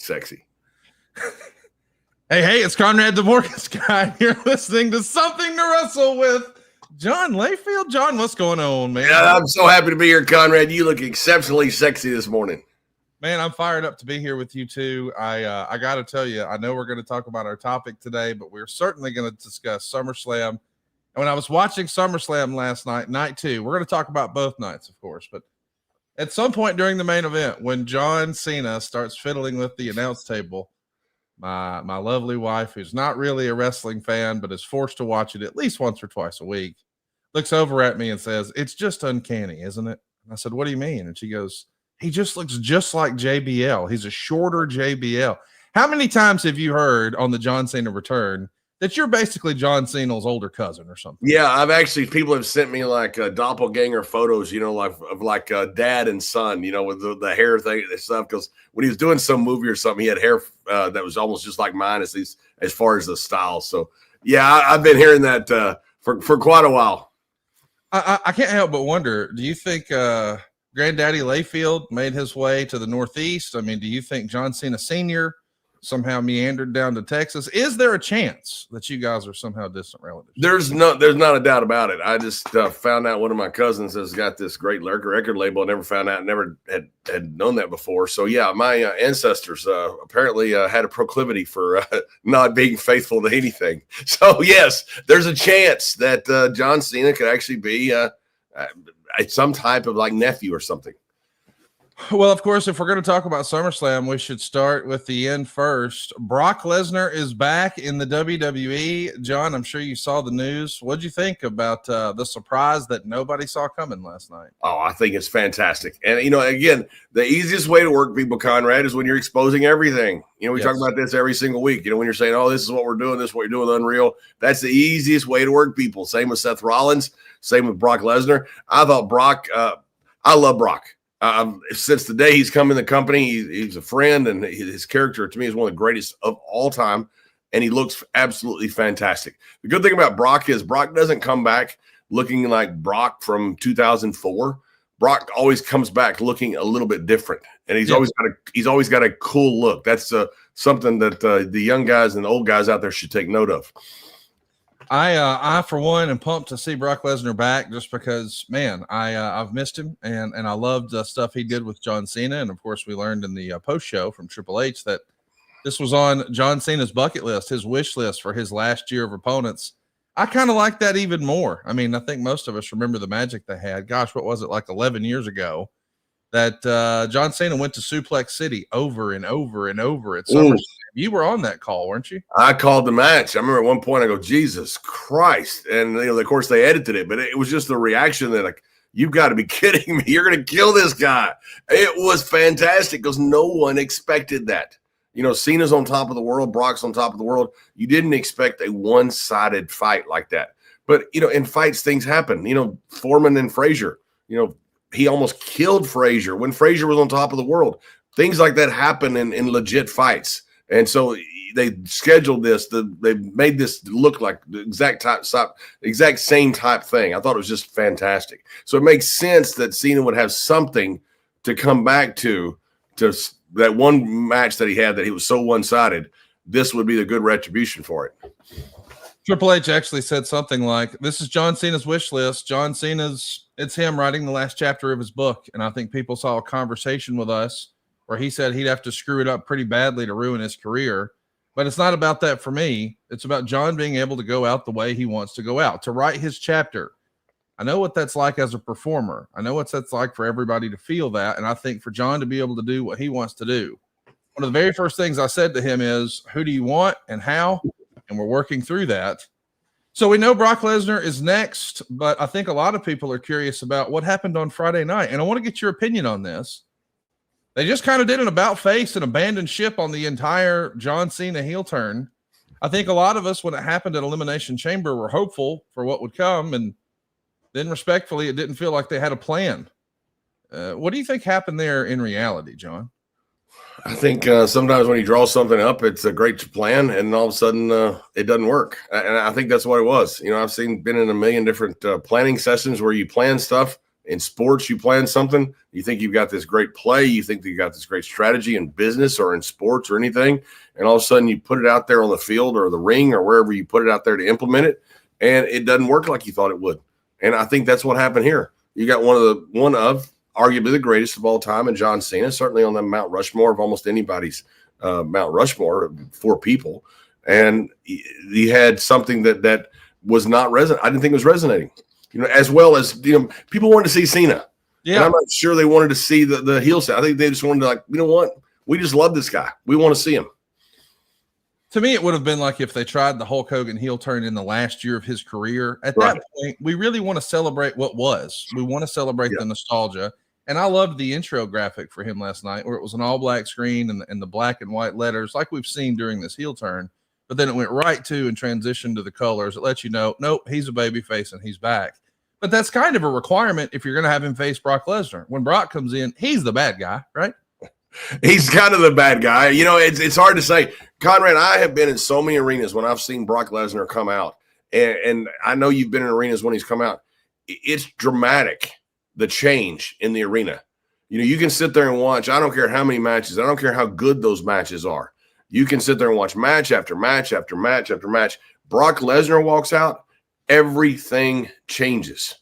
sexy. Hey, it's Conrad the Mortgage Guy. You're listening to Something to Wrestle with John Layfield. John, what's going on, man? Yeah, I'm so happy to be here, Conrad. You look exceptionally sexy this morning. Man, I'm fired up to be here with you too. I got to tell you, I know we're going to talk about our topic today, but we're certainly going to discuss SummerSlam. And when I was watching SummerSlam last night 2, we're going to talk about both nights, of course, but at some point during the main event, when John Cena starts fiddling with the announce table, my lovely wife, who's not really a wrestling fan, but is forced to watch it at least once or twice a week, looks over at me and says, "It's just uncanny, isn't it?" And I said, "What do you mean?" And she goes, "He just looks just like JBL. He's a shorter JBL." How many times have you heard on the John Cena return that you're basically John Cena's older cousin or something? Yeah, people have sent me like doppelganger photos, of dad and son, with the hair thing and stuff. Because when he was doing some movie or something, he had hair that was almost just like mine, as far as the style. So yeah, I've been hearing that for quite a while. I can't help but wonder, do you think Granddaddy Layfield made his way to the Northeast? I mean, do you think John Cena Sr. somehow meandered down to Texas? Is there a chance that you guys are somehow distant relatives? There's not a doubt about it. I just found out one of my cousins has got this great record label. I never found out, never had known that before. So yeah, my ancestors apparently had a proclivity for not being faithful to anything. So yes, there's a chance that John Cena could actually be some type of like nephew or something. Well, of course, if we're going to talk about SummerSlam, we should start with the end first. Brock Lesnar is back in the WWE. John, I'm sure you saw the news. What'd you think about the surprise that nobody saw coming last night? Oh, I think it's fantastic. And, again, the easiest way to work people, Conrad, is when you're exposing everything. We talk about this every single week. When you're saying, oh, this is what we're doing, this is what you're doing, Unreal. That's the easiest way to work people. Same with Seth Rollins. Same with Brock Lesnar. I thought I love Brock. Since the day he's come in the company, he's a friend, and his character to me is one of the greatest of all time, and he looks absolutely fantastic. The good thing about Brock is Brock doesn't come back looking like Brock from 2004. Brock always comes back looking a little bit different, and he's always got a cool look. That's something that the young guys and the old guys out there should take note of. I for one am pumped to see Brock Lesnar back, just because, man, I've missed him, and I loved the stuff he did with John Cena. And of course, we learned in the post show from Triple H that this was on John Cena's bucket list, his wish list for his last year of opponents. I kind of like that even more. I mean, I think most of us remember the magic they had. Gosh, what was it, like 11 years ago, that John Cena went to Suplex City over and over and over at SummerSlam. You were on that call, weren't you? I called the match. I remember at one point I go, Jesus Christ. And, of course, they edited it, but it was just the reaction that, like, you've got to be kidding me. You're going to kill this guy. It was fantastic because no one expected that. Cena's on top of the world. Brock's on top of the world. You didn't expect a one-sided fight like that. But, in fights, things happen. Foreman and Frazier, he almost killed Frazier when Frazier was on top of the world. Things like that happen in legit fights. And so they scheduled this. They made this look like the exact same type thing. I thought it was just fantastic. So it makes sense that Cena would have something to come back to that one match that he had that he was so one-sided. This would be the good retribution for it. Triple H actually said something like, this is John Cena's wish list. John Cena's, it's him writing the last chapter of his book. And I think people saw a conversation with us where he said he'd have to screw it up pretty badly to ruin his career. But it's not about that for me. It's about John being able to go out the way he wants to go out, to write his chapter. I know what that's like as a performer. I know what that's like for everybody to feel that. And I think for John to be able to do what he wants to do, one of the very first things I said to him is, who do you want and how? And we're working through that. So we know Brock Lesnar is next, but I think a lot of people are curious about what happened on Friday night. And I want to get your opinion on this. They just kind of did an about face and abandoned ship on the entire John Cena heel turn. I think a lot of us, when it happened at Elimination Chamber, were hopeful for what would come. And then respectfully, it didn't feel like they had a plan. What do you think happened there in reality, John? I think sometimes when you draw something up, it's a great plan, and all of a sudden it doesn't work. And I think that's what it was. I've been in a million different planning sessions where you plan stuff In sports, you plan something, you think you've got this great play, you think that you got this great strategy in business or in sports or anything, and all of a sudden you put it out there on the field or the ring or wherever you put it out there to implement it, and it doesn't work like you thought it would. And I think that's what happened here. You got one of arguably the greatest of all time, and John Cena, certainly on the Mount Rushmore of almost anybody's Mount Rushmore, 4 people, and he had something that was not resonant. I didn't think it was resonating. As well as, people wanted to see Cena. Yeah. And I'm not sure they wanted to see the heel side. I think they just wanted to, you know what? We just love this guy. We want to see him. To me, it would have been like if they tried the Hulk Hogan heel turn in the last year of his career. At that point, we really want to celebrate what was. We want to celebrate the nostalgia. And I loved the intro graphic for him last night, where it was an all-black screen and the black and white letters like we've seen during this heel turn. But then it went right to and transitioned to the colors. It lets you know, nope, he's a babyface and he's back. But that's kind of a requirement if you're going to have him face Brock Lesnar. When Brock comes in, he's the bad guy, right? He's kind of the bad guy. It's hard to say. Conrad, I have been in so many arenas when I've seen Brock Lesnar come out. And I know you've been in arenas when he's come out. It's dramatic, the change in the arena. You can sit there and watch. I don't care how many matches. I don't care how good those matches are. You can sit there and watch match after match after match after match. Brock Lesnar walks out, everything changes.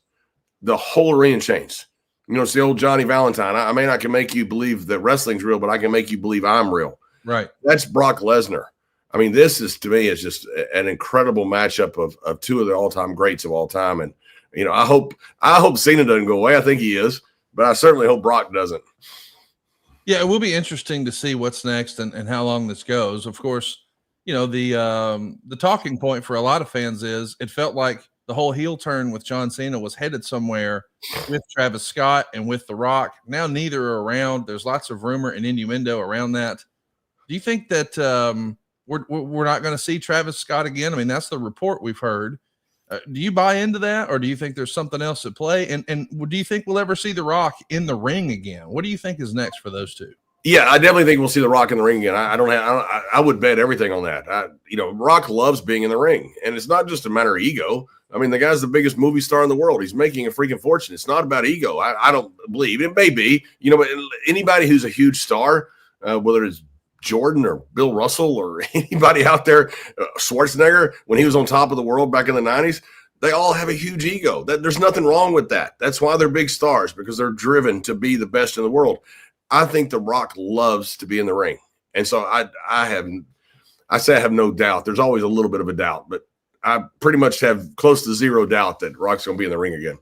The whole arena changes. It's the old Johnny Valentine. I mean, I can make you believe that wrestling's real, but I can make you believe I'm real. Right. That's Brock Lesnar. I mean, this is, to me, is just an incredible matchup of 2 of the all-time greats of all time. And, I hope Cena doesn't go away. I think he is, but I certainly hope Brock doesn't. Yeah, it will be interesting to see what's next and how long this goes. Of course, the talking point for a lot of fans is it felt like the whole heel turn with John Cena was headed somewhere with Travis Scott and with The Rock. Now neither are around. There's lots of rumor and innuendo around that. Do you think that we're not going to see Travis Scott again? I mean, that's the report we've heard. Do you buy into that, or do you think there's something else at play? And do you think we'll ever see The Rock in the ring again? What do you think is next for those two? Yeah, I definitely think we'll see The Rock in the ring again. I would bet everything on that. Rock loves being in the ring, and it's not just a matter of ego. I mean, the guy's the biggest movie star in the world. He's making a freaking fortune. It's not about ego. I don't believe it. May be, but anybody who's a huge star, whether it's Jordan or Bill Russell or anybody out there, Schwarzenegger, when he was on top of the world back in the 90s, they all have a huge ego. There's nothing wrong with that. That's why they're big stars, because they're driven to be the best in the world. I think The Rock loves to be in the ring. And so I have no doubt. There's always a little bit of a doubt, but I pretty much have close to zero doubt that Rock's going to be in the ring again.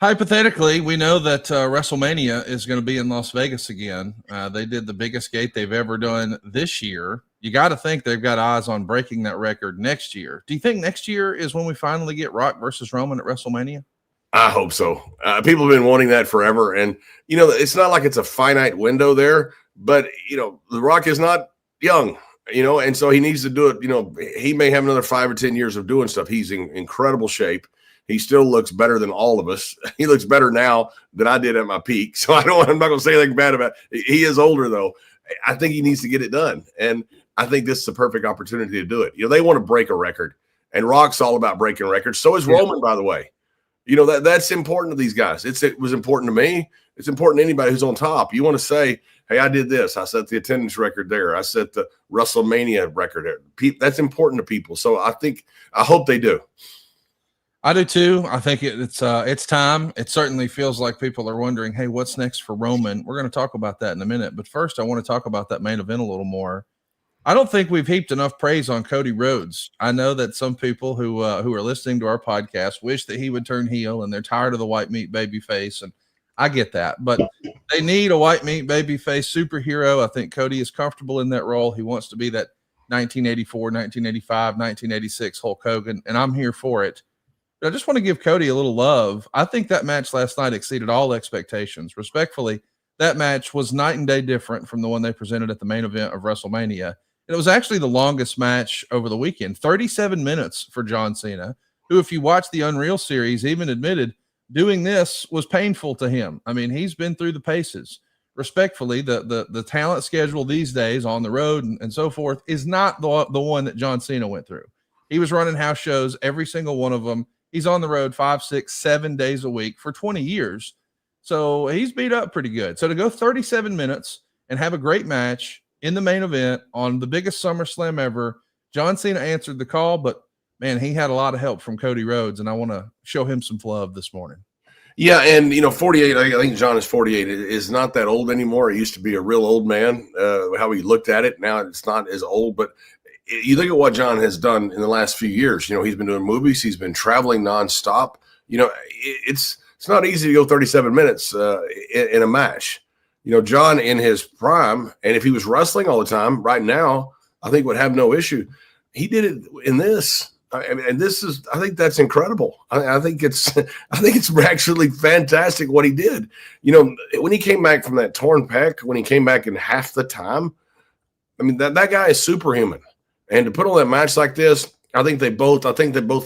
Hypothetically, we know that WrestleMania is going to be in Las Vegas again. They did the biggest gate they've ever done this year. You got to think they've got eyes on breaking that record next year. Do you think next year is when we finally get Rock versus Roman at WrestleMania? I hope so. People have been wanting that forever. And, it's not like it's a finite window there, but, The Rock is not young, and so he needs to do it. He may have another 5 or 10 years of doing stuff. He's in incredible shape. He still looks better than all of us. He looks better now than I did at my peak. So I'm not going to say anything bad about it. He is older, though. I think he needs to get it done. And I think this is a perfect opportunity to do it. They want to break a record. And Rock's all about breaking records. So is Roman, by the way. That's important to these guys. It was important to me. It's important to anybody who's on top. You want to say, hey, I did this. I set the attendance record there. I set the WrestleMania record there. That's important to people. So I hope they do. I do too. I think it's time. It certainly feels like people are wondering, hey, what's next for Roman? We're going to talk about that in a minute. But first, I want to talk about that main event a little more. I don't think we've heaped enough praise on Cody Rhodes. I know that some people who are listening to our podcast wish that he would turn heel, and they're tired of the white meat baby face. And I get that, but they need a white meat baby face superhero. I think Cody is comfortable in that role. He wants to be that 1984, 1985, 1986 Hulk Hogan, and I'm here for it. But I just want to give Cody a little love. I think that match last night exceeded all expectations. Respectfully, that match was night and day different from the one they presented at the main event of WrestleMania. And it was actually the longest match over the weekend, 37 minutes for John Cena, who, if you watch the Unreal series, even admitted doing this was painful to him. I mean, he's been through the paces. Respectfully, the talent schedule these days on the road and so forth is not the one that John Cena went through. He was running house shows, every single one of them. He's on the road 5, 6, 7 days a week for 20 years. So he's beat up pretty good. So to go 37 minutes and have a great match in the main event on the biggest SummerSlam ever, John Cena answered the call, but man, he had a lot of help from Cody Rhodes, and I want to show him some love this morning. Yeah, and 48, I think John is 48, is not that old anymore. He used to be a real old man, how he looked at it. Now it's not as old, but you look at what John has done in the last few years. He's been doing movies. He's been traveling nonstop. It's not easy to go 37 minutes in a match. John in his prime, and if he was wrestling all the time right now, I think would have no issue. He did it in this. And I think that's incredible. I think it's actually fantastic what he did. When he came back from that torn pec, when he came back in half the time, I mean, that guy is superhuman. And to put on that match like this, I think they both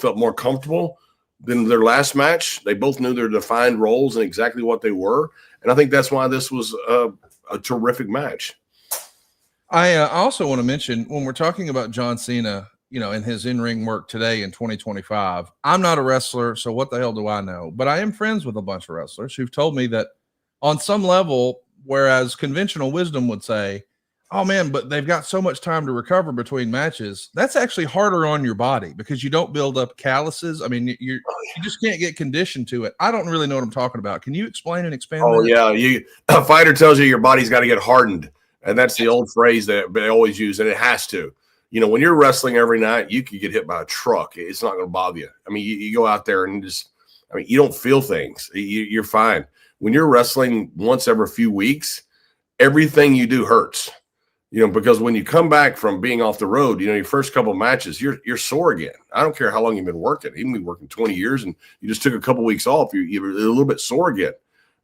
felt more comfortable than their last match. They both knew their defined roles and exactly what they were. And I think that's why this was a terrific match. I also want to mention, when we're talking about John Cena, in his in-ring work today in 2025, I'm not a wrestler, so what the hell do I know? But I am friends with a bunch of wrestlers who've told me that on some level, whereas conventional wisdom would say, oh man, but they've got so much time to recover between matches, that's actually harder on your body because you don't build up calluses. I mean, you just can't get conditioned to it. I don't really know what I'm talking about. Can you explain and expand that? Yeah. A fighter tells you your body's got to get hardened. And that's the old phrase that they always use, and it has to. When you're wrestling every night, you could get hit by a truck. It's not going to bother you. I mean, you go out there and you don't feel things. You're fine. When you're wrestling once every few weeks, everything you do hurts. Because when you come back from being off the road, your first couple of matches, you're sore again. I don't care how long you've been working. Even been working 20 years and you just took a couple of weeks off, you're a little bit sore again.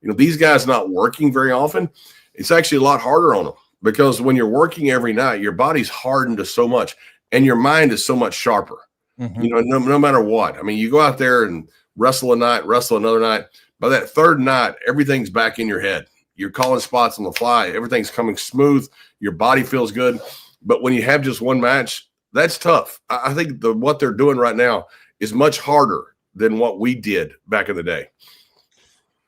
These guys not working very often, it's actually a lot harder on them. Because when you're working every night, your body's hardened to so much and your mind is so much sharper, no matter what. I mean, you go out there and wrestle a night, wrestle another night. By that third night, everything's back in your head. You're calling spots on the fly. Everything's coming smooth. Your body feels good. But when you have just one match, that's tough. I think what they're doing right now is much harder than what we did back in the day.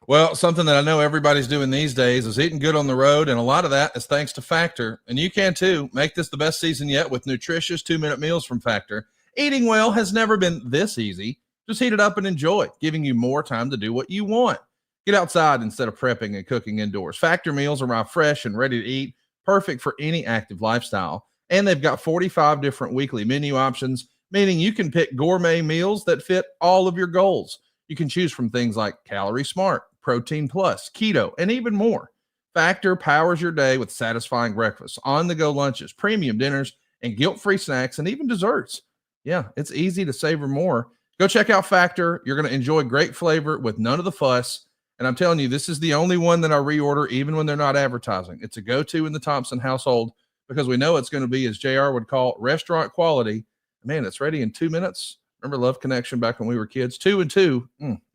Well, something that I know everybody's doing these days is eating good on the road, and a lot of that is thanks to Factor. And you can too. Make this the best season yet with nutritious 2-minute meals from Factor. Eating well has never been this easy. Just heat it up and enjoy, giving you more time to do what you want. Get outside instead of prepping and cooking indoors. Factor meals arrive fresh and ready to eat, perfect for any active lifestyle. And they've got 45 different weekly menu options, meaning you can pick gourmet meals that fit all of your goals. You can choose from things like Calorie Smart, Protein Plus, Keto, and even more. Factor powers your day with satisfying breakfasts, on-the-go lunches, premium dinners, and guilt-free snacks, and even desserts. Yeah, it's easy to savor more. Go check out Factor. You're going to enjoy great flavor with none of the fuss. And I'm telling you, this is the only one that I reorder even when they're not advertising. It's a go-to in the Thompson household because we know it's going to be, as JR would call, restaurant quality. Man, it's ready in 2 minutes. Remember Love Connection back when we were kids? 2 and 2.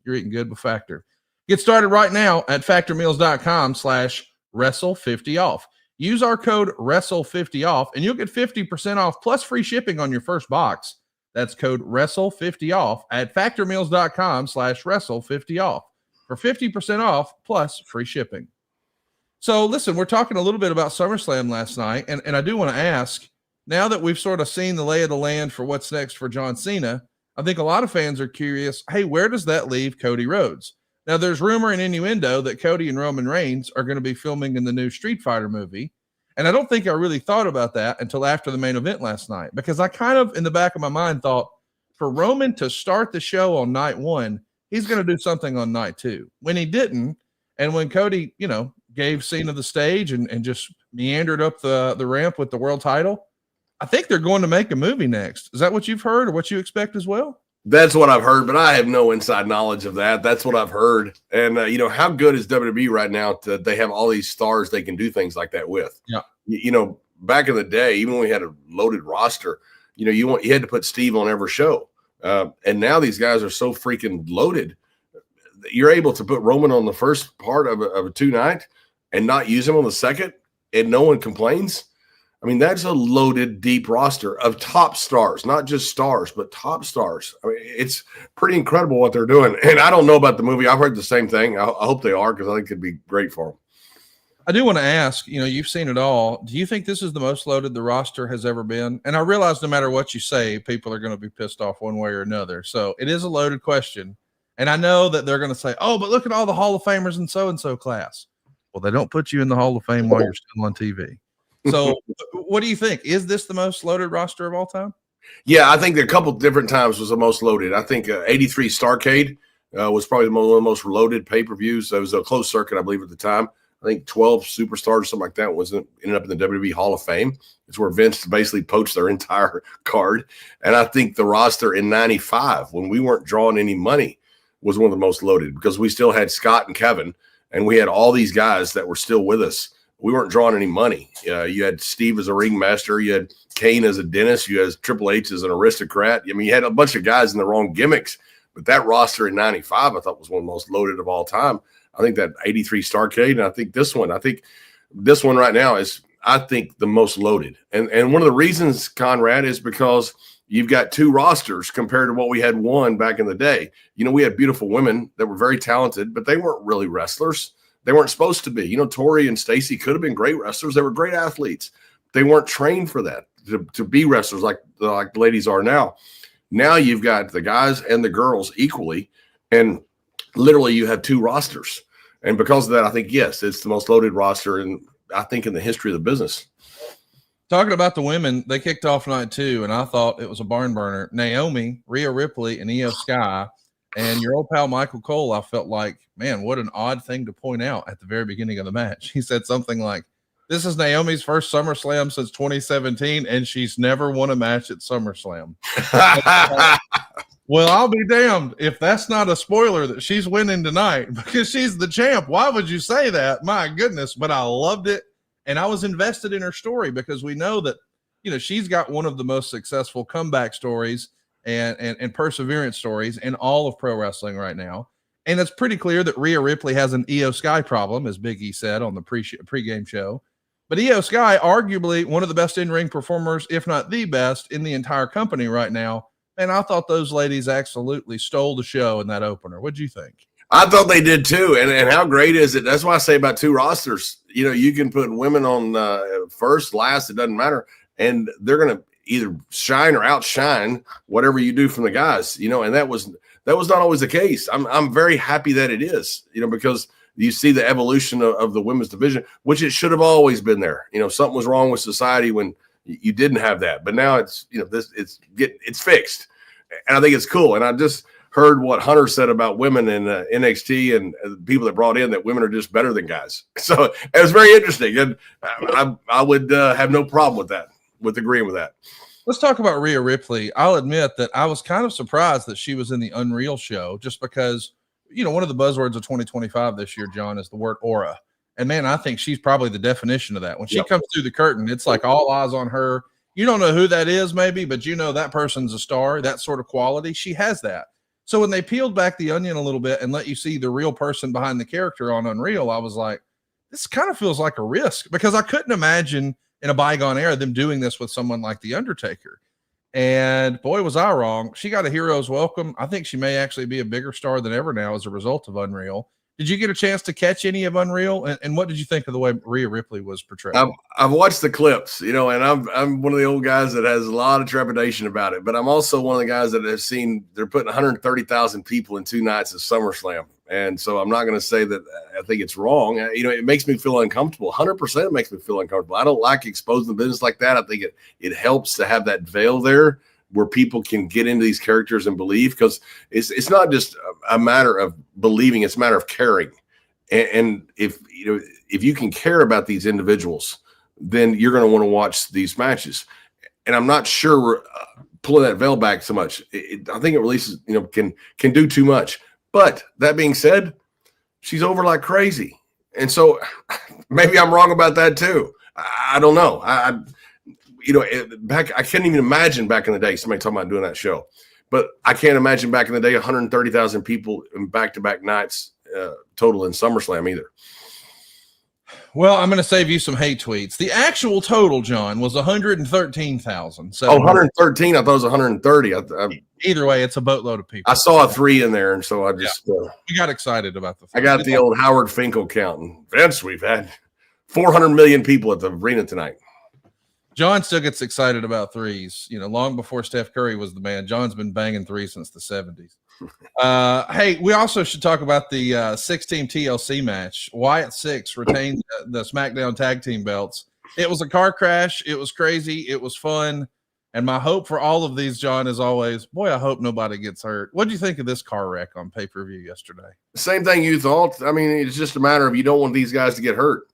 You're eating good with Factor. Get started right now at factormeals.com/wrestle50off. Use our code wrestle50off and you'll get 50% off plus free shipping on your first box. That's code wrestle50off at factormeals.com/wrestle50off for 50% off plus free shipping. So listen, we're talking a little bit about SummerSlam last night. And I do want to ask, now that we've sort of seen the lay of the land for what's next for John Cena, I think a lot of fans are curious, hey, where does that leave Cody Rhodes? Now, there's rumor and innuendo that Cody and Roman Reigns are going to be filming in the new Street Fighter movie. And I don't think I really thought about that until after the main event last night, because I kind of, in the back of my mind, thought for Roman to start the show on night one, he's going to do something on night two. When he didn't, and when Cody, gave Cena the stage and just meandered up the ramp with the world title, I think they're going to make a movie next. Is that what you've heard or what you expect as well? That's what I've heard, but I have no inside knowledge of that. That's what I've heard. And, how good is WWE right now that they have all these stars they can do things like that with? Yeah. Back in the day, even when we had a loaded roster, you had to put Steve on every show. And now these guys are so freaking loaded. You're able to put Roman on the first part of a two-night and not use him on the second, and no one complains. I mean, that's a loaded, deep roster of top stars, not just stars, but top stars. I mean, it's pretty incredible what they're doing. And I don't know about the movie. I've heard the same thing. I hope they are, because I think it'd be great for them. I do want to ask, you've seen it all. Do you think this is the most loaded the roster has ever been? And I realize no matter what you say, people are going to be pissed off one way or another. So it is a loaded question. And I know that they're going to say, oh, but look at all the Hall of Famers in so-and-so class. Well, they don't put you in the Hall of Fame while you're still on TV. So what do you think? Is this the most loaded roster of all time? Yeah, I think that a couple different times was the most loaded. I think 83 Starrcade was probably one of the most loaded pay-per-views. It was a closed circuit, I believe, at the time. I think 12 superstars or something like that ended up in the WWE Hall of Fame. It's where Vince basically poached their entire card. And I think the roster in 95, when we weren't drawing any money, was one of the most loaded, because we still had Scott and Kevin, and we had all these guys that were still with us. We weren't drawing any money. You had Steve as a ringmaster. You had Kane as a dentist. You had Triple H as an aristocrat. I mean, you had a bunch of guys in the wrong gimmicks. But that roster in 95, I thought, was one of the most loaded of all time. I think that 83 Starrcade, and I think this one right now is, I think, the most loaded. And one of the reasons, Conrad, is because you've got two rosters compared to what we had one back in the day. We had beautiful women that were very talented, but they weren't really wrestlers. They weren't supposed to be. Tori and Stacy could have been great wrestlers. They were great athletes. They weren't trained for that, to be wrestlers like the ladies are now. Now you've got the guys and the girls equally, and literally you have two rosters. And because of that, I think, yes, it's the most loaded roster in the history of the business. Talking about the women, they kicked off night 2, and I thought it was a barn burner. Naomi, Rhea Ripley, and Io Sky, and your old pal Michael Cole, I felt like, man, what an odd thing to point out at the very beginning of the match. He said something like, this is Naomi's first SummerSlam since 2017, and she's never won a match at SummerSlam. Well, I'll be damned if that's not a spoiler that she's winning tonight, because she's the champ. Why would you say that? My goodness. But I loved it. And I was invested in her story, because we know that, she's got one of the most successful comeback stories and perseverance stories in all of pro wrestling right now. And it's pretty clear that Rhea Ripley has an Io Sky problem, as Big E said on the pregame show. But Io Sky, arguably one of the best in-ring performers, if not the best, in the entire company right now. And I thought those ladies absolutely stole the show in that opener. What'd you think? I thought they did too. And how great is it? That's why I say about two rosters. You can put women on first, last, it doesn't matter. And they're going to either shine or outshine whatever you do from the guys, and that was not always the case. I'm very happy that it is, because you see the evolution of the women's division, which it should have always been there. Something was wrong with society when you didn't have that, but now it's, it's fixed, and I think it's cool. And I just heard what Hunter said about women in NXT and people that brought in, that women are just better than guys. So it was very interesting, and I would have no problem with agreeing with that. Let's talk about Rhea Ripley. I'll admit that I was kind of surprised that she was in the Unreal show, just because, one of the buzzwords of 2025 this year, John, is the word aura. And man, I think she's probably the definition of that. When she comes through the curtain, it's like all eyes on her. You don't know who that is, maybe, but that person's a star, that sort of quality. She has that. So when they peeled back the onion a little bit and let you see the real person behind the character on Unreal, I was like, this kind of feels like a risk, because I couldn't imagine in a bygone era them doing this with someone like The Undertaker. And boy, was I wrong. She got a hero's welcome. I think she may actually be a bigger star than ever now as a result of Unreal. Did you get a chance to catch any of Unreal? And what did you think of the way Rhea Ripley was portrayed? I've watched the clips, and I'm one of the old guys that has a lot of trepidation about it. But I'm also one of the guys that have seen they're putting 130,000 people in 2 nights at SummerSlam. And so I'm not going to say that I think it's wrong. It makes me feel uncomfortable. 100% makes me feel uncomfortable. I don't like exposing the business like that. I think it helps to have that veil there where people can get into these characters and believe, because it's not just a matter of believing, it's a matter of caring. And if you can care about these individuals, then you're going to want to watch these matches. And I'm not sure we're pulling that veil back so much. I think it releases, can do too much. But that being said, she's over like crazy. And so maybe I'm wrong about that too. I don't know. I can't even imagine back in the day somebody talking about doing that show. But I can't imagine back in the day 130,000 people in back-to-back nights total in SummerSlam either. Well, I'm going to save you some hate tweets. The actual total, John, was 113,000. So 113. I thought it was 130. Either way, it's a boatload of people. I saw a 3 in there, and so I just we got excited about the. I got the old Howard Finkel counting. Vince, we've had 400 million people at the arena tonight. John still gets excited about threes. Long before Steph Curry was the man. John's been banging threes since the 70s. Hey, we also should talk about the 6-team TLC match. Wyatt Six retained the SmackDown tag team belts. It was a car crash. It was crazy. It was fun. And my hope for all of these, John, is always, boy, I hope nobody gets hurt. What do you think of this car wreck on pay-per-view yesterday? Same thing you thought. I mean, it's just a matter of you don't want these guys to get hurt.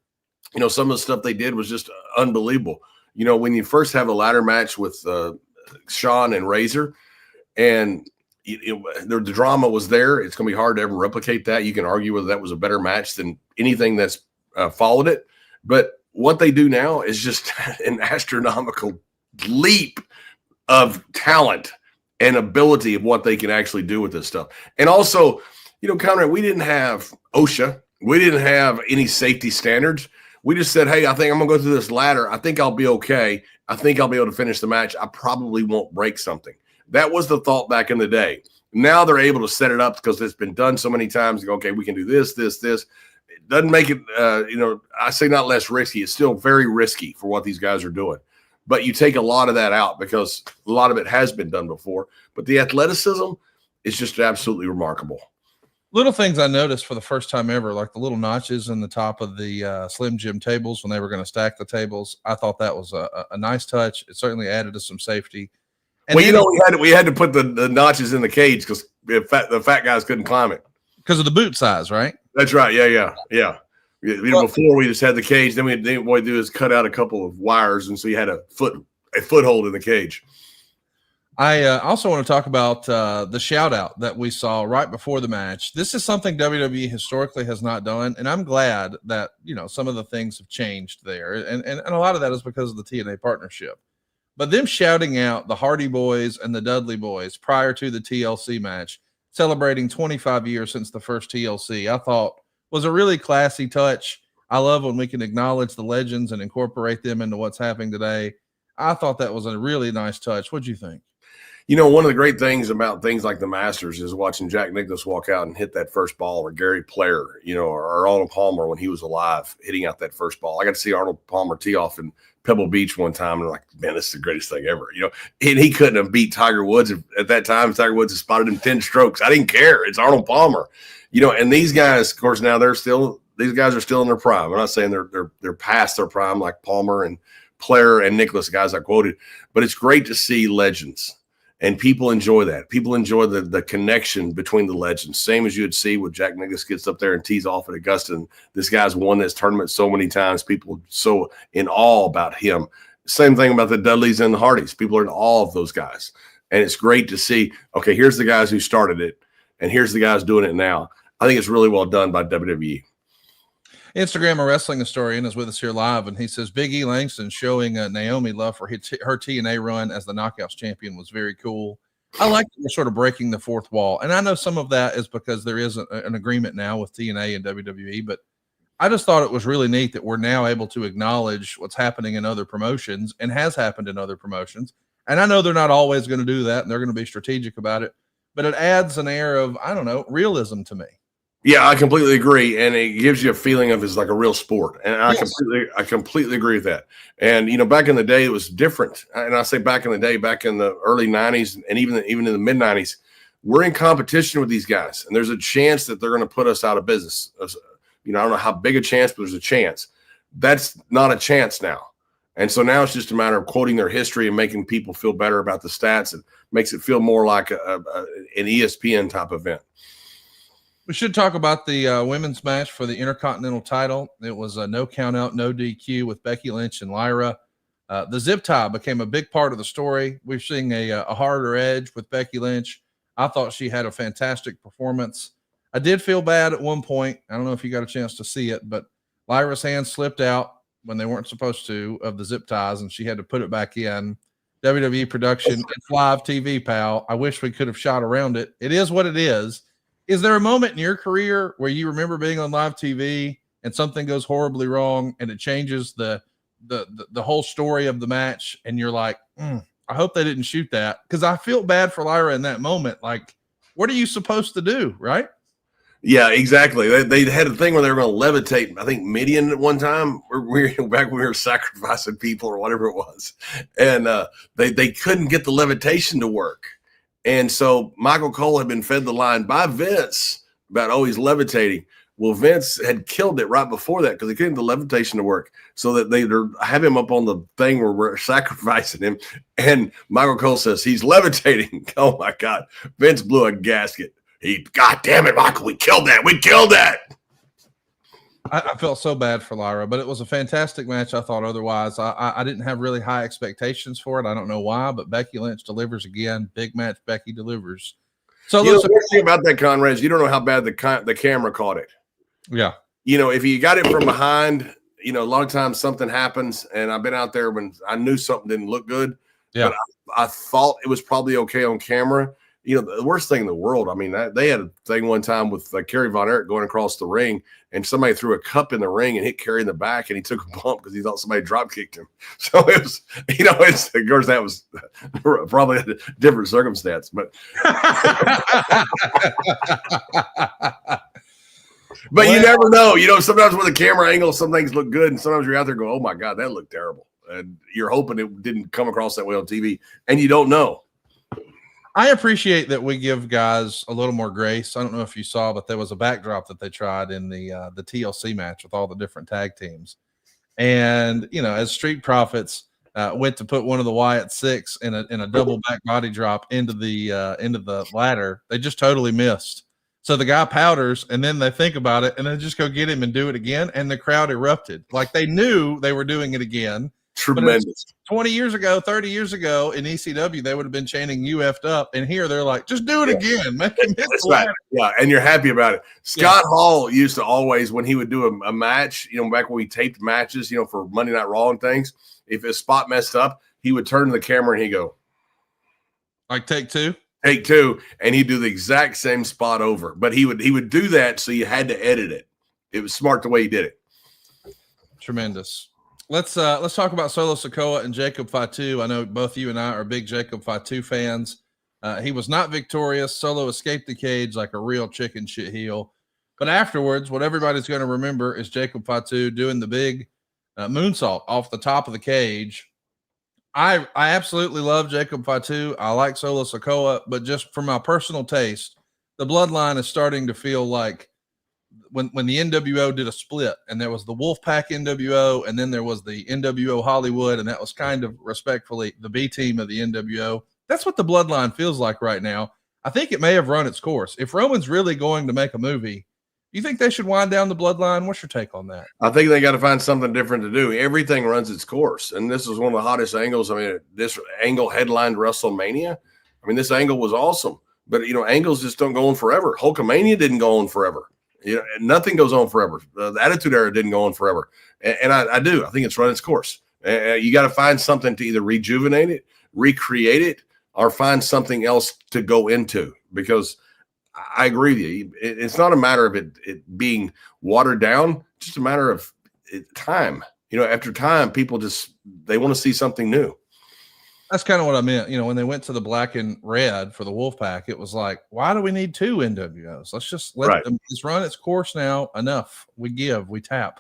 Some of the stuff they did was just unbelievable. When you first have a ladder match with Shawn and Razor, and the drama was there, it's going to be hard to ever replicate that. You can argue whether that was a better match than anything that's followed it. But what they do now is just an astronomical leap of talent and ability of what they can actually do with this stuff. And also, Conrad, we didn't have OSHA. We didn't have any safety standards. We just said, hey, I think I'm going to go through this ladder. I think I'll be okay. I think I'll be able to finish the match. I probably won't break something. That was the thought back in the day. Now they're able to set it up because it's been done so many times. Okay, we can do this. It doesn't make it, I say not less risky. It's still very risky for what these guys are doing. But you take a lot of that out because a lot of it has been done before. But the athleticism is just absolutely remarkable. Little things I noticed for the first time ever, like the little notches in the top of the Slim Jim tables when they were going to stack the tables. I thought that was a nice touch. It certainly added to some safety. And we had to put the notches in the cage because the fat guys couldn't climb it. Because of the boot size, right? That's right. Yeah. Before we just had the cage, then what we do is cut out a couple of wires, and so you had a foothold in the cage. I also want to talk about the shout out that we saw right before the match. This is something WWE historically has not done, and I'm glad that some of the things have changed there, and a lot of that is because of the TNA partnership. But them shouting out the Hardy Boys and the Dudley Boys prior to the TLC match, celebrating 25 years since the first TLC, I thought was a really classy touch. I love when we can acknowledge the legends and incorporate them into what's happening today. I thought that was a really nice touch. What'd you think? One of the great things about things like the Masters is watching Jack Nicklaus walk out and hit that first ball, or Gary Player, or Arnold Palmer when he was alive, hitting out that first ball. I got to see Arnold Palmer tee off in Pebble Beach one time, and I'm like, man, this is the greatest thing ever. And he couldn't have beat Tiger Woods at that time. Tiger Woods had spotted him 10 strokes. I didn't care. It's Arnold Palmer. And these guys, of course, now these guys are still in their prime. I'm not saying they're past their prime like Palmer and Player and Nicklaus, guys I quoted, but it's great to see legends. And people enjoy that. People enjoy the connection between the legends. Same as you would see when Jack Nicklaus gets up there and tees off at Augusta. And this guy's won this tournament so many times. People are so in awe about him. Same thing about the Dudleys and the Hardys. People are in awe of those guys. And it's great to see, okay, here's the guys who started it, and here's the guys doing it now. I think it's really well done by WWE. Instagram a Wrestling Historian is with us here live, and he says Big E Langston showing Naomi love for her TNA run as the Knockouts champion was very cool. I like that we're sort of breaking the fourth wall, and I know some of that is because there is an agreement now with TNA and WWE, but I just thought it was really neat that we're now able to acknowledge what's happening in other promotions and has happened in other promotions. And I know they're not always going to do that, and they're going to be strategic about it, but it adds an air of, realism to me. Yeah, I completely agree, and it gives you a feeling of it's like a real sport, and I completely agree with that. And back in the day, it was different. And I say back in the day, back in the early '90s, and even in the mid '90s, we're in competition with these guys, and there's a chance that they're going to put us out of business. I don't know how big a chance, but there's a chance. That's not a chance now, and so now it's just a matter of quoting their history and making people feel better about the stats, and makes it feel more like an ESPN type event. We should talk about the women's match for the Intercontinental title. It was a no count out, no DQ with Becky Lynch and Lyra. The zip tie became a big part of the story. We're seeing a harder edge with Becky Lynch. I thought she had a fantastic performance. I did feel bad at one point. I don't know if you got a chance to see it, but Lyra's hand slipped out when they weren't supposed to of the zip ties, and she had to put it back in. WWE production, it's live TV, pal. I wish we could have shot around it. It is what it is. Is there a moment in your career where you remember being on live TV and something goes horribly wrong and it changes the whole story of the match. And you're like, I hope they didn't shoot that, because I feel bad for Lyra in that moment. Like, what are you supposed to do, right? Yeah, exactly. They had a thing where they were going to levitate, I think, Midian at one time. Back when we were sacrificing people or whatever it was. And they couldn't get the levitation to work. And so Michael Cole had been fed the line by Vince about, he's levitating. Well, Vince had killed it right before that because they couldn't get the levitation to work. So that they have him up on the thing where we're sacrificing him. And Michael Cole says, he's levitating. Oh, my God. Vince blew a gasket. God damn it, Michael, we killed that. We killed that. I felt so bad for Lyra, but it was a fantastic match. I thought otherwise. I didn't have really high expectations for it. I don't know why, but Becky Lynch delivers again. Big match, Becky delivers. So the worst thing about that, Conrad, is you don't know how bad the camera caught it. Yeah. If you got it from behind, a lot of times something happens, and I've been out there when I knew something didn't look good. Yeah. But I thought it was probably okay on camera. The worst thing in the world, I mean, they had a thing one time with Kerry Von Erich going across the ring, and somebody threw a cup in the ring and hit Kerry in the back, and he took a bump because he thought somebody drop kicked him. So it was, of course, that was probably a different circumstance, but but you never know. Sometimes with the camera angle, some things look good, and sometimes you're out there going, oh my God, that looked terrible. And you're hoping it didn't come across that way on TV, and you don't know. I appreciate that we give guys a little more grace. I don't know if you saw, but there was a backdrop that they tried in the TLC match with all the different tag teams. And, as Street Profits went to put one of the Wyatt Six in a double back body drop into the ladder, they just totally missed. So the guy powders, and then they think about it, and then just go get him and do it again. And the crowd erupted. Like they knew they were doing it again. Tremendous. 20 years ago, 30 years ago in ECW, they would have been chanting "You effed up," and here they're like, "Just do it again, make him hit the ladder." Yeah, and you're happy about it. Scott Hall used to always, when he would do a match, back when we taped matches, for Monday Night Raw and things, if his spot messed up, he would turn to the camera and he'd go, like take two, and he'd do the exact same spot over. But he would do that, so you had to edit it. It was smart the way he did it. Tremendous. Let's talk about Solo Sikoa and Jacob Fatu. I know both you and I are big Jacob Fatu fans. He was not victorious. Solo escaped the cage like a real chicken shit heel. But afterwards, what everybody's going to remember is Jacob Fatu doing the big moonsault off the top of the cage. I absolutely love Jacob Fatu. I like Solo Sikoa, but just for my personal taste, the Bloodline is starting to feel like when the NWO did a split, and there was the Wolfpack NWO, and then there was the NWO Hollywood, and that was kind of respectfully the B team of the NWO. That's what the Bloodline feels like right now. I think it may have run its course. If Roman's really going to make a movie, you think they should wind down the Bloodline? What's your take on that? I think they got to find something different to do. Everything runs its course, and this is one of the hottest angles. I mean, this angle headlined WrestleMania. I mean, this angle was awesome, but angles just don't go on forever. Hulkamania didn't go on forever. Nothing goes on forever. The Attitude Era didn't go on forever. And I do. I think it's run its course. You got to find something to either rejuvenate it, recreate it, or find something else to go into. Because I agree with you. It's not a matter of it being watered down. It's just a matter of time. After time, people they want to see something new. That's kind of what I meant. When they went to the black and red for the Wolfpack, it was like, why do we need two NWOs? Let's just let them just run its course now. Enough. We give, we tap.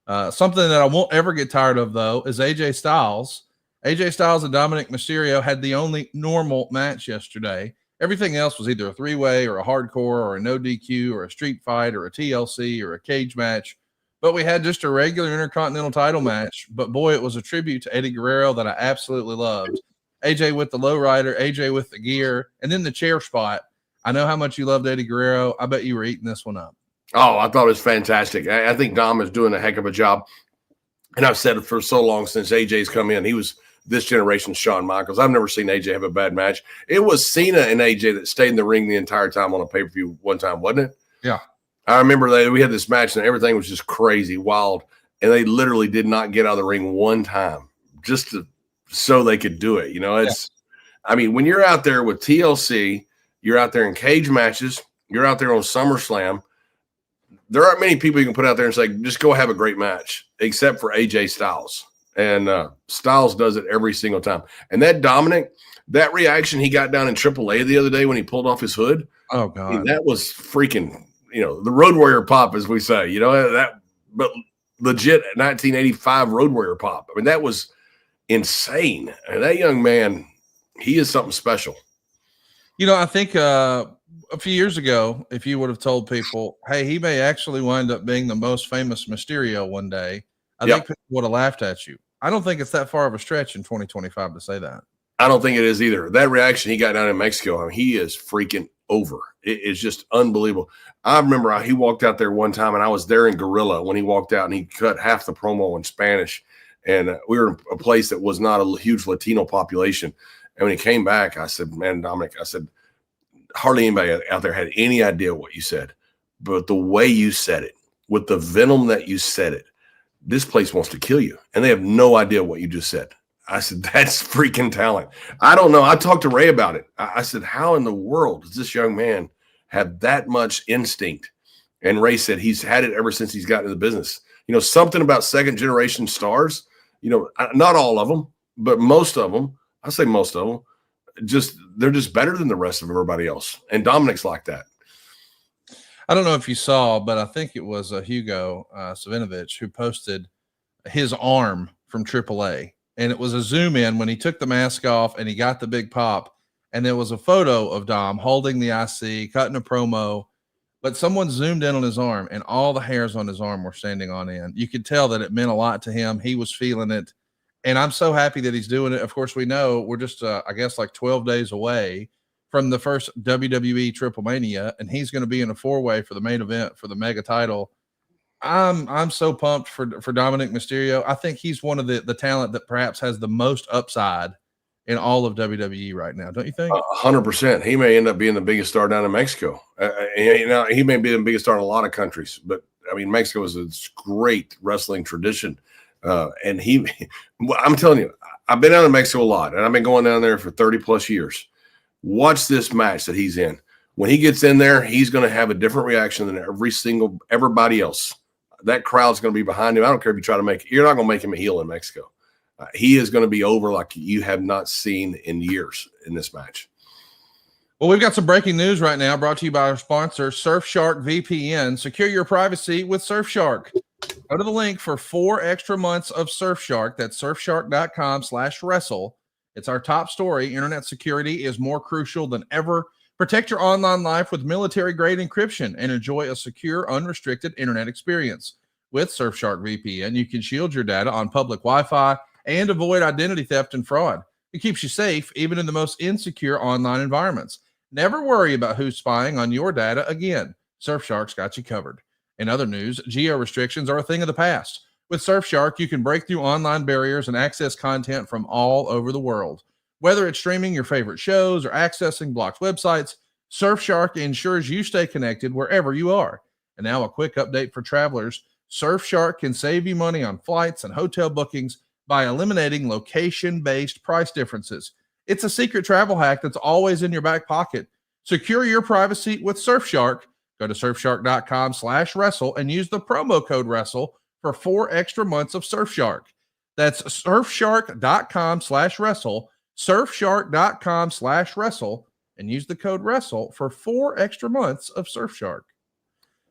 Something that I won't ever get tired of, though, is AJ Styles. AJ Styles and Dominic Mysterio had the only normal match yesterday. Everything else was either a three-way or a hardcore or a no DQ or a street fight or a TLC or a cage match. But we had just a regular Intercontinental title match. But, boy, it was a tribute to Eddie Guerrero that I absolutely loved. AJ with the lowrider, AJ with the gear, and then the chair spot. I know how much you loved Eddie Guerrero. I bet you were eating this one up. Oh, I thought it was fantastic. I think Dom is doing a heck of a job. And I've said it for so long since AJ's come in. He was this generation's Shawn Michaels. I've never seen AJ have a bad match. It was Cena and AJ that stayed in the ring the entire time on a pay-per-view one time, wasn't it? Yeah. I remember that we had this match and everything was just crazy, wild, and they literally did not get out of the ring one time just so they could do it. I mean, when you're out there with TLC, you're out there in cage matches, you're out there on SummerSlam, there aren't many people you can put out there and say, just go have a great match, except for AJ Styles. And Styles does it every single time. And that Dominic, that reaction he got down in AAA the other day when he pulled off his hood. Oh, God. I mean, that was freaking, the Road Warrior pop, as we say, but legit 1985 Road Warrior pop. I mean, that was insane. And that young man, he is something special. I think a few years ago, if you would have told people, hey, he may actually wind up being the most famous Mysterio one day, I think people would have laughed at you. I don't think it's that far of a stretch in 2025 to say that. I don't think it is either. That reaction he got down in Mexico, I mean, he is freaking over. It's just unbelievable. I remember he walked out there one time, and I was there in Gorilla when he walked out, and he cut half the promo in Spanish. And we were in a place that was not a huge Latino population. And when he came back, I said, man, Dominic, I said, hardly anybody out there had any idea what you said. But the way you said it, with the venom that you said it, this place wants to kill you. And they have no idea what you just said. I said, that's freaking talent. I don't know. I talked to Ray about it. I said, how in the world does this young man have that much instinct? And Ray said he's had it ever since he's gotten into the business. Something about second generation stars, not all of them, but most of them, I say most of them, they're just better than the rest of everybody else. And Dominic's like that. I don't know if you saw, but I think it was Hugo Savinovich who posted his arm from AAA. And it was a zoom in when he took the mask off and he got the big pop. And there was a photo of Dom holding the IC, cutting a promo. But someone zoomed in on his arm, and all the hairs on his arm were standing on end. You could tell that it meant a lot to him. He was feeling it. And I'm so happy that he's doing it. Of course, we know we're just, I guess, like 12 days away from the first WWE Triple Mania, and he's going to be in a 4-way for the main event for the mega title. I'm so pumped for Dominic Mysterio. I think he's one of the talent that perhaps has the most upside in all of WWE right now. Don't you think? 100%. He may end up being the biggest star down in Mexico. He may be the biggest star in a lot of countries, but I mean, Mexico is a great wrestling tradition. And I'm telling you, I've been down in Mexico a lot, and I've been going down there for 30 plus years. Watch this match that he's in. When he gets in there, he's going to have a different reaction than everybody else. That crowd's going to be behind him. I don't care if you try to you're not going to make him a heel in Mexico. He is going to be over like you have not seen in years in this match. Well, we've got some breaking news right now brought to you by our sponsor, Surfshark VPN. Secure your privacy with Surfshark. Go to the link for 4 extra months of Surfshark. That's surfshark.com/wrestle. It's our top story. Internet security is more crucial than ever. Protect your online life with military-grade encryption and enjoy a secure, unrestricted internet experience. With Surfshark VPN, you can shield your data on public Wi-Fi and avoid identity theft and fraud. It keeps you safe even in the most insecure online environments. Never worry about who's spying on your data again. Surfshark's got you covered. In other news, geo restrictions are a thing of the past. With Surfshark, you can break through online barriers and access content from all over the world. Whether it's streaming your favorite shows or accessing blocked websites, Surfshark ensures you stay connected wherever you are. And now a quick update for travelers. Surfshark can save you money on flights and hotel bookings by eliminating location-based price differences. It's a secret travel hack that's always in your back pocket. Secure your privacy with Surfshark. Go to surfshark.com/wrestle and use the promo code WRESTLE for 4 extra months of Surfshark. That's surfshark.com/wrestle, surfshark.com/wrestle, and use the code WRESTLE for 4 extra months of Surfshark.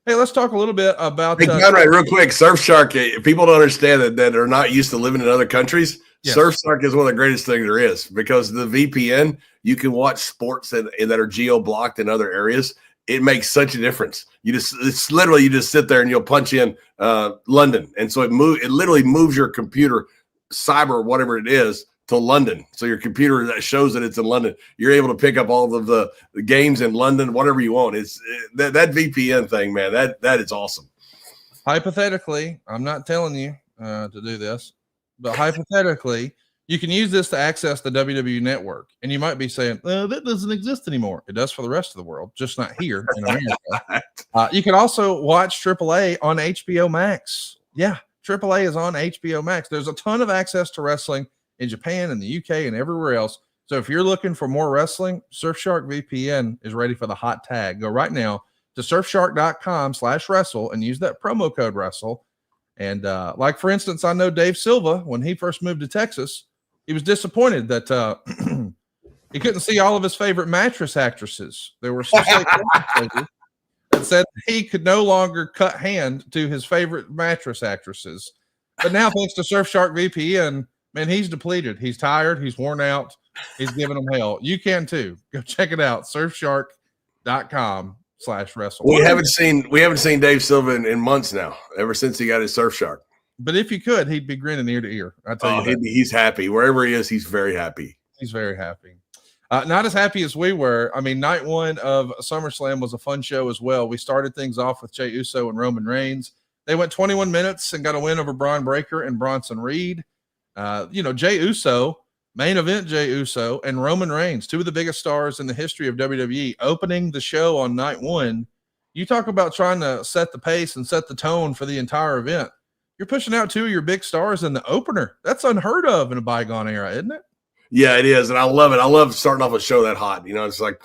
Hey, let's talk a little bit about Conrad, real quick. Surfshark, people don't understand that are not used to living in other countries. Yes. Surfshark is one of the greatest things there is because the VPN, you can watch sports that are geo-blocked in other areas. It makes such a difference. You just sit there and you'll punch in London. And so it literally moves your computer, cyber, whatever it is, to London. So your computer that shows that it's in London, you're able to pick up all of the games in London, whatever you want. That VPN thing, man, that is awesome. Hypothetically, I'm not telling you to do this, but hypothetically, you can use this to access the WWE network. And you might be saying, that doesn't exist anymore. It does for the rest of the world, just not here in America. You can also watch AAA on HBO Max. Yeah, AAA is on HBO Max. There's a ton of access to wrestling in Japan and the UK and everywhere else. So if you're looking for more wrestling, Surfshark VPN is ready for the hot tag. Go right now to surfshark.com/wrestle and use that promo code wrestle. And like, for instance, I know Dave Silva, when he first moved to Texas, he was disappointed that he couldn't see all of his favorite mattress actresses. There were some that said he could no longer cut hand to his favorite mattress actresses. But now, thanks to Surfshark VPN, man, he's depleted. He's tired. He's worn out. He's giving them hell. You can too. Go check it out. Surfshark.com/wrestle. We haven't seen Dave Silva in months now, ever since he got his Surfshark. But if you could, he'd be grinning ear to ear. I tell you, he's happy. Wherever he is, he's very happy. He's very happy. Not as happy as we were. I mean, night one of SummerSlam was a fun show as well. We started things off with Jey Uso and Roman Reigns. They went 21 minutes and got a win over Braun Breaker and Bronson Reed. Jey Uso, main event Jey Uso, and Roman Reigns, two of the biggest stars in the history of WWE, opening the show on night one. You talk about trying to set the pace and set the tone for the entire event. You're pushing out two of your big stars in the opener. That's unheard of in a bygone era, isn't it? Yeah, it is, and I love it. I love starting off a show that hot. It's like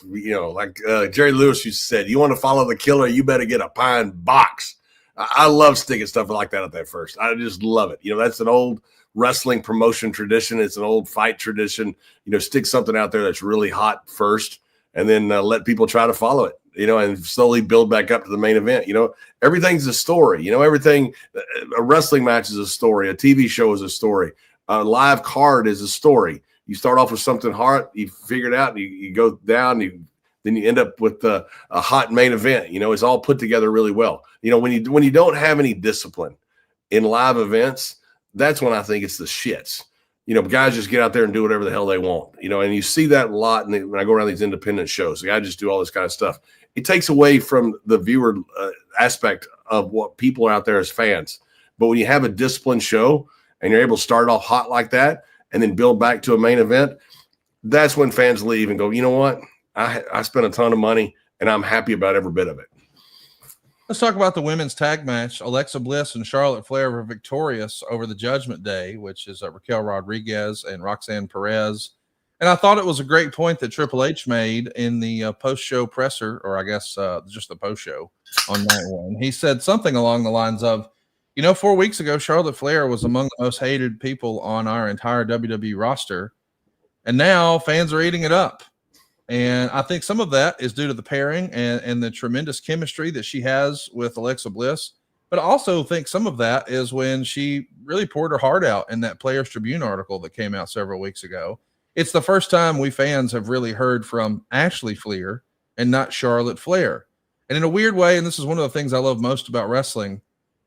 Jerry Lewis used to say, "You want to follow the killer? You better get a pine box." I love sticking stuff like that at that first. I just love it. That's an old wrestling promotion tradition. It's an old fight tradition. Stick something out there that's really hot first, and then let people try to follow it. And slowly build back up to the main event. Everything's a story. Everything. A wrestling match is a story. A TV show is a story. A live card is a story. You start off with something hard, you figure it out, and you go down, then you end up with a hot main event. It's all put together really well. When you don't have any discipline in live events, that's when I think it's the shits. Guys just get out there and do whatever the hell they want. And you see that a lot when I go around these independent shows. The guys just do all this kind of stuff. It takes away from the viewer aspect of what people are out there as fans. But when you have a disciplined show and you're able to start off hot like that, and then build back to a main event, that's when fans leave and go, you know what? I spent a ton of money, and I'm happy about every bit of it. Let's talk about the women's tag match. Alexa Bliss and Charlotte Flair were victorious over the Judgment Day, which is Raquel Rodriguez and Roxanne Perez. And I thought it was a great point that Triple H made in the post-show presser, or I guess just the post-show on night one. He said something along the lines of, 4 weeks ago, Charlotte Flair was among the most hated people on our entire WWE roster. And now fans are eating it up. And I think some of that is due to the pairing and the tremendous chemistry that she has with Alexa Bliss. But I also think some of that is when she really poured her heart out in that Players Tribune article that came out several weeks ago. It's the first time we fans have really heard from Ashley Flair and not Charlotte Flair. And in a weird way, and this is one of the things I love most about wrestling,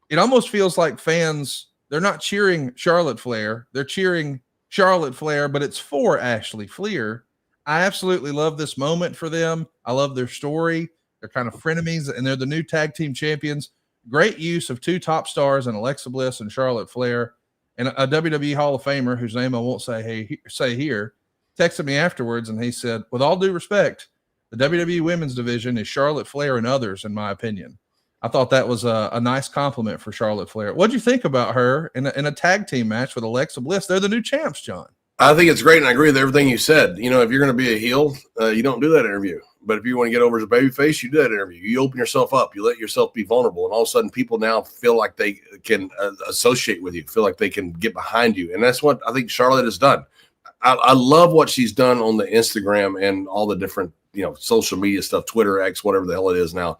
it almost feels like fans, they're not cheering Charlotte Flair. They're cheering Charlotte Flair, but it's for Ashley Flair. I absolutely love this moment for them. I love their story. They're kind of frenemies, and they're the new tag team champions. Great use of two top stars in Alexa Bliss and Charlotte Flair. And a WWE Hall of Famer, whose name I won't say here, texted me afterwards, and he said, with all due respect, the WWE Women's Division is Charlotte Flair and others, in my opinion. I thought that was a nice compliment for Charlotte Flair. What do you think about her in a tag team match with Alexa Bliss? They're the new champs, John. I think it's great, and I agree with everything you said. If you're going to be a heel, you don't do that interview. But if you want to get over as a babyface, you do that interview. You open yourself up. You let yourself be vulnerable, and all of a sudden people now feel like they can associate with you, feel like they can get behind you. And that's what I think Charlotte has done. I love what she's done on the Instagram and all the different social media stuff, Twitter, X, whatever the hell it is now,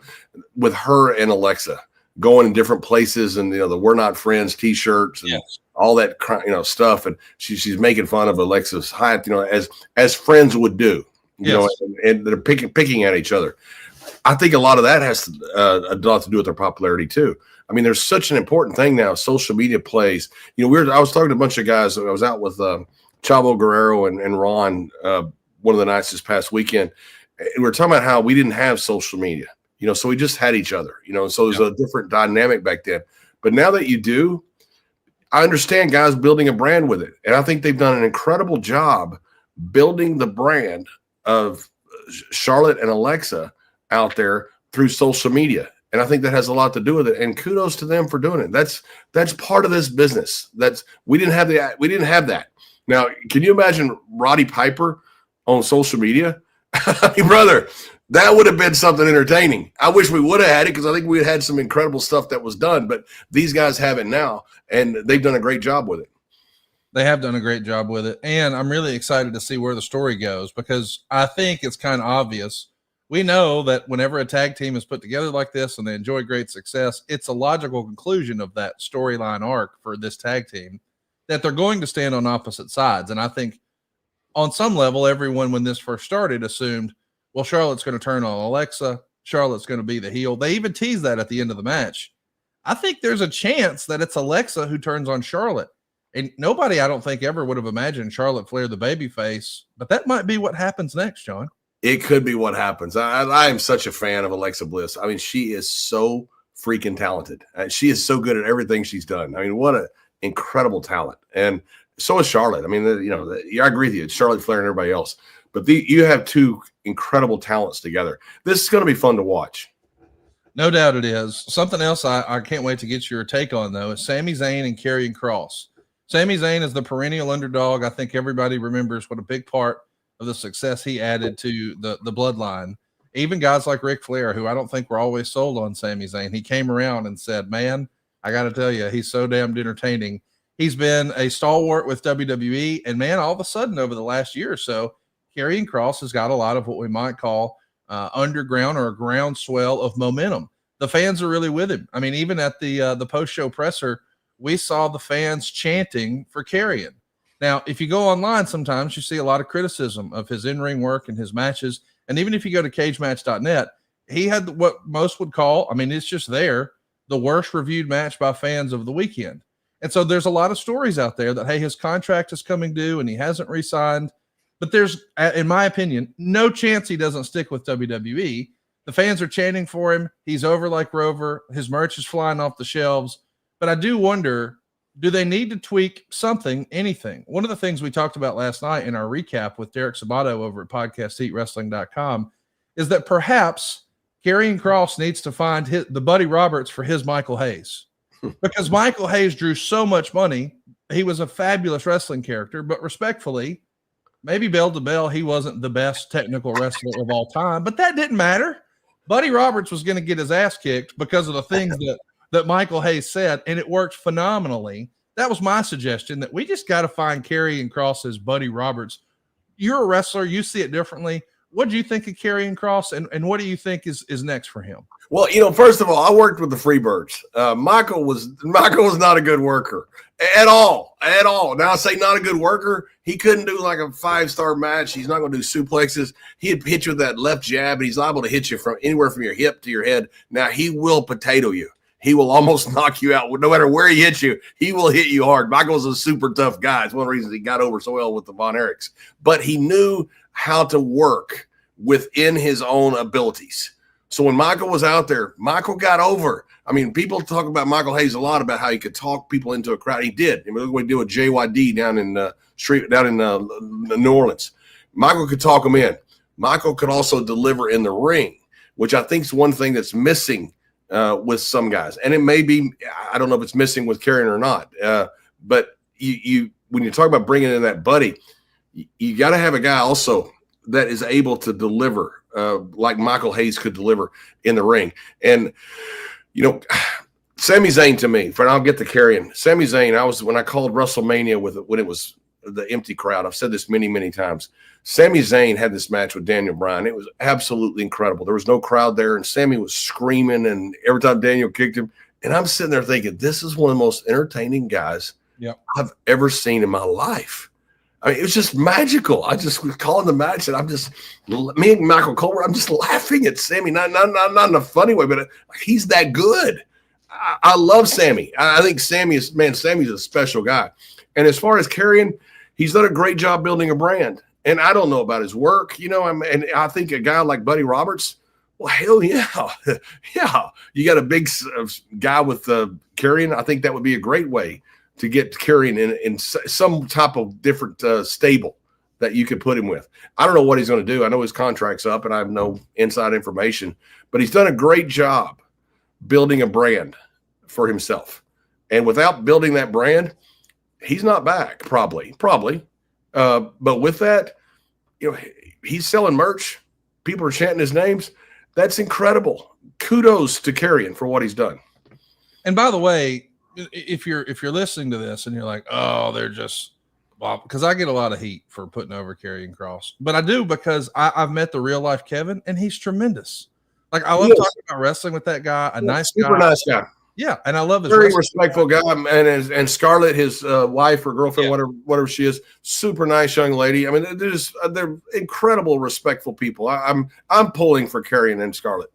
with her and Alexa going in different places, and the "We're Not Friends" T-shirts and all that stuff, and she's making fun of Alexa's height, as friends would do, and they're picking at each other. I think a lot of that has a lot to do with their popularity too. I mean, there's such an important thing now. Social media plays. I was talking to a bunch of guys. I was out with Chavo Guerrero and Ron one of the nights this past weekend. And we were talking about how we didn't have social media, so we just had each other, so there's a different dynamic back then. But now that you do, I understand guys building a brand with it. And I think they've done an incredible job building the brand of Charlotte and Alexa out there through social media. And I think that has a lot to do with it. And kudos to them for doing it. That's part of this business. We didn't have that. Now, can you imagine Roddy Piper on social media? I mean, brother, That would have been something entertaining. I wish we would have had it because I think we had some incredible stuff that was done, but these guys have it now, and they've done a great job with it. They have done a great job with it, and I'm really excited to see where the story goes because I think it's kind of obvious. We know that whenever a tag team is put together like this and they enjoy great success, it's a logical conclusion of that storyline arc for this tag team that they're going to stand on opposite sides. And I think on some level, everyone when this first started assumed, well, Charlotte's going to turn on Alexa. Charlotte's going to be the heel. They even teased that at the end of the match. I think there's a chance that it's Alexa who turns on Charlotte. And nobody, I don't think, ever would have imagined Charlotte Flair the babyface, but that might be what happens next, John. It could be what happens. I am such a fan of Alexa Bliss. I mean, she is so freaking talented. She is so good at everything she's done. I mean, what an incredible talent. And so is Charlotte. I mean, I agree with you. It's Charlotte Flair and everybody else. But you have two incredible talents together. This is going to be fun to watch. No doubt it is. Something else I can't wait to get your take on, though, is Sami Zayn and Karrion Cross. Sami Zayn is the perennial underdog. I think everybody remembers what a big part of the success he added to the bloodline. Even guys like Ric Flair, who I don't think were always sold on Sami Zayn, he came around and said, man, I got to tell you, he's so damned entertaining. He's been a stalwart with WWE, and man, all of a sudden over the last year or so, Karrion Cross has got a lot of what we might call underground or a groundswell of momentum. The fans are really with him. I mean, even at the post-show presser, we saw the fans chanting for Karrion. Now, if you go online, sometimes you see a lot of criticism of his in-ring work and his matches. And even if you go to cagematch.net, he had what most would call, I mean, it's just there, the worst reviewed match by fans of the weekend. And so there's a lot of stories out there that, hey, his contract is coming due and he hasn't re-signed. But there's, in my opinion, no chance he doesn't stick with WWE. The fans are chanting for him. He's over like Rover. His merch is flying off the shelves. But I do wonder, do they need to tweak something, anything? One of the things we talked about last night in our recap with Derek Sabato over at podcastheatwrestling.com is that perhaps Karrion Cross needs to find the Buddy Roberts for his Michael Hayes. Because Michael Hayes drew so much money. He was a fabulous wrestling character, but respectfully, maybe bell to bell, he wasn't the best technical wrestler of all time, but that didn't matter. Buddy Roberts was going to get his ass kicked because of the things that Michael Hayes said, and it worked phenomenally. That was my suggestion, that we just got to find Karrion Cross as Buddy Roberts. You're a wrestler. You see it differently. What do you think of Karrion Cross, and what do you think is next for him? Well, first of all, I worked with the Freebirds. Michael was not a good worker at all. Now I say not a good worker. He couldn't do like a 5-star match. He's not going to do suplexes. He'd hit you with that left jab, and he's liable to hit you from anywhere from your hip to your head. Now he will potato you. He will almost knock you out. No matter where he hits you, he will hit you hard. Michael's a super tough guy. It's one of the reasons he got over so well with the Von Erichs. But he knew how to work within his own abilities. So when Michael was out there, Michael got over. I mean, people talk about Michael Hayes a lot about how he could talk people into a crowd. He did. I mean, look what he did with JYD down in New Orleans. Michael could talk them in. Michael could also deliver in the ring, which I think is one thing that's missing with some guys. And it may be, I don't know if it's missing with Karrion or not. But you when you talk about bringing in that buddy, you got to have a guy also that is able to deliver like Michael Hayes could deliver in the ring. And, Sami Zayn to me, I'll get to Karrion. Sami Zayn, when I called WrestleMania when it was the empty crowd, I've said this many, many times. Sami Zayn had this match with Daniel Bryan. It was absolutely incredible. There was no crowd there, and Sami was screaming, and every time Daniel kicked him, and I'm sitting there thinking, this is one of the most entertaining guys I've ever seen in my life. I mean, it was just magical. I just was calling the match, and me and Michael Cole, I'm just laughing at Sami, not in a funny way, but he's that good. I love Sami. I think Sami's a special guy. And as far as Karrion, he's done a great job building a brand. And I don't know about his work, and I think a guy like Buddy Roberts, well, hell yeah. Yeah. You got a big guy with Karrion. I think that would be a great way to get Karrion in some type of different stable that you could put him with. I don't know what he's going to do. I know his contract's up, and I have no inside information, but he's done a great job building a brand for himself. And without building that brand, he's not back, probably. But with that, he's selling merch. people are chanting his names. That's incredible. Kudos to Karrion for what he's done. And by the way, if you're listening to this and you're like, oh, they're just, well, because I get a lot of heat for putting over Karrion Cross, but I do because I've met the real life Kevin, and he's tremendous. Like, I love talking about wrestling with that guy. Super nice guy. Yeah, and I love his very respectful guy. And Scarlett, his wife or girlfriend, whatever she is, super nice young lady. I mean, they're incredible, respectful people. I'm pulling for Karrion and Scarlett.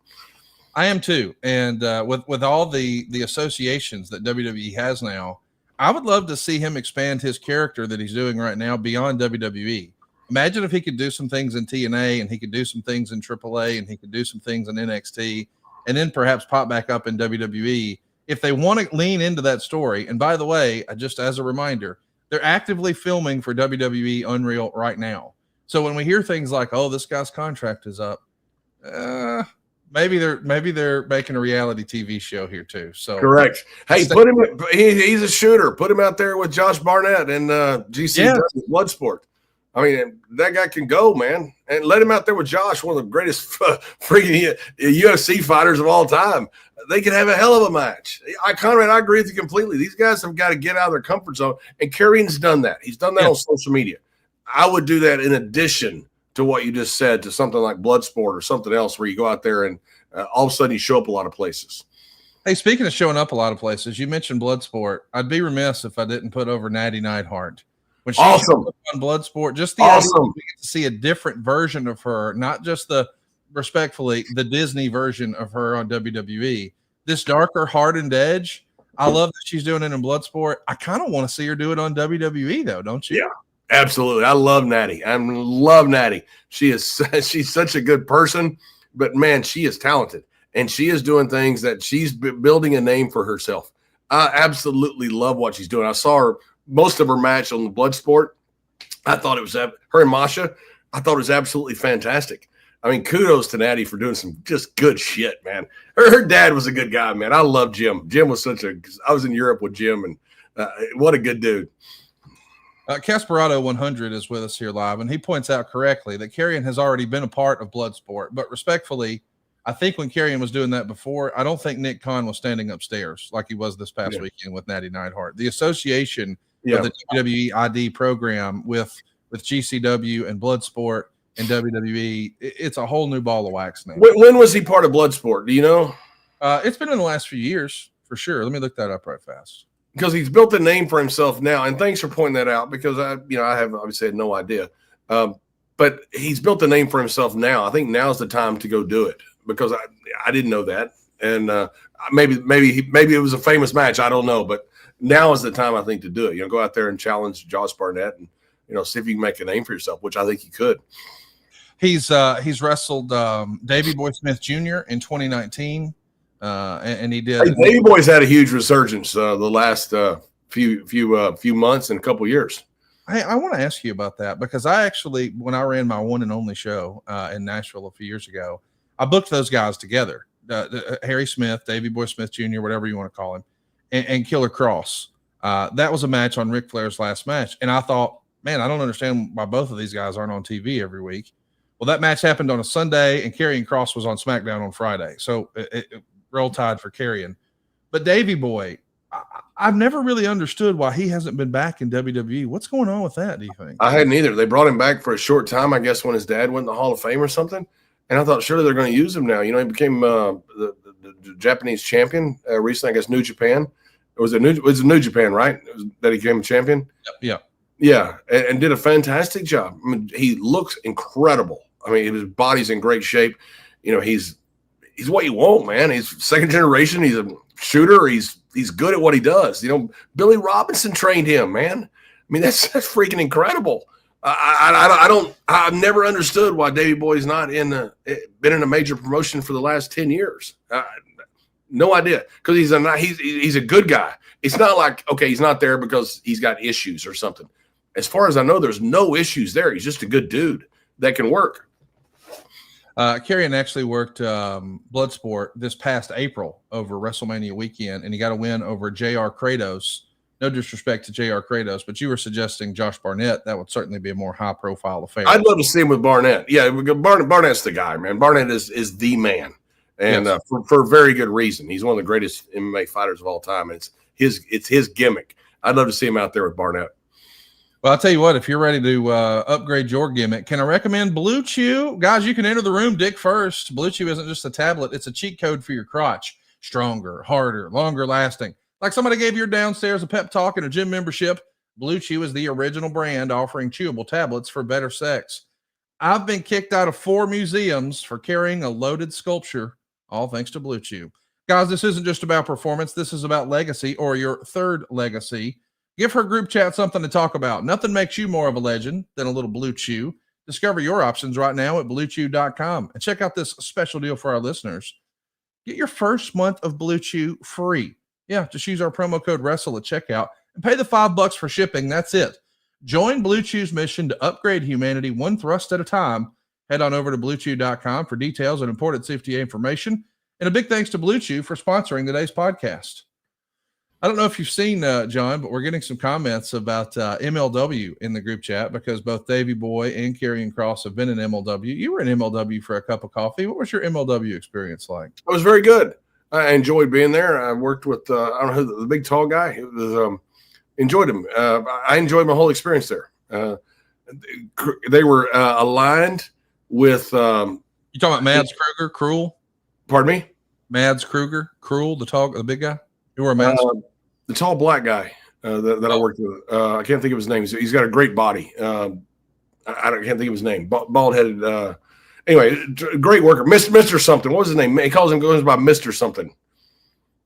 I am too. And with all the associations that WWE has now, I would love to see him expand his character that he's doing right now beyond WWE. Imagine if he could do some things in TNA, and he could do some things in AAA, and he could do some things in NXT, and then perhaps pop back up in WWE. If they want to lean into that story, and by the way, just as a reminder, they're actively filming for WWE Unreal right now. So when we hear things like, "Oh, this guy's contract is up," maybe they're making a reality TV show here too. So correct. Hey, put him. He's a shooter. Put him out there with Josh Barnett and GC Bloodsport. I mean, that guy can go, man, and let him out there with Josh, one of the greatest freaking UFC fighters of all time. They could have a hell of a match. Conrad, I agree with you completely. These guys have got to get out of their comfort zone, and Karrion's done that. He's done that on social media. I would do that in addition to what you just said, to something like Bloodsport or something else where you go out there and all of a sudden you show up a lot of places. Hey, speaking of showing up a lot of places, you mentioned Bloodsport. I'd be remiss if I didn't put over Natty Neidhart. When she awesome on Bloodsport, just the idea we get to see a different version of her, not just the Disney version of her on WWE. This darker, hardened edge. I love that she's doing it in Bloodsport. I kind of want to see her do it on WWE, though, don't you? Yeah, absolutely. I love Natty. I love Natty. She's such a good person, but man, she is talented, and she is doing things that she's building a name for herself. I absolutely love what she's doing. I saw her. Most of her match on the Bloodsport, I thought it was her and Masha. I thought it was absolutely fantastic. I mean, kudos to Natty for doing some just good shit, man. Her dad was a good guy, man. I love Jim. Jim was I was in Europe with Jim, and what a good dude. Casperado 100 is with us here live, and he points out correctly that Karrion has already been a part of Bloodsport, but respectfully, I think when Karrion was doing that before, I don't think Nick Khan was standing upstairs like he was this past weekend with Natty Neidhart. The association of the WWE ID program with GCW and Bloodsport and WWE, it's a whole new ball of wax now. When was he part of Bloodsport? Do you know? It's been in the last few years for sure. Let me look that up right fast. Because he's built a name for himself now, and thanks for pointing that out. Because I have obviously had no idea, but he's built a name for himself now. I think now's the time to go do it, because I didn't know that, and maybe it was a famous match. I don't know, but now is the time, I think, to do it. Go out there and challenge Josh Barnett, and see if you can make a name for yourself, which I think you could. He's wrestled Davey Boy Smith Jr. in 2019, and he did. Hey, Davey Boy's had a huge resurgence the last few months and a couple years. I want to ask you about that, because I actually, when I ran my one and only show in Nashville a few years ago, I booked those guys together, Harry Smith, Davey Boy Smith Jr., whatever you want to call him, and Killer Cross. That was a match on Ric Flair's last match, and I thought, man, I don't understand why both of these guys aren't on TV every week. Well, that match happened on a Sunday, and Karrion Cross was on SmackDown on Friday, so it roll tide for Karrion. But Davey Boy, I've never really understood why he hasn't been back in WWE. What's going on with that, do you think? I hadn't either. They brought him back for a short time, I guess, when his dad went in the Hall of Fame or something. And I thought, surely they're going to use him now. He became the Japanese champion recently, I guess, New Japan. It was a New Japan, right? That he became a champion? Yeah. Yeah, and did a fantastic job. I mean, he looks incredible. I mean, his body's in great shape. He's what you want, man. He's second generation. He's a shooter. He's good at what he does. Billy Robinson trained him, man. I mean, that's freaking incredible. I've never understood why Davey Boy's not been in a major promotion for the last 10 years. No idea, because he's a good guy. It's not like, okay, he's not there because he's got issues or something. As far as I know, there's no issues there. He's just a good dude that can work. Karrion actually worked Bloodsport this past April over WrestleMania weekend, and he got a win over JR Kratos No disrespect to J.R. Kratos, but you were suggesting Josh Barnett. That would certainly be a more high-profile affair. I'd love to see him with Barnett. Yeah, Barnett's the guy, man. Barnett is the man, and Yes. For very good reason. He's one of the greatest MMA fighters of all time. And it's his gimmick. I'd love to see him out there with Barnett. Well, I'll tell you what, if you're ready to upgrade your gimmick, can I recommend BlueChew? Guys, you can enter the room dick first. BlueChew isn't just a tablet. It's a cheat code for your crotch. Stronger, harder, longer lasting. Like somebody gave your downstairs a pep talk and a gym membership, BlueChew is the original brand offering chewable tablets for better sex. I've been kicked out of 4 museums for carrying a loaded sculpture, all thanks to BlueChew. Guys, this isn't just about performance. This is about legacy, or your third legacy. Give her group chat something to talk about. Nothing makes you more of a legend than a little BlueChew. Discover your options right now at BlueChew.com. And check out this special deal for our listeners. Get your first month of BlueChew free. Yeah, just use our promo code WRESTLE at checkout and pay the $5 for shipping. That's it. Join BlueChew's mission to upgrade humanity one thrust at a time. Head on over to BlueChew.com for details and important safety information. And a big thanks to BlueChew for sponsoring today's podcast. I don't know if you've seen, John, but we're getting some comments about MLW in the group chat because both Davey Boy and Karrion Cross have been in MLW. You were in MLW for a cup of coffee. What was your MLW experience like? It was very good. I enjoyed being there. I worked with, I don't know who, the big tall guy. It was, enjoyed him. I enjoyed my whole experience there. They were aligned with. You talking about Mads Kruger, Cruel? Pardon me? Mads Kruger, Cruel, the big guy? You were a Mads? The tall black guy that I worked with. I can't think of his name. He's got a great body. I can't think of his name. Bald headed. Anyway, great worker. Mr. Something. What was his name? He goes by Mr. Something.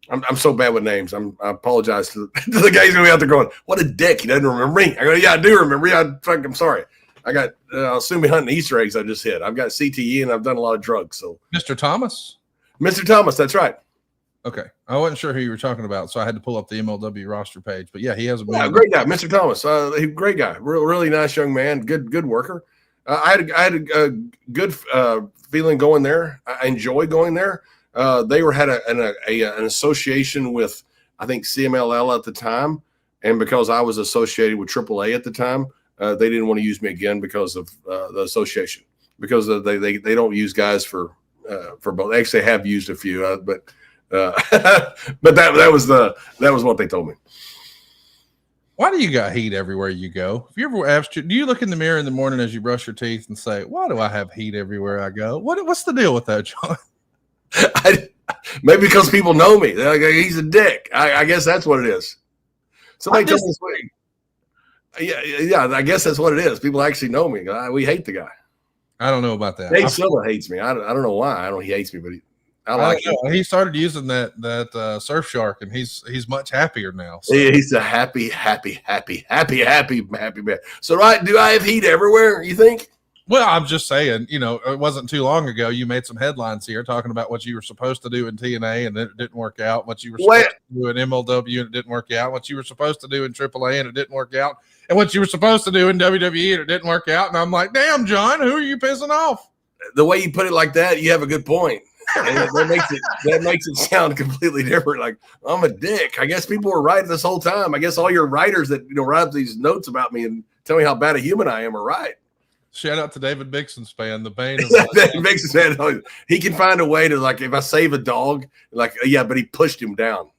I'm so bad with names. I apologize to the guys going to be out there going, what a dick. He doesn't remember me. I go, yeah, I do remember you. I'm sorry. I got, I'll soon be hunting Easter eggs I just hit. I've got CTE and I've done a lot of drugs. So Mr. Thomas? Mr. Thomas, that's right. Okay. I wasn't sure who you were talking about, so I had to pull up the MLW roster page. But yeah, he has a great guy, Mr. Thomas. Great guy. Really nice young man. Good worker. I had a good feeling going there. I enjoyed going there. They had an association with, I think, CMLL at the time, and because I was associated with AAA at the time, they didn't want to use me again because of the association. Because they don't use guys for both. Actually, they have used a few, but that was what they told me. Why do you got heat everywhere you go? If you ever asked you, do you look in the mirror in the morning as you brush your teeth and say, why do I have heat everywhere I go? What's the deal with that, John? Maybe because people know me. They're like, he's a dick. I guess that's what it is. Somebody told me this week. Yeah, I guess that's what it is. People actually know me. We hate the guy. I don't know about that. Dave Silva hates me. I don't know why. He hates me, but I like it. He started using that Surfshark, and he's much happier now. So. He's a happy man. So do I have heat everywhere, you think? Well, I'm just saying, it wasn't too long ago you made some headlines here talking about what you were supposed to do in TNA and it didn't work out, what you were supposed to do in MLW and it didn't work out, what you were supposed to do in AAA and it didn't work out, and what you were supposed to do in WWE and it didn't work out. And I'm like, damn, John, who are you pissing off? The way you put it like that, you have a good point. And that makes it sound completely different. Like, I'm a dick. I guess people were right this whole time. I guess all your writers that write these notes about me and tell me how bad a human I am are right. Shout out to David Mixon's fan, the bane of David Mixon's fan. He can find a way to, like, if I save a dog, like, yeah, but he pushed him down.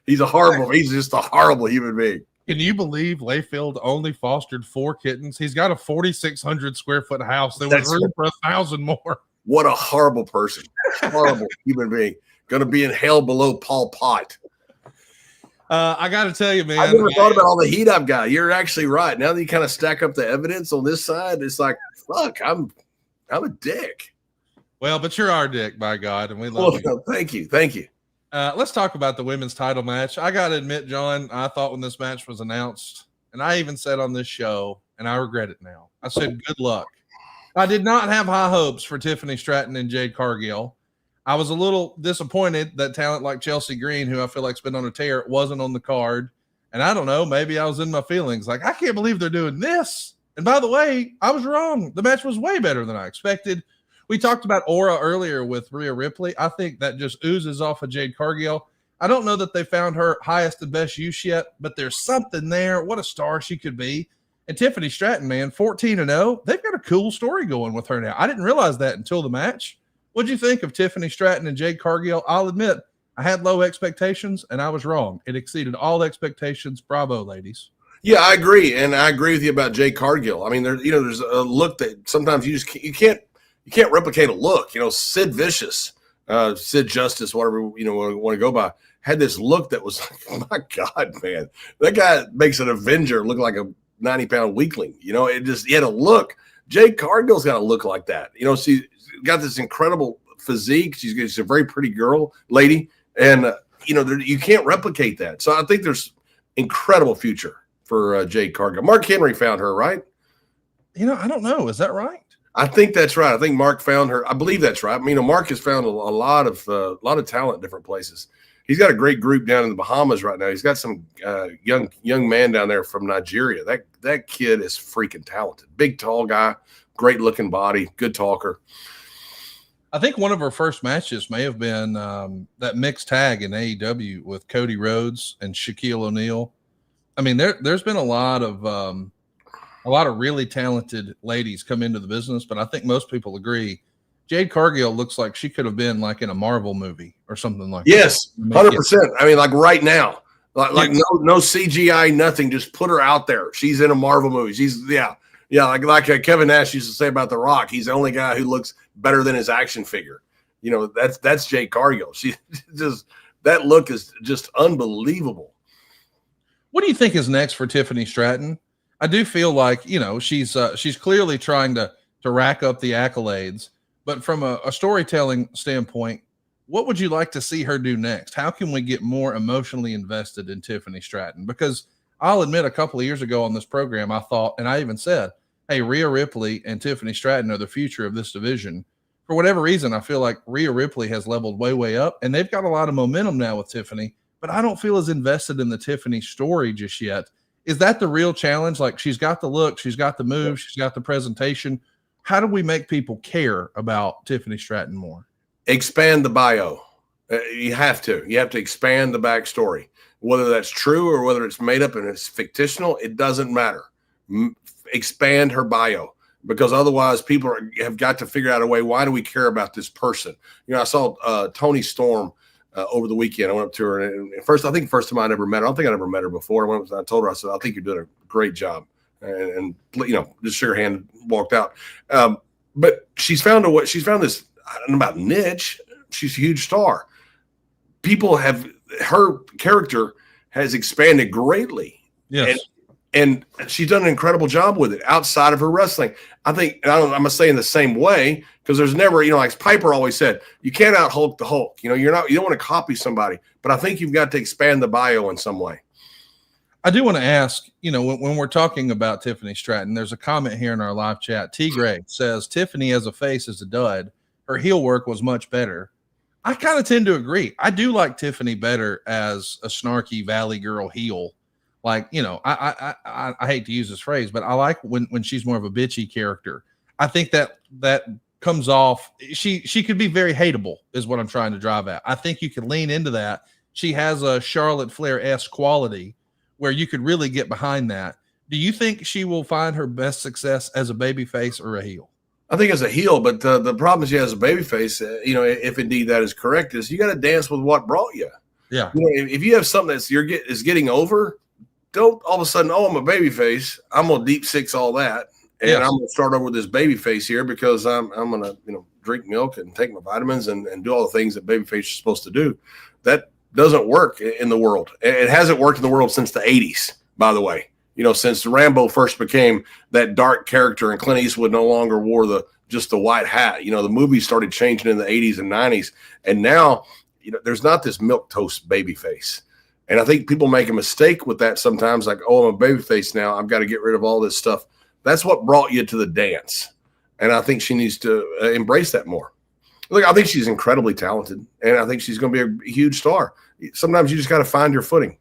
He's just a horrible human being. Can you believe Layfield only fostered 4 kittens? He's got a 4,600 square foot house. There was room for 1,000 more. What a horrible person. Horrible human being. Going to be in hell below Pol Pot. I got to tell you, man. I never thought about all the heat I've got. You're actually right. Now that you kind of stack up the evidence on this side, it's like, fuck, I'm a dick. Well, but you're our dick, by God, and we love you. Thank you. Let's talk about the women's title match. I got to admit, John, I thought when this match was announced, and I even said on this show, and I regret it now, I said, good luck. I did not have high hopes for Tiffany Stratton and Jade Cargill. I was a little disappointed that talent like Chelsea Green, who I feel like's been on a tear, wasn't on the card. And I don't know, maybe I was in my feelings. Like, I can't believe they're doing this. And by the way, I was wrong. The match was way better than I expected. We talked about aura earlier with Rhea Ripley. I think that just oozes off of Jade Cargill. I don't know that they found her highest and best use yet, but there's something there. What a star she could be. And Tiffany Stratton, man, 14-0. They've got a cool story going with her now. I didn't realize that until the match. What'd you think of Tiffany Stratton and Jade Cargill? I'll admit, I had low expectations, and I was wrong. It exceeded all expectations. Bravo, ladies. Yeah, I agree, and I agree with you about Jade Cargill. I mean, there's a look that sometimes you can't replicate a look. Sid Vicious, Sid Justice, whatever want to go by, had this look that was like, oh my God, man, that guy makes an Avenger look like a 90-pound weakling. He had a look. Jade Cargill's got a look like that. She's got this incredible physique. She's a very pretty lady, and you can't replicate that. So I think there's incredible future for Jade Cargill. Mark Henry found her, right? I don't know. Is that right? I think that's right. I think Mark found her. I believe that's right. I mean, Mark has found a lot of talent in different places. He's got a great group down in the Bahamas right now. He's got some young man down there from Nigeria. That kid is freaking talented. Big, tall guy, great looking body, good talker. I think one of her first matches may have been that mixed tag in AEW with Cody Rhodes and Shaquille O'Neal. I mean, there's been a lot of really talented ladies come into the business, but I think most people agree Jade Cargill looks like she could have been like in a Marvel movie or something like that. Yes, 100%. I mean, like right now, like no CGI, nothing. Just put her out there. She's in a Marvel movie. She's like Kevin Nash used to say about The Rock. He's the only guy who looks better than his action figure. That's Jade Cargill. She just, that look is just unbelievable. What do you think is next for Tiffany Stratton? I do feel like, she's clearly trying to rack up the accolades, but from a storytelling standpoint, what would you like to see her do next? How can we get more emotionally invested in Tiffany Stratton? Because I'll admit a couple of years ago on this program, I thought, and I even said, hey, Rhea Ripley and Tiffany Stratton are the future of this division. For whatever reason, I feel like Rhea Ripley has leveled way, way up, and they've got a lot of momentum now with Tiffany, but I don't feel as invested in the Tiffany story just yet. Is that the real challenge? Like, she's got the look, she's got the move, she's got the presentation. How do we make people care about Tiffany Stratton more? Expand the bio. You have to expand the backstory. Whether that's true or whether it's made up and it's fictional, it doesn't matter. Expand her bio, because otherwise people have got to figure out a way. Why do we care about this person? I saw Toni Storm over the weekend. I went up to her, and first time I ever met her. I don't think I ever met her before. I told her, I said, I think you're doing a great job, and just shook her hand and walked out. But she's found this, I don't know about niche. She's a huge star. Her character has expanded greatly. Yes. And she's done an incredible job with it outside of her wrestling. I think, and I'm going to say in the same way, because there's never, like Piper always said, you can't out Hulk the Hulk. You don't want to copy somebody, but I think you've got to expand the bio in some way. I do want to ask, when we're talking about Tiffany Stratton, there's a comment here in our live chat. T. Gray says, Tiffany as a face is a dud. Her heel work was much better. I kind of tend to agree. I do like Tiffany better as a snarky Valley girl heel. Like, I hate to use this phrase, but I like when she's more of a bitchy character. I think that comes off. She could be very hateable is what I'm trying to drive at. I think you can lean into that. She has a Charlotte Flair-esque quality where you could really get behind that. Do you think she will find her best success as a babyface or a heel? I think as a heel, but the problem she has a babyface, if indeed that is correct, is you got to dance with what brought you. Yeah. If you have something is getting over, don't all of a sudden, I'm a babyface. I'm gonna deep six all that, and I'm gonna start over with this babyface here because I'm gonna drink milk and take my vitamins and do all the things that babyface is supposed to do. That doesn't work in the world. It hasn't worked in the world since the 80s, by the way. Since Rambo first became that dark character and Clint Eastwood no longer wore just the white hat. The movies started changing in the 80s and 90s, and now there's not this milquetoast babyface. And I think people make a mistake with that sometimes, like, I'm a babyface now. I've got to get rid of all this stuff. That's what brought you to the dance. And I think she needs to embrace that more. Look, I think she's incredibly talented, and I think she's going to be a huge star. Sometimes you just got to find your footing.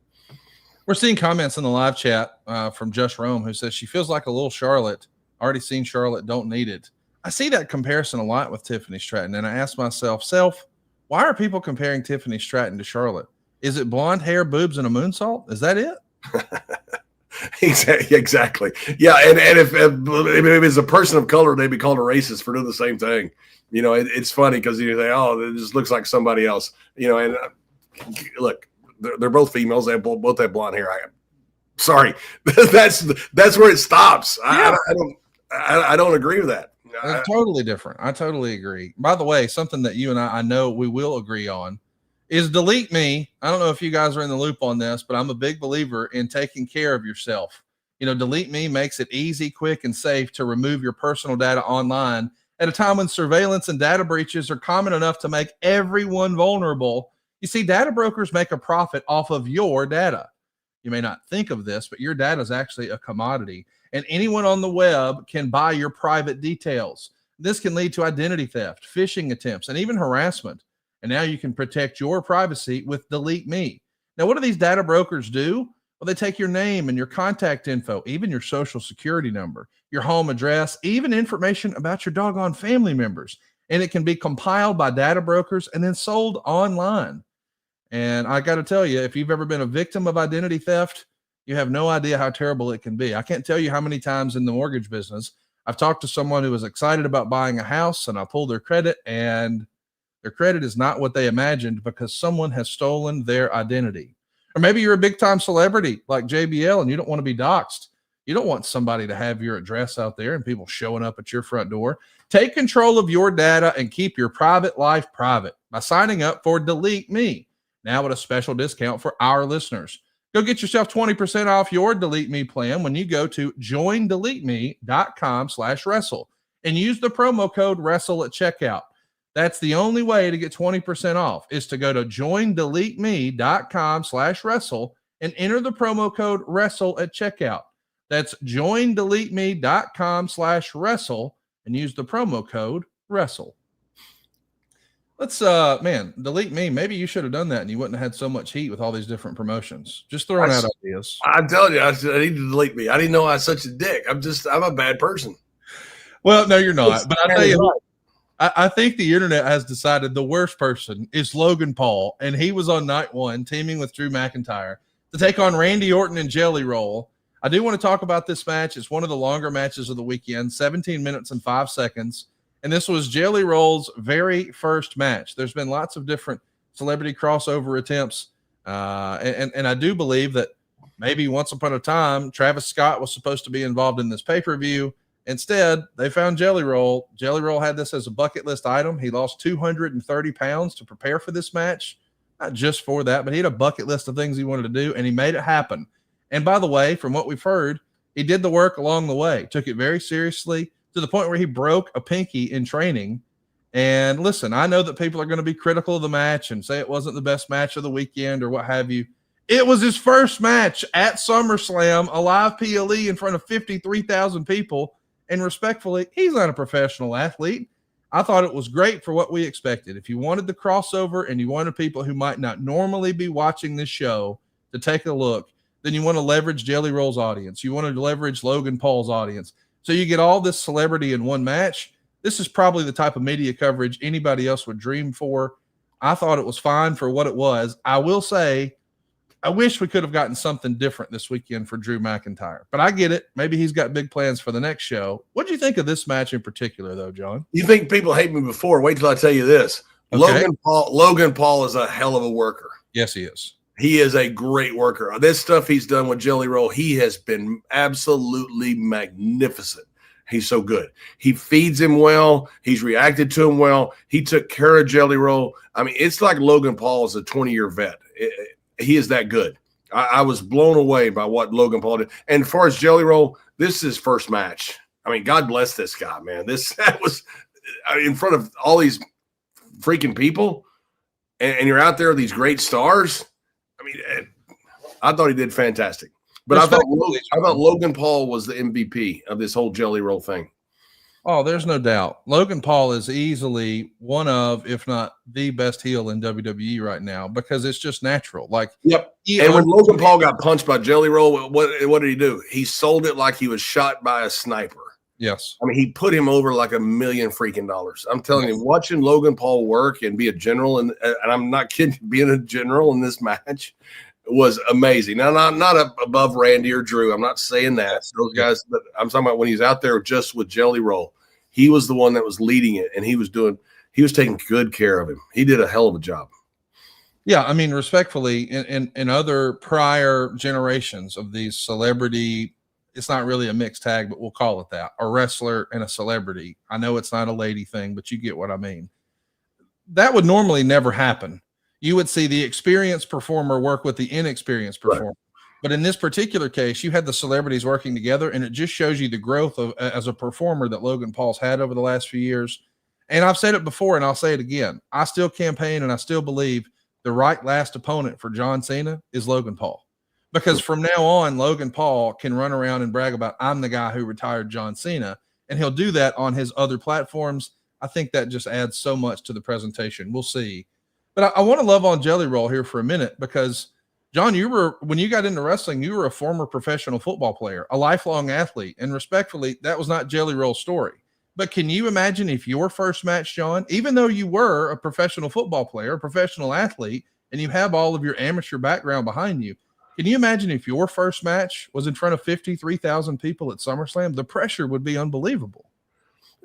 We're seeing comments in the live chat from Just Rome, who says she feels like a little Charlotte. Already seen Charlotte, don't need it. I see that comparison a lot with Tiffany Stratton, and I ask myself, why are people comparing Tiffany Stratton to Charlotte? Is it blonde hair, boobs, and a moonsault? Is that it? Exactly. Yeah, and if it's a person of color, they'd be called a racist for doing the same thing. You know, it's funny because you say, "Oh, it just looks like somebody else." You know, and look, they're both females. They both have blonde hair. Sorry, that's where it stops. Yeah. I don't agree with that. It's totally different. I totally agree. By the way, something that you and I know we will agree on is DeleteMe. I don't know if you guys are in the loop on this, but I'm a big believer in taking care of yourself. You know, DeleteMe makes it easy, quick, and safe to remove your personal data online at a time when surveillance and data breaches are common enough to make everyone vulnerable. You see, data brokers make a profit off of your data. You may not think of this, but your data is actually a commodity, and anyone on the web can buy your private details. This can lead to identity theft, phishing attempts, and even harassment. And now you can protect your privacy with DeleteMe. Now, what do these data brokers do? Well, they take your name and your contact info, even your social security number, your home address, even information about your doggone family members. And it can be compiled by data brokers and then sold online. And I got to tell you, if you've ever been a victim of identity theft, you have no idea how terrible it can be. I can't tell you how many times in the mortgage business I've talked to someone who was excited about buying a house, and I pulled their credit, and their credit is not what they imagined because someone has stolen their identity. Or maybe you're a big time celebrity like JBL and you don't want to be doxxed. You don't want somebody to have your address out there and people showing up at your front door. Take control of your data and keep your private life private by signing up for DeleteMe. Now with a special discount for our listeners. Go get yourself 20% off your DeleteMe plan when you go to joindeleteme.com/wrestle and use the promo code WRESTLE at checkout. That's the only way to get 20% off is to go to joindeleteme.com/wrestle and enter the promo code WRESTLE at checkout. That's joindeleteme.com/wrestle and use the promo code WRESTLE. Let's, DeleteMe. Maybe you should have done that and you wouldn't have had so much heat with all these different promotions. Just throwing out ideas. I'm telling you, I need to delete me. I didn't know I was such a dick. I'm a bad person. Well, no, you're not. But I'll tell you, I think the internet has decided the worst person is Logan Paul, and he was on night one teaming with Drew McIntyre to take on Randy Orton and Jelly Roll. I do want to talk about this match. It's one of the longer matches of the weekend, 17 minutes and 5 seconds. And this was Jelly Roll's very first match. There's been lots of different celebrity crossover attempts. And I do believe that maybe once upon a time, Travis Scott was supposed to be involved in this pay-per-view. Instead, they found Jelly Roll. Jelly Roll had this as a bucket list item. He lost 230 pounds to prepare for this match. Not just for that, but he had a bucket list of things he wanted to do, and he made it happen. And by the way, from what we've heard, he did the work along the way, took it very seriously to the point where he broke a pinky in training. And listen, I know that people are going to be critical of the match and say it wasn't the best match of the weekend or what have you. It was his first match at SummerSlam, a live PLE in front of 53,000 people. And respectfully, he's not a professional athlete. I thought it was great for what we expected. If you wanted the crossover and you wanted people who might not normally be watching this show to take a look, then you want to leverage Jelly Roll's audience. You want to leverage Logan Paul's audience. So you get all this celebrity in one match. This is probably the type of media coverage anybody else would dream for. I thought it was fine for what it was. I will say, I wish we could have gotten something different this weekend for Drew McIntyre, but I get it. Maybe he's got big plans for the next show. What do you think of this match in particular, though, John? You think people hate me before? Wait till I tell you this. Okay. Logan Paul is a hell of a worker. Yes, he is. He is a great worker. This stuff he's done with Jelly Roll, he has been absolutely magnificent. He's so good. He feeds him well. He's reacted to him well. He took care of Jelly Roll. I mean, it's like Logan Paul is a 20-year vet. He is that good. I was blown away by what Logan Paul did. And as far as Jelly Roll, this is his first match. I mean, God bless this guy, man. That was in front of all these freaking people, and you're out there with these great stars. I mean, I thought he did fantastic. But I thought Logan Paul was the MVP of this whole Jelly Roll thing. Oh, there's no doubt. Logan Paul is easily one of, if not the best heel in WWE right now because it's just natural. Like, yep. And when Logan Paul got punched by Jelly Roll, what did he do? He sold it like he was shot by a sniper. Yes. I mean, he put him over like $1 million freaking dollars. I'm telling you, watching Logan Paul work and be a general, and I'm not kidding, being a general in this match was amazing. Now, not above Randy or Drew. I'm not saying that. Those guys, but I'm talking about when he's out there just with Jelly Roll. He was the one that was leading it, and he was taking good care of him. He did a hell of a job. Yeah, I mean, respectfully, in other prior generations of these celebrity, it's not really a mixed tag, but we'll call it that, a wrestler and a celebrity. I know it's not a lady thing, but you get what I mean. That would normally never happen. You would see the experienced performer work with the inexperienced performer. Right. But in this particular case, you had the celebrities working together, and it just shows you the growth of as a performer that Logan Paul's had over the last few years. And I've said it before, and I'll say it again. I still campaign, and I still believe the right last opponent for John Cena is Logan Paul. Because from now on, Logan Paul can run around and brag about, I'm the guy who retired John Cena, and he'll do that on his other platforms. I think that just adds so much to the presentation. We'll see. But I want to love on Jelly Roll here for a minute because, John, when you got into wrestling, you were a former professional football player, a lifelong athlete, and respectfully, that was not Jelly Roll's story. But can you imagine if your first match, John, even though you were a professional football player, a professional athlete, and you have all of your amateur background behind you, can you imagine if your first match was in front of 53,000 people at SummerSlam? The pressure would be unbelievable.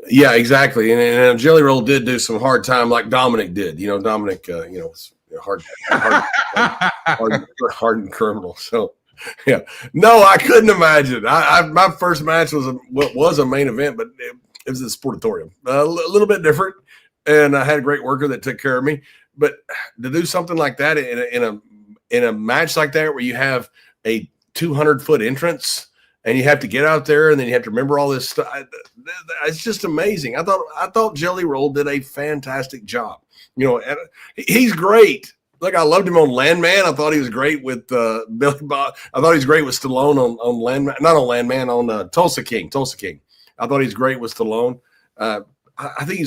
Yeah, exactly. And Jelly Roll did do some hard time like Dominic did. Dominic, was hardened criminal. So, yeah. No, I couldn't imagine. My first match was a main event, but it was a sportatorium. A little bit different. And I had a great worker that took care of me. But to do something like that in a match like that where you have a 200-foot entrance and you have to get out there and then you have to remember all this stuff, it's just amazing. I thought Jelly Roll did a fantastic job. He's great. Like, I loved him on Landman. I thought he was great with Billy Bob. I thought he was great with Stallone on Landman, not on Landman, on Tulsa King. I thought he's great with Stallone. I think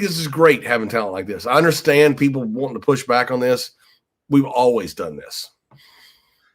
this is great having talent like this. I understand people wanting to push back on this. We've always done this.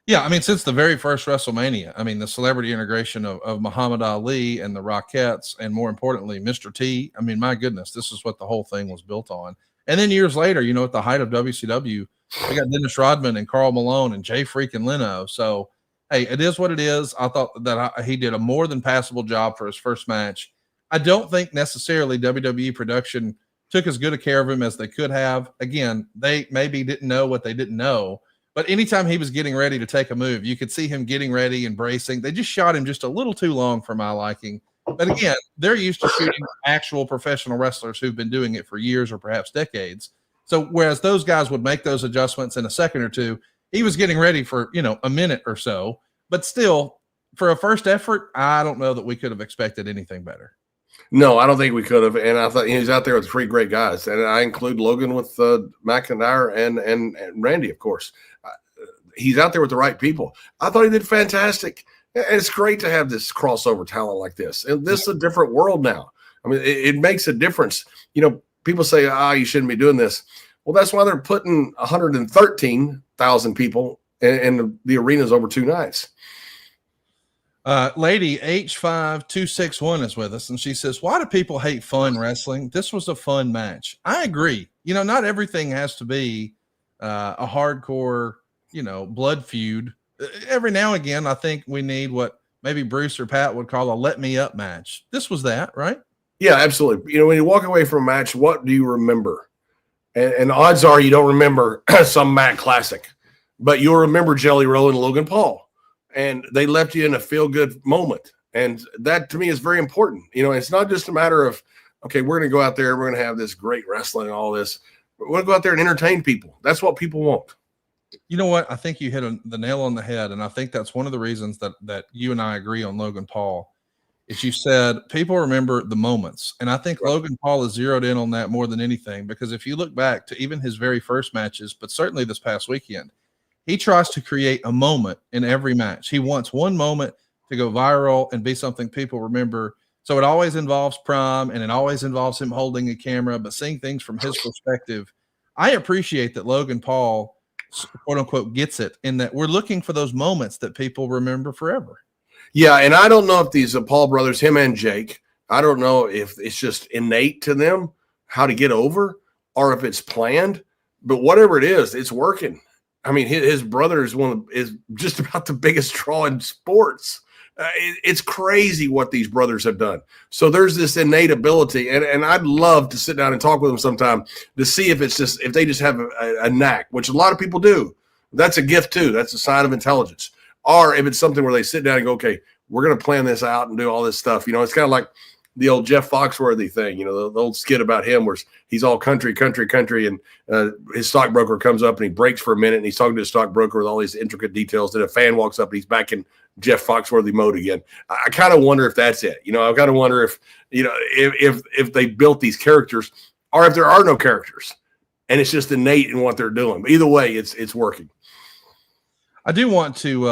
Yeah, I mean, since the very first WrestleMania, I mean, the celebrity integration of Muhammad Ali and the Rockettes, and more importantly, Mr. T. I mean, my goodness, this is what the whole thing was built on. And then years later, at the height of WCW, we got Dennis Rodman and Karl Malone and Jay freaking Leno. So, hey, it is what it is. I thought that he did a more than passable job for his first match. I don't think necessarily WWE production took as good a care of him as they could have. Again, they maybe didn't know what they didn't know. But anytime he was getting ready to take a move, you could see him getting ready and bracing. They just shot him just a little too long for my liking. But again, they're used to shooting actual professional wrestlers who've been doing it for years or perhaps decades. So whereas those guys would make those adjustments in a second or two, he was getting ready for, a minute or so. But still, for a first effort, I don't know that we could have expected anything better. No, I don't think we could have. And I thought he was out there with three great guys. And I include Logan with McIntyre and Randy, of course. He's out there with the right people. I thought he did fantastic. And it's great to have this crossover talent like this. And this is a different world now. I mean, it makes a difference. People say, you shouldn't be doing this. Well, that's why they're putting 113,000 people in the arenas over 2 nights. Lady H5261 is with us, and she says, why do people hate fun wrestling? This was a fun match. I agree. Not everything has to be a hardcore, blood feud. Every now and again, I think we need what maybe Bruce or Pat would call a let me up match. This was that, right? Yeah, absolutely. When you walk away from a match, what do you remember? And odds are you don't remember some Matt classic, but you'll remember Jelly Roll and Logan Paul. And they left you in a feel-good moment. And that, to me, is very important. It's not just a matter of, okay, we're going to go out there, we're going to have this great wrestling and all this. We're going to go out there and entertain people. That's what people want. You know what? I think you hit the nail on the head, and I think that's one of the reasons that you and I agree on Logan Paul, is you said people remember the moments. And I think Logan Paul is zeroed in on that more than anything, because if you look back to even his very first matches, but certainly this past weekend, he tries to create a moment in every match. He wants one moment to go viral and be something people remember. So it always involves Prime, and it always involves him holding a camera, but seeing things from his perspective. I appreciate that Logan Paul, quote unquote, gets it, in that we're looking for those moments that people remember forever. Yeah, and I don't know if these Paul brothers, him and Jake, I don't know if it's just innate to them how to get over or if it's planned. But whatever it is, it's working. I mean, his brother is just about the biggest draw in sports. It's crazy what these brothers have done. So there's this innate ability, and I'd love to sit down and talk with them sometime to see if they just have a knack, which a lot of people do. That's a gift too. That's a sign of intelligence. Or if it's something where they sit down and go, okay, we're going to plan this out and do all this stuff. It's kind of like the old Jeff Foxworthy thing, the old skit about him where he's all country, and his stockbroker comes up and he breaks for a minute and he's talking to his stockbroker with all these intricate details. Then a fan walks up and he's back in Jeff Foxworthy mode again. I kind of wonder if that's it. I kind of wonder if they built these characters or if there are no characters and it's just innate in what they're doing. But either way, it's working. I do want to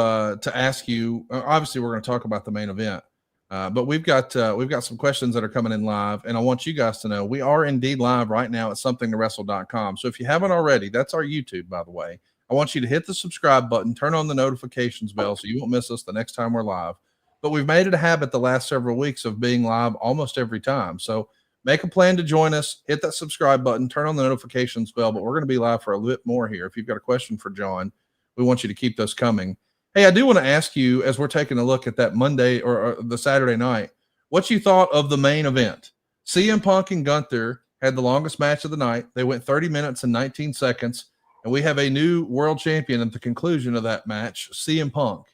ask you. Obviously, we're going to talk about the main event, but we've got some questions that are coming in live, and I want you guys to know we are indeed live right now at somethingtowrestle.com. So if you haven't already, that's our YouTube, by the way. I want you to hit the subscribe button, turn on the notifications bell, so you won't miss us the next time we're live. But we've made it a habit the last several weeks of being live almost every time. So make a plan to join us. Hit that subscribe button, turn on the notifications bell. But we're going to be live for a bit more here. If you've got a question for John, we want you to keep those coming. Hey, I do want to ask you, as we're taking a look at that Monday or the Saturday night, what you thought of the main event. CM Punk and Gunther had the longest match of the night. They went 30 minutes and 19 seconds, and we have a new world champion at the conclusion of that match, CM Punk.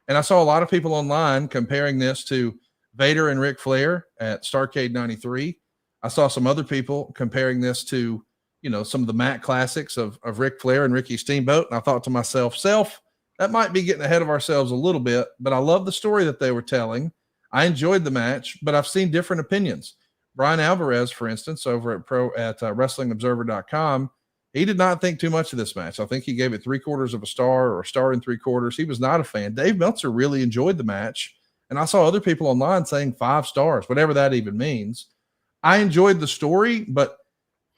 And I saw a lot of people online comparing this to Vader and Ric Flair at Starrcade 93. I saw some other people comparing this to some of the Mac classics of Ric Flair and Ricky Steamboat. And I thought to myself, that might be getting ahead of ourselves a little bit, but I love the story that they were telling. I enjoyed the match, but I've seen different opinions. Brian Alvarez, for instance, over at WrestlingObserver.com, he did not think too much of this match. I think he gave it 3/4 of a star or a star and 3/4. He was not a fan. Dave Meltzer really enjoyed the match. And I saw other people online saying 5 stars, whatever that even means. I enjoyed the story, but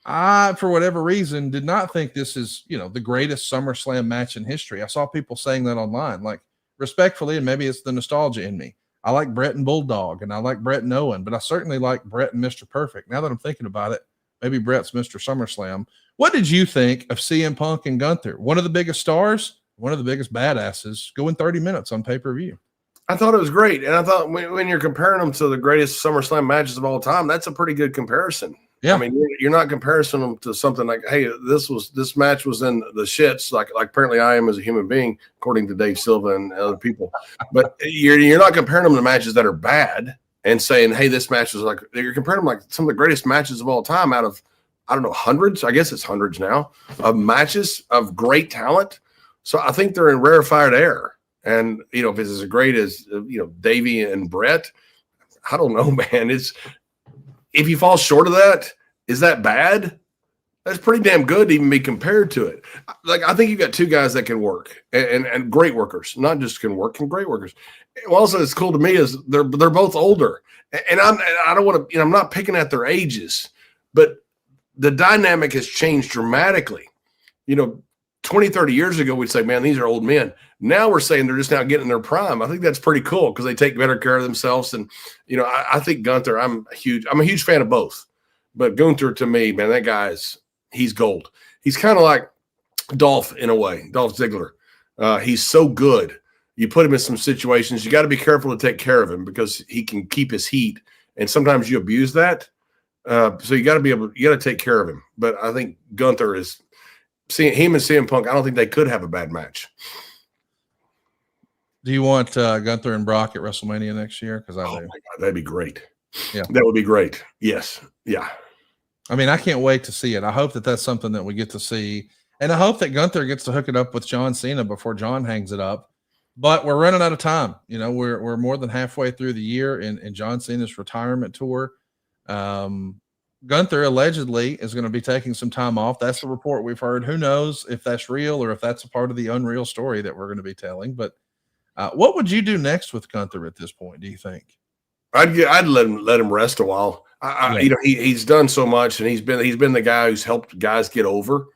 I, for whatever reason, did not think this is, the greatest SummerSlam match in history. I saw people saying that online, like respectfully, and maybe it's the nostalgia in me. I like Brett and Bulldog, and I like Brett and Owen, but I certainly like Brett and Mr. Perfect. Now that I'm thinking about it, maybe Brett's Mr. SummerSlam. What did you think of CM Punk and Gunther? One of the biggest stars, one of the biggest badasses, going 30 minutes on pay-per-view. I thought it was great. And I thought when you're comparing them to the greatest SummerSlam matches of all time, that's a pretty good comparison. Yeah. I mean, you're not comparing them to something like, hey, this match was in the shits, like apparently I am as a human being, according to Dave Silva and other people. But you're not comparing them to matches that are bad and saying, hey, this match was you're comparing them like some of the greatest matches of all time out of, I don't know, hundreds. I guess it's hundreds now of matches of great talent. So I think they're in rarefied air. And, if it's as great as, Davey and Brett, I don't know, man. If you fall short of that, is that bad? That's pretty damn good to even be compared to it. I think you got 2 guys that can work and great workers, not just can work, and great workers. Well, also, it's cool to me is they're both older, and I don't want to, I'm not picking at their ages, but the dynamic has changed dramatically. 20, 30 years ago, we'd say, man, these are old men. Now we're saying they're just now getting their prime. I think that's pretty cool because they take better care of themselves. And, I think Gunther, I'm a huge fan of both. But Gunther, to me, man, that guy's he's gold. He's kind of like Dolph in a way, Dolph Ziggler. He's so good. You put him in some situations, you got to be careful to take care of him because he can keep his heat. And sometimes you abuse that. So you got to take care of him. But I think Gunther is, seeing him and CM Punk, I don't think they could have a bad match. Do you want Gunther and Brock at WrestleMania next year? Because I do. My God, that'd be great. Yeah, that would be great. Yes, yeah. I mean, I can't wait to see it. I hope that that's something that we get to see, and I hope that Gunther gets to hook it up with John Cena before John hangs it up. But we're running out of time. We're more than halfway through the year in John Cena's retirement tour. Gunther allegedly is going to be taking some time off. That's the report we've heard. Who knows if that's real or if that's a part of the unreal story that we're going to be telling. But what would you do next with Gunther at this point, do you think? I'd let him rest a while. He's done so much, and he's been the guy who's helped guys get over,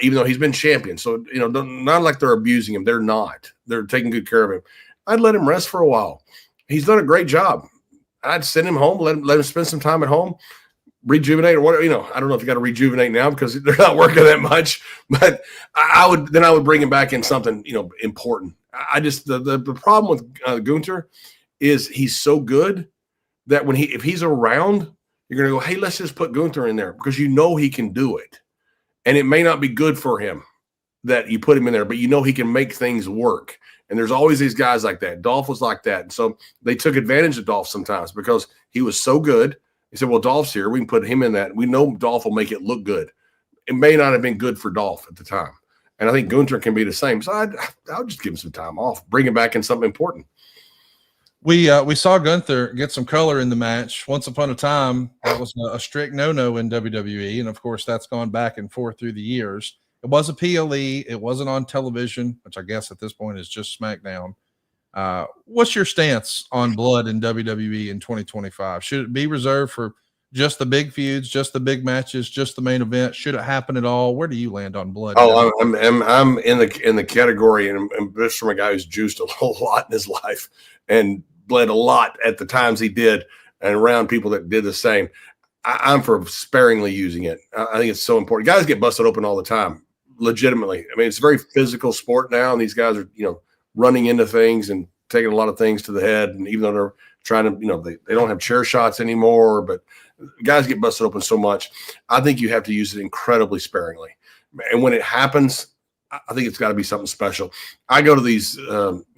even though he's been champion. So not like they're abusing him. They're not. They're taking good care of him. I'd let him rest for a while. He's done a great job. I'd send him home, let him spend some time at home, rejuvenate or whatever. I don't know if you got to rejuvenate now because they're not working that much, but I would bring him back in something, important. I just, the problem with Gunther is he's so good that if he's around, you're going to go, hey, let's just put Gunther in there because he can do it. And it may not be good for him that you put him in there, but he can make things work. And there's always these guys like that. Dolph was like that. And so they took advantage of Dolph sometimes because he was so good. He said, well, Dolph's here. We can put him in that. We know Dolph will make it look good. It may not have been good for Dolph at the time. And I think Gunther can be the same. So I'll just give him some time off, bring him back in something important. We saw Gunther get some color in the match. Once upon a time, that was a strict no-no in WWE. And, of course, that's gone back and forth through the years. It was a PLE. It wasn't on television, which I guess at this point is just SmackDown. What's your stance on blood in WWE in 2025? Should it be reserved for just the big feuds, just the big matches, just the main event? Should it happen at all? Where do you land on blood? Oh, I'm in the category, and this from a guy who's juiced a whole lot in his life and bled a lot at the times he did, and around people that did the same. I'm for sparingly using it. I think it's so important. Guys get busted open all the time. Legitimately. I mean, it's a very physical sport now, and these guys are, running into things and taking a lot of things to the head. And even though they're trying to, they don't have chair shots anymore, but guys get busted open so much. I think you have to use it incredibly sparingly. And when it happens, I think it's got to be something special. I go to these,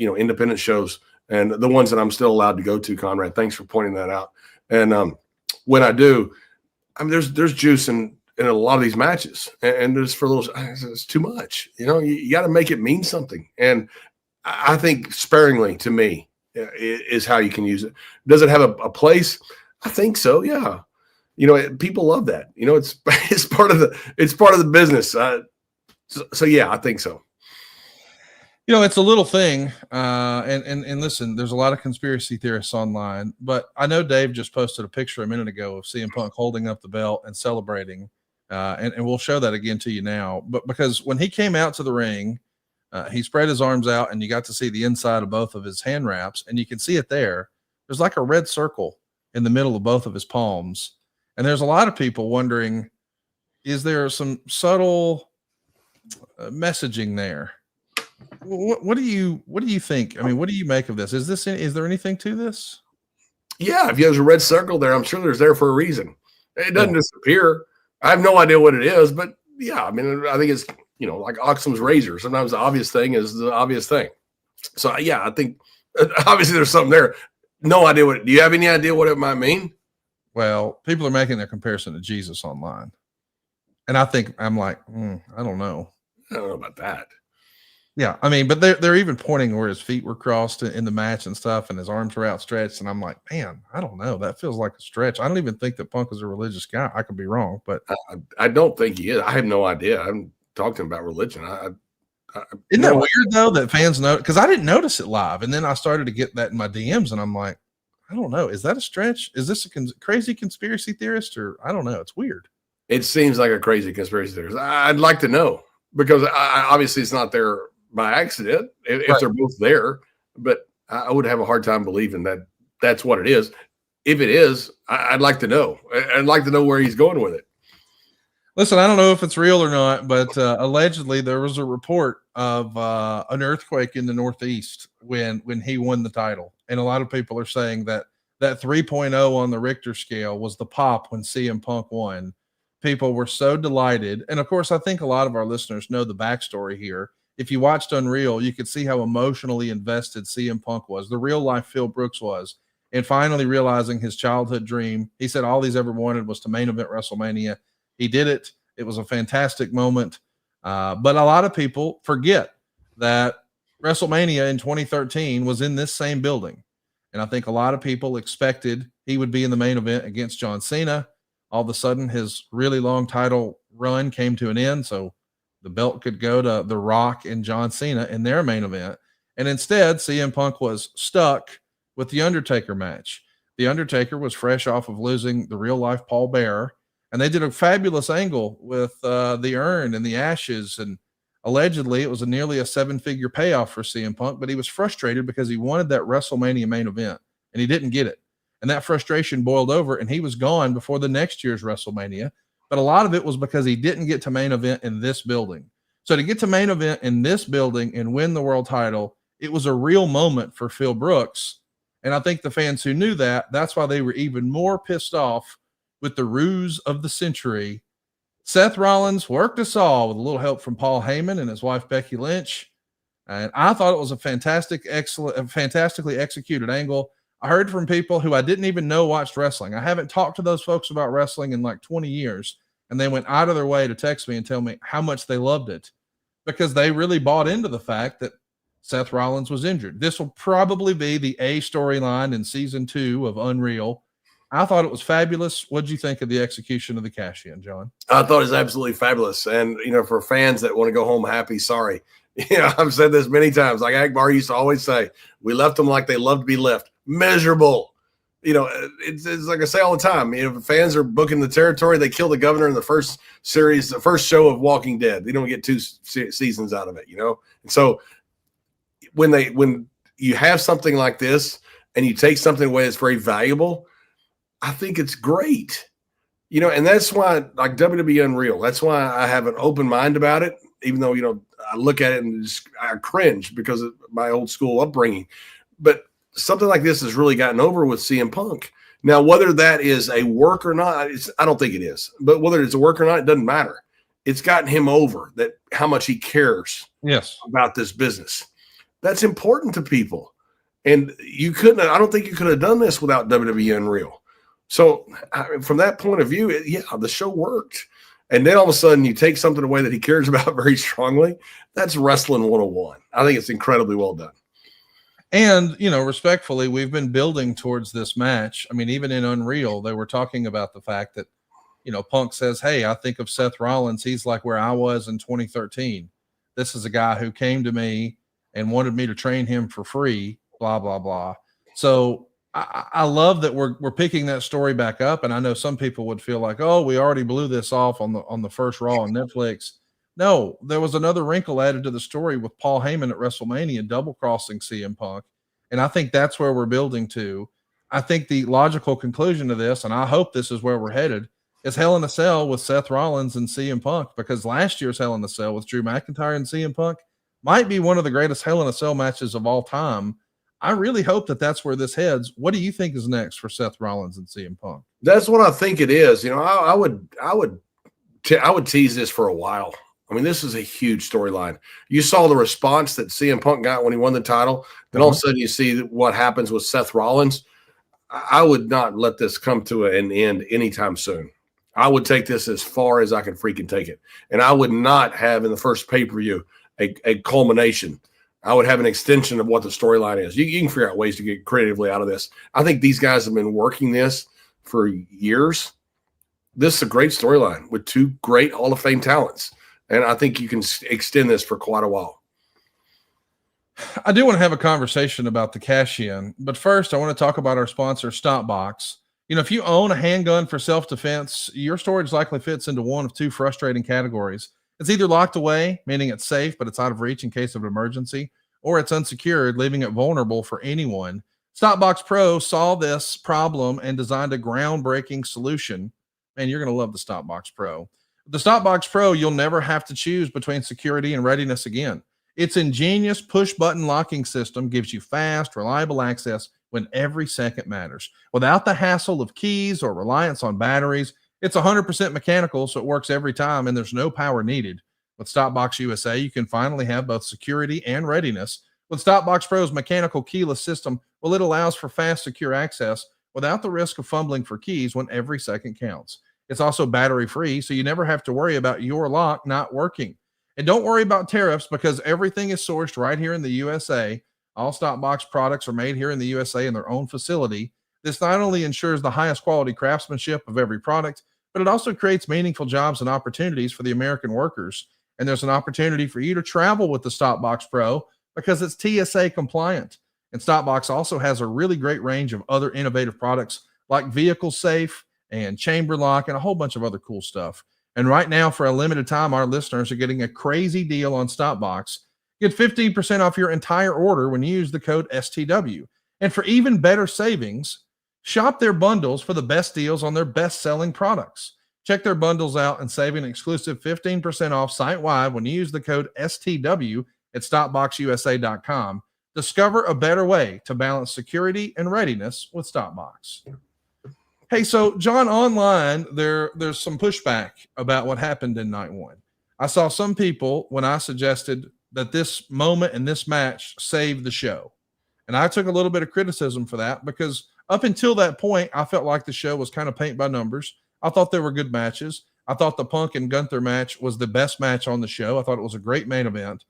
independent shows, and the ones that I'm still allowed to go to, Conrad, thanks for pointing that out. And when I do, I mean, there's juice in a lot of these matches, and there's it's too much. You got to make it mean something. And I think sparingly, to me, is how you can use it. Does it have a place? I think so. Yeah. People love that. It's part of the business. So yeah, I think so. It's a little thing. And listen, there's a lot of conspiracy theorists online, but I know Dave just posted a picture a minute ago of CM Punk holding up the belt and celebrating. And we'll show that again to you now. But because when he came out to the ring, he spread his arms out, and you got to see the inside of both of his hand wraps, and you can see it there. There's like a red circle in the middle of both of his palms. And there's a lot of people wondering, is there some subtle messaging there? What do you think? I mean, what do you make of this? Is there anything to this? Yeah. If there's a red circle there, I'm sure there's there for a reason. It doesn't disappear. I have no idea what it is, but yeah, I mean, I think it's, like Occam's razor. Sometimes the obvious thing is the obvious thing. So yeah, I think obviously there's something there. No idea do you have any idea what it might mean? Well, people are making a comparison to Jesus online. And I'm like, I don't know. I don't know about that. Yeah. I mean, but they're even pointing where his feet were crossed in the match and stuff, and his arms were outstretched. And I'm like, man, I don't know. That feels like a stretch. I don't even think that Punk is a religious guy. I could be wrong, but I don't think he is. I have no idea. I haven't talked to him about religion. Isn't that weird though, that fans know? Because I didn't notice it live. And then I started to get that in my DMs, and I'm like, I don't know. Is that a stretch? Is this a crazy conspiracy theorist, or I don't know. It's weird. It seems like a crazy conspiracy theorist. I'd like to know, because obviously it's not there by accident if right. They're both there, but I would have a hard time believing that that's what it is. If it is, I'd like to know. I'd like to know where he's going with it. Listen, I don't know if it's real or not, but allegedly there was a report of an earthquake in the Northeast when he won the title. And a lot of people are saying that 3.0 on the Richter scale was the pop when CM Punk won. People were so delighted. And of course, I think a lot of our listeners know the backstory here. If you watched Unreal, you could see how emotionally invested CM Punk was, the real life Phil Brooks was, and finally realizing his childhood dream. He said all he's ever wanted was to main event WrestleMania. He did it. It was a fantastic moment. But a lot of people forget that WrestleMania in 2013 was in this same building. And I think a lot of people expected he would be in the main event against John Cena. All of a sudden, his really long title run came to an end. So the belt could go to The Rock and John Cena in their main event. And instead, CM Punk was stuck with the Undertaker match. The Undertaker was fresh off of losing the real life Paul Bearer. And they did a fabulous angle with the urn and the ashes. And allegedly, it was nearly a 7-figure payoff for CM Punk. But he was frustrated because he wanted that WrestleMania main event. and he didn't get it. And that frustration boiled over, and he was gone before the next year's WrestleMania. But a lot of it was because he didn't get to main event in this building. So to get to main event in this building and win the world title, it was a real moment for Phil Brooks. And I think the fans who knew that, that's why they were even more pissed off with the ruse of the century. Seth Rollins worked us all with a little help from Paul Heyman and his wife, Becky Lynch. And I thought it was a fantastically executed angle. I heard from people who I didn't even know watched wrestling. I haven't talked to those folks about wrestling in like 20 years. And they went out of their way to text me and tell me how much they loved it, because they really bought into the fact that Seth Rollins was injured. This will probably be the A storyline in season 2 of Unreal. I thought it was fabulous. What did you think of the execution of the cash-in, John? I thought it was absolutely fabulous. And, for fans that want to go home happy, sorry. I've said this many times. Like Akbar used to always say, we left them like they love to be left. Miserable. It's like I say all the time. If fans are booking the territory, they kill the governor in the first series, the first show of Walking Dead. They don't get 2 seasons out of it, And so when you have something like this and you take something away that's very valuable, I think it's great. And that's why, like WWE Unreal, that's why I have an open mind about it, even though, I look at it and I cringe because of my old school upbringing. But something like this has really gotten over with CM Punk. Now, whether that is a work or not, I don't think it is. But whether it's a work or not, it doesn't matter. It's gotten him over that how much he cares about this business. That's important to people. And I don't think you could have done this without WWE Unreal. So from that point of view, the show worked. And then all of a sudden you take something away that he cares about very strongly. That's wrestling 101. I think it's incredibly well done. And, respectfully, we've been building towards this match. I mean, even in Unreal, they were talking about the fact that, Punk says, hey, I think of Seth Rollins. He's like where I was in 2013. This is a guy who came to me and wanted me to train him for free, blah, blah, blah. So I love that we're picking that story back up. And I know some people would feel like, oh, we already blew this off on the first Raw on Netflix. No, there was another wrinkle added to the story with Paul Heyman at WrestleMania double-crossing CM Punk, and I think that's where we're building to. I think the logical conclusion of this, and I hope this is where we're headed, is Hell in a Cell with Seth Rollins and CM Punk, because last year's Hell in a Cell with Drew McIntyre and CM Punk might be one of the greatest Hell in a Cell matches of all time. I really hope that that's where this heads. What do you think is next for Seth Rollins and CM Punk? That's what I think it is. I would tease this for a while. I mean, this is a huge storyline. You saw the response that CM Punk got when he won the title. Then all of a sudden you see what happens with Seth Rollins. I would not let this come to an end anytime soon. I would take this as far as I can freaking take it. And I would not have in the first pay-per-view a culmination. I would have an extension of what the storyline is. You can figure out ways to get creatively out of this. I think these guys have been working this for years. This is a great storyline with 2 great Hall of Fame talents. And I think you can extend this for quite a while. I do want to have a conversation about the cash-in, but first I want to talk about our sponsor, Stopbox. If you own a handgun for self-defense, your storage likely fits into one of 2 frustrating categories. It's either locked away, meaning it's safe, but it's out of reach in case of an emergency, or it's unsecured, leaving it vulnerable for anyone. Stopbox Pro solved this problem and designed a groundbreaking solution. Man, you're going to love the Stopbox Pro. The Stopbox Pro, you'll never have to choose between security and readiness again. Its ingenious push-button locking system gives you fast, reliable access when every second matters. Without the hassle of keys or reliance on batteries, it's 100% mechanical, so it works every time, and there's no power needed. With Stopbox USA, you can finally have both security and readiness. With Stopbox Pro's mechanical keyless system, it allows for fast, secure access without the risk of fumbling for keys when every second counts. It's also battery-free, so you never have to worry about your lock not working. And don't worry about tariffs, because everything is sourced right here in the USA. All Stopbox products are made here in the USA in their own facility. This not only ensures the highest quality craftsmanship of every product, but it also creates meaningful jobs and opportunities for the American workers. And there's an opportunity for you to travel with the Stopbox Pro because it's TSA compliant. And Stopbox also has a really great range of other innovative products like Vehicle Safe and Chamber Lock and a whole bunch of other cool stuff. And right now, for a limited time, our listeners are getting a crazy deal on Stopbox. Get 15% off your entire order when you use the code STW. And for even better savings, shop their bundles for the best deals on their best-selling products. Check their bundles out and save an exclusive 15% off site-wide when you use the code STW at StopboxUSA.com. Discover a better way to balance security and readiness with Stopbox. Hey, so John, online, there's some pushback about what happened in night one. I saw some people when I suggested that this moment and this match saved the show. And I took a little bit of criticism for that because up until that point, I felt like the show was kind of paint by numbers. I thought there were good matches. I thought the Punk and Gunther match was the best match on the show. I thought it was a great main event.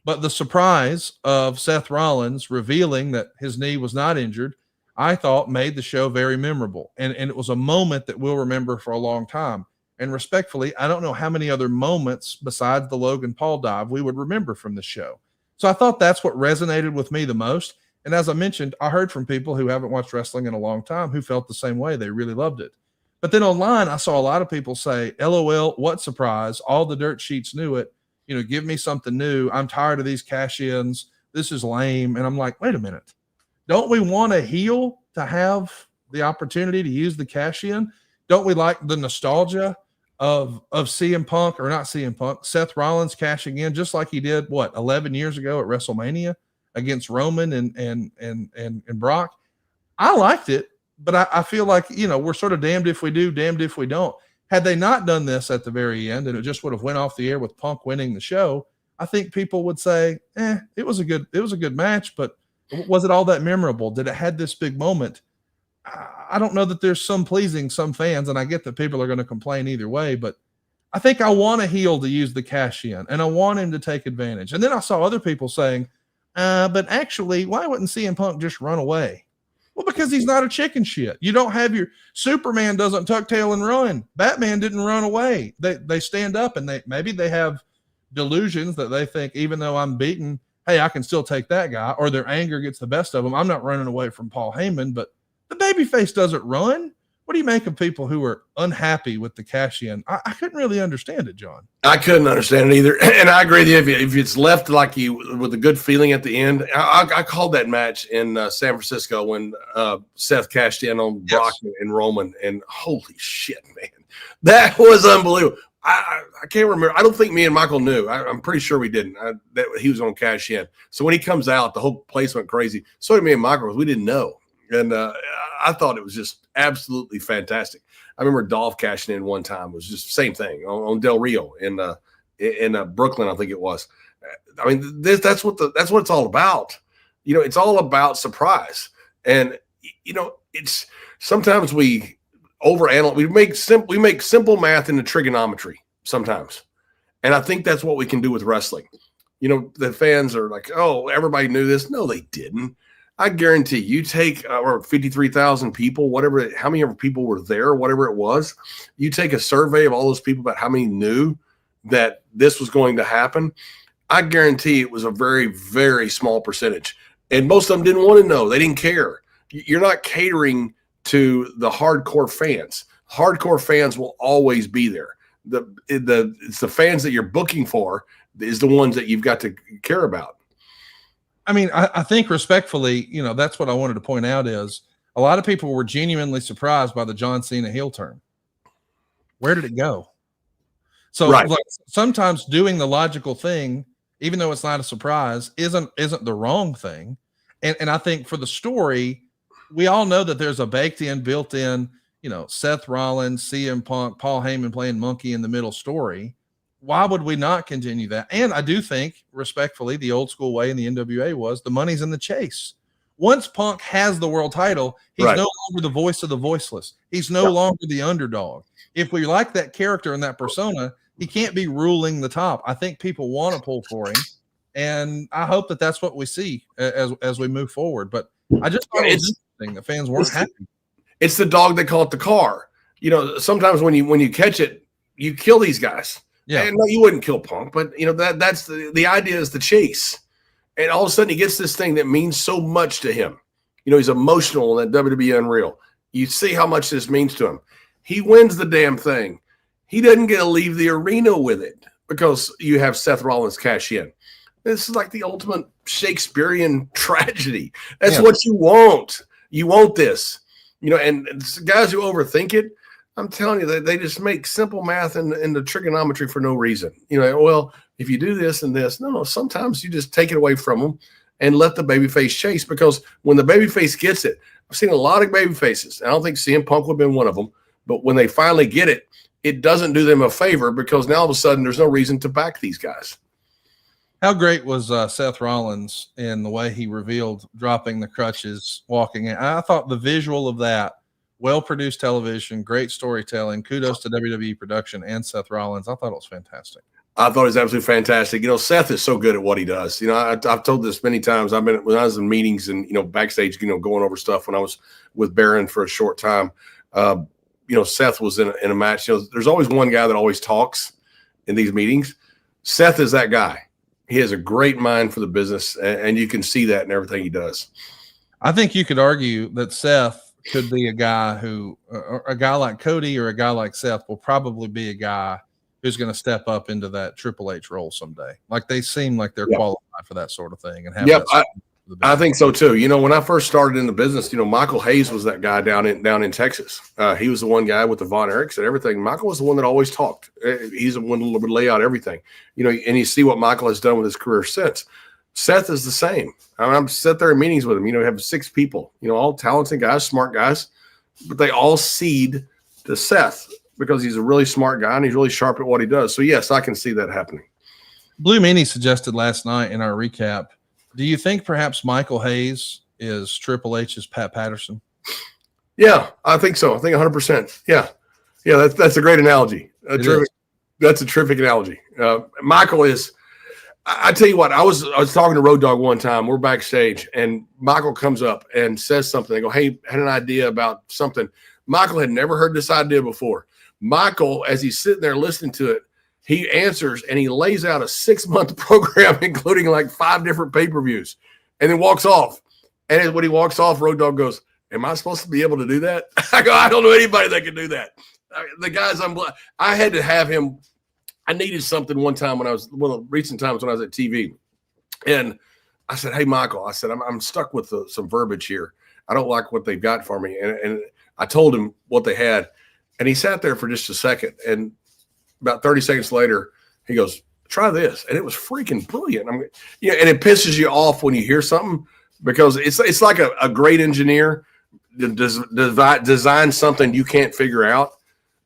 But the surprise of Seth Rollins revealing that his knee was not injured, I thought made the show very memorable. And it was a moment that we'll remember for a long time. And respectfully, I don't know how many other moments besides the Logan Paul dive we would remember from the show. So I thought that's what resonated with me the most. And as I mentioned, I heard from people who haven't watched wrestling in a long time who felt the same way. They really loved it. But then online, I saw a lot of people say, LOL, what surprise. All the dirt sheets knew it. You know, give me something new. I'm tired of these cash-ins. This is lame. And I'm like, wait a minute. Don't we want a heel to have the opportunity to use the cash-in? Don't we like the nostalgia of CM Punk, or not CM Punk, Seth Rollins cashing in just like he did, 11 years ago at WrestleMania against Roman and Brock? I liked it, but I feel like, we're sort of damned if we do, damned if we don't. Had they not done this at the very end and it just would have went off the air with Punk winning the show, I think people would say, it was a good match, but was it all that memorable? Did it had this big moment? I don't know that there's some pleasing some fans, and I get that people are going to complain either way, but I think I want a heel to use the cash in, and I want him to take advantage. And then I saw other people saying, but actually, why wouldn't CM Punk just run away? Well, because he's not a chicken shit. You don't have your Superman doesn't tuck tail and run. Batman didn't run away. They stand up, and maybe they have delusions that they think, even though I'm beaten, hey, I can still take that guy, or their anger gets the best of them. I'm not running away from Paul Heyman, but the babyface doesn't run. What do you make of people who are unhappy with the cash in? I couldn't really understand it, John. I couldn't understand it either. And I agree with you. If it's left like you with a good feeling at the end, I called that match in San Francisco when Seth cashed in on Brock and Roman. And holy shit, man, that was unbelievable. I can't remember. I don't think me and Michael knew. I'm pretty sure we didn't. That he was going to cash in. So when he comes out, the whole place went crazy. So did me and Michael. We didn't know. And I thought it was just absolutely fantastic. I remember Dolph cashing in one time. It was just the same thing on Del Rio in Brooklyn, I think it was. I mean, that's what it's all about. It's all about surprise. And it's sometimes we overanalyze. We make simple math into trigonometry sometimes, and I think that's what we can do with wrestling. The fans are like, "Oh, everybody knew this." No, they didn't. I guarantee you take 53,000 people, how many people were there, whatever it was. You take a survey of all those people about how many knew that this was going to happen. I guarantee it was a very, very small percentage. And most of them didn't want to know. They didn't care. You're not catering to the hardcore fans. Hardcore fans will always be there. It's the fans that you're booking for is the ones that you've got to care about. I mean, I think respectfully, that's what I wanted to point out is a lot of people were genuinely surprised by the John Cena heel turn. Where did it go? So like, sometimes doing the logical thing, even though it's not a surprise, isn't the wrong thing. And I think for the story, we all know that there's a baked in, built in, Seth Rollins, CM Punk, Paul Heyman playing monkey in the middle story. Why would we not continue that? And I do think, respectfully, the old school way in the NWA was the money's in the chase. Once Punk has the world title, he's no longer the voice of the voiceless. He's no longer the underdog. If we like that character and that persona, he can't be ruling the top. I think people want to pull for him, and I hope that that's what we see as we move forward. But I just thought it was interesting. The fans weren't happy. It's the dog they call it the car. Sometimes when you catch it, you kill these guys. Yeah. And no, you wouldn't kill Punk, but that's the idea is the chase. And all of a sudden he gets this thing that means so much to him. He's emotional in that WWE Unreal. You see how much this means to him. He wins the damn thing. He doesn't get to leave the arena with it because you have Seth Rollins cash in. This is like the ultimate Shakespearean tragedy. That's what you want. You want this, and guys who overthink it, I'm telling you, they just make simple math and the trigonometry for no reason. Well, if you do this and this, no, sometimes you just take it away from them and let the babyface chase, because when the babyface gets it, I've seen a lot of babyfaces. I don't think CM Punk would have been one of them, but when they finally get it, it doesn't do them a favor, because now all of a sudden there's no reason to back these guys. How great was Seth Rollins in the way he revealed dropping the crutches, walking in? I thought the visual of that, well-produced television, great storytelling. Kudos to WWE production and Seth Rollins. I thought it was fantastic. I thought it was absolutely fantastic. Seth is so good at what he does. I've told this many times. When I was in meetings and, backstage, going over stuff when I was with Baron for a short time, Seth was in a match. There's always one guy that always talks in these meetings. Seth is that guy. He has a great mind for the business, and you can see that in everything he does. I think you could argue that Seth could be a guy who, a guy like Cody or a guy like Seth will probably be a guy who's going to step up into that Triple H role someday. Like, they seem like they're qualified for that sort of thing. And have I think so too. When I first started in the business, Michael Hayes was that guy down in Texas. He was the one guy with the Von Erichs and everything. Michael was the one that always talked. He's the one that would lay out everything. And you see what Michael has done with his career since. Seth is the same. I'm sat there in meetings with him. Have 6 people. All talented guys, smart guys, but they all cede to Seth because he's a really smart guy and he's really sharp at what he does. So yes, I can see that happening. Blue Meanie suggested last night in our recap, do you think perhaps Michael Hayes is Triple H's Pat Patterson? Yeah, I think so. I think 100%. Yeah. That's a great analogy. That's a terrific analogy. Michael is. I tell you what. I was talking to Road Dogg one time. We're backstage, and Michael comes up and says something. They go, "Hey, I had an idea about something." Michael had never heard this idea before. Michael, as he's sitting there listening to it, he answers and he lays out a 6-month program, including like 5 different pay-per-views, and then walks off. And when he walks off, Road Dogg goes, "Am I supposed to be able to do that?" I go, "I don't know anybody that can do that." The guys, I had to have him. I needed something one time one of the recent times when I was at TV, and I said, "Hey, Michael," I said, I'm stuck with some verbiage here. I don't like what they've got for me. And I told him what they had, and he sat there for just a second, and about 30 seconds later, he goes, "Try this." And it was freaking brilliant. And it pisses you off when you hear something, because it's like a great engineer designs something you can't figure out,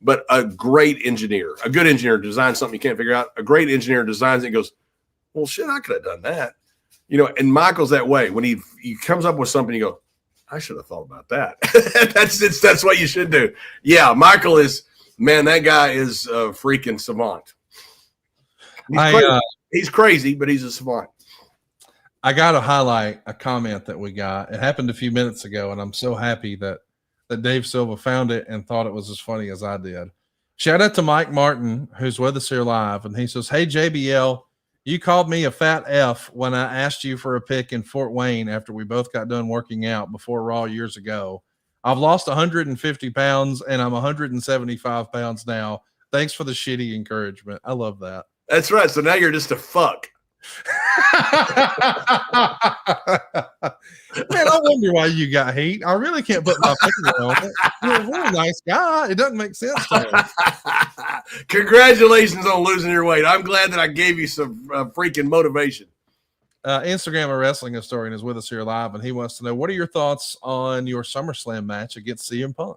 but a good engineer designs something you can't figure out. A great engineer designs it and goes, "Well, shit, I could have done that." And Michael's that way. When he comes up with something, you go, "I should have thought about that." That's what you should do. Yeah, Michael is, man, that guy is a freaking savant. He's crazy, but he's a savant. I got to highlight a comment that we got. It happened a few minutes ago, and I'm so happy that Dave Silva found it and thought it was as funny as I did. Shout out to Mike Martin, who's with us here live, and he says, "Hey, JBL, you called me a fat F when I asked you for a pic in Fort Wayne after we both got done working out before Raw years ago. I've lost 150 pounds, and I'm 175 pounds now. Thanks for the shitty encouragement." I love that. That's right. So now you're just a fuck. Man, I wonder why you got heat. I really can't put my finger on it. You're a really nice guy. It doesn't make sense to me. Congratulations on losing your weight. I'm glad that I gave you some freaking motivation. Instagram of Wrestling Historian is with us here live, and he wants to know, what are your thoughts on your SummerSlam match against CM Punk?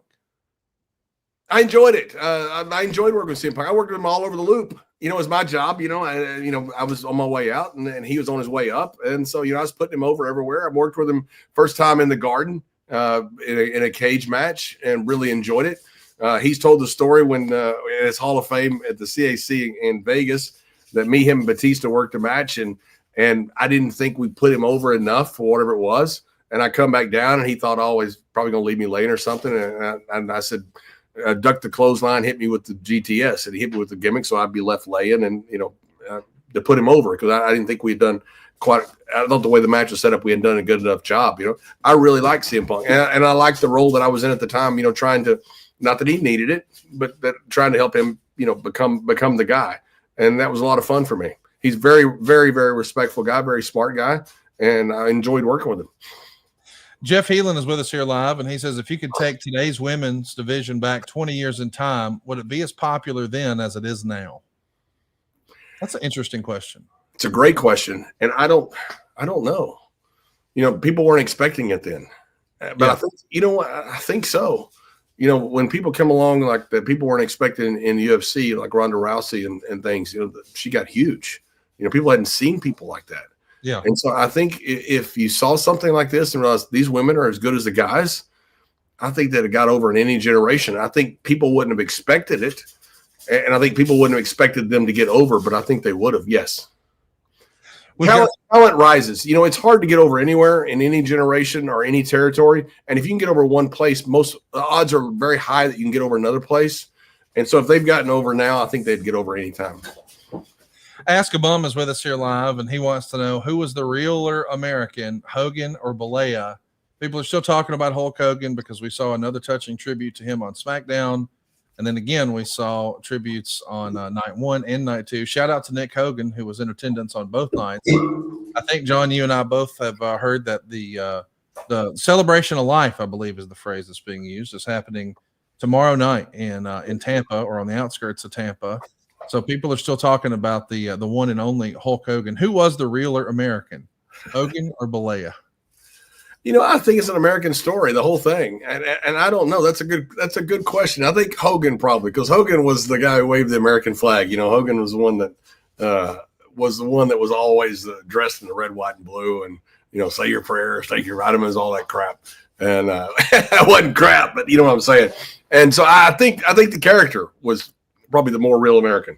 I enjoyed it. I enjoyed working with CM Punk. I worked with him all over the loop. It was my job. I was on my way out, and he was on his way up, and so I was putting him over everywhere. I worked with him first time in the Garden in a cage match, and really enjoyed it. He's told the story when in his Hall of Fame at the CAC in Vegas that him, and Batista worked a match, and I didn't think we put him over enough for whatever it was. And I come back down, and he thought, "Oh, he's probably going to leave me laying or something." And I said, "Duck the clothesline, hit me with the GTS," and he hit me with the gimmick, so I'd be left laying, and to put him over, because I didn't think we had done quite. I thought the way the match was set up, we hadn't done a good enough job. I really liked CM Punk, and I liked the role that I was in at the time. Trying to, not that he needed it, but that trying to help him, become the guy, and that was a lot of fun for me. He's very, very, very respectful guy, very smart guy, and I enjoyed working with him. Jeff Heelan is with us here live, and he says, if you could take today's women's division back 20 years in time, would it be as popular then as it is now? That's an interesting question. It's a great question, and I don't know. People weren't expecting it then, but yeah. I think I think so. When people come along like that, people weren't expecting in the UFC, like Ronda Rousey and things. She got huge. People hadn't seen people like that. Yeah. And so I think if you saw something like this and realized these women are as good as the guys, I think that it got over in any generation. I think people wouldn't have expected it. And I think people wouldn't have expected them to get over, but I think they would have. Yes. Talent rises. It's hard to get over anywhere in any generation or any territory. And if you can get over one place, the odds are very high that you can get over another place. And so if they've gotten over now, I think they'd get over any time. Ask a Bum is with us here live, and he wants to know, who was the realer American, Hogan or Balea? People are still talking about Hulk Hogan because we saw another touching tribute to him on SmackDown. And then again, we saw tributes on night 1 and night 2. Shout out to Nick Hogan, who was in attendance on both nights. I think, John, you and I both have heard that the celebration of life, I believe is the phrase that's being used, is happening tomorrow night in Tampa, or on the outskirts of Tampa. So people are still talking about the one and only Hulk Hogan. Who was the realer American, Hogan or Balea? I think it's an American story, the whole thing, and I don't know. That's a good question. I think Hogan probably, because Hogan was the guy who waved the American flag. Hogan was the one that was always dressed in the red, white, and blue, and say your prayers, take your vitamins, all that crap. And that wasn't crap, but you know what I'm saying. And so I think the character was probably the more real American.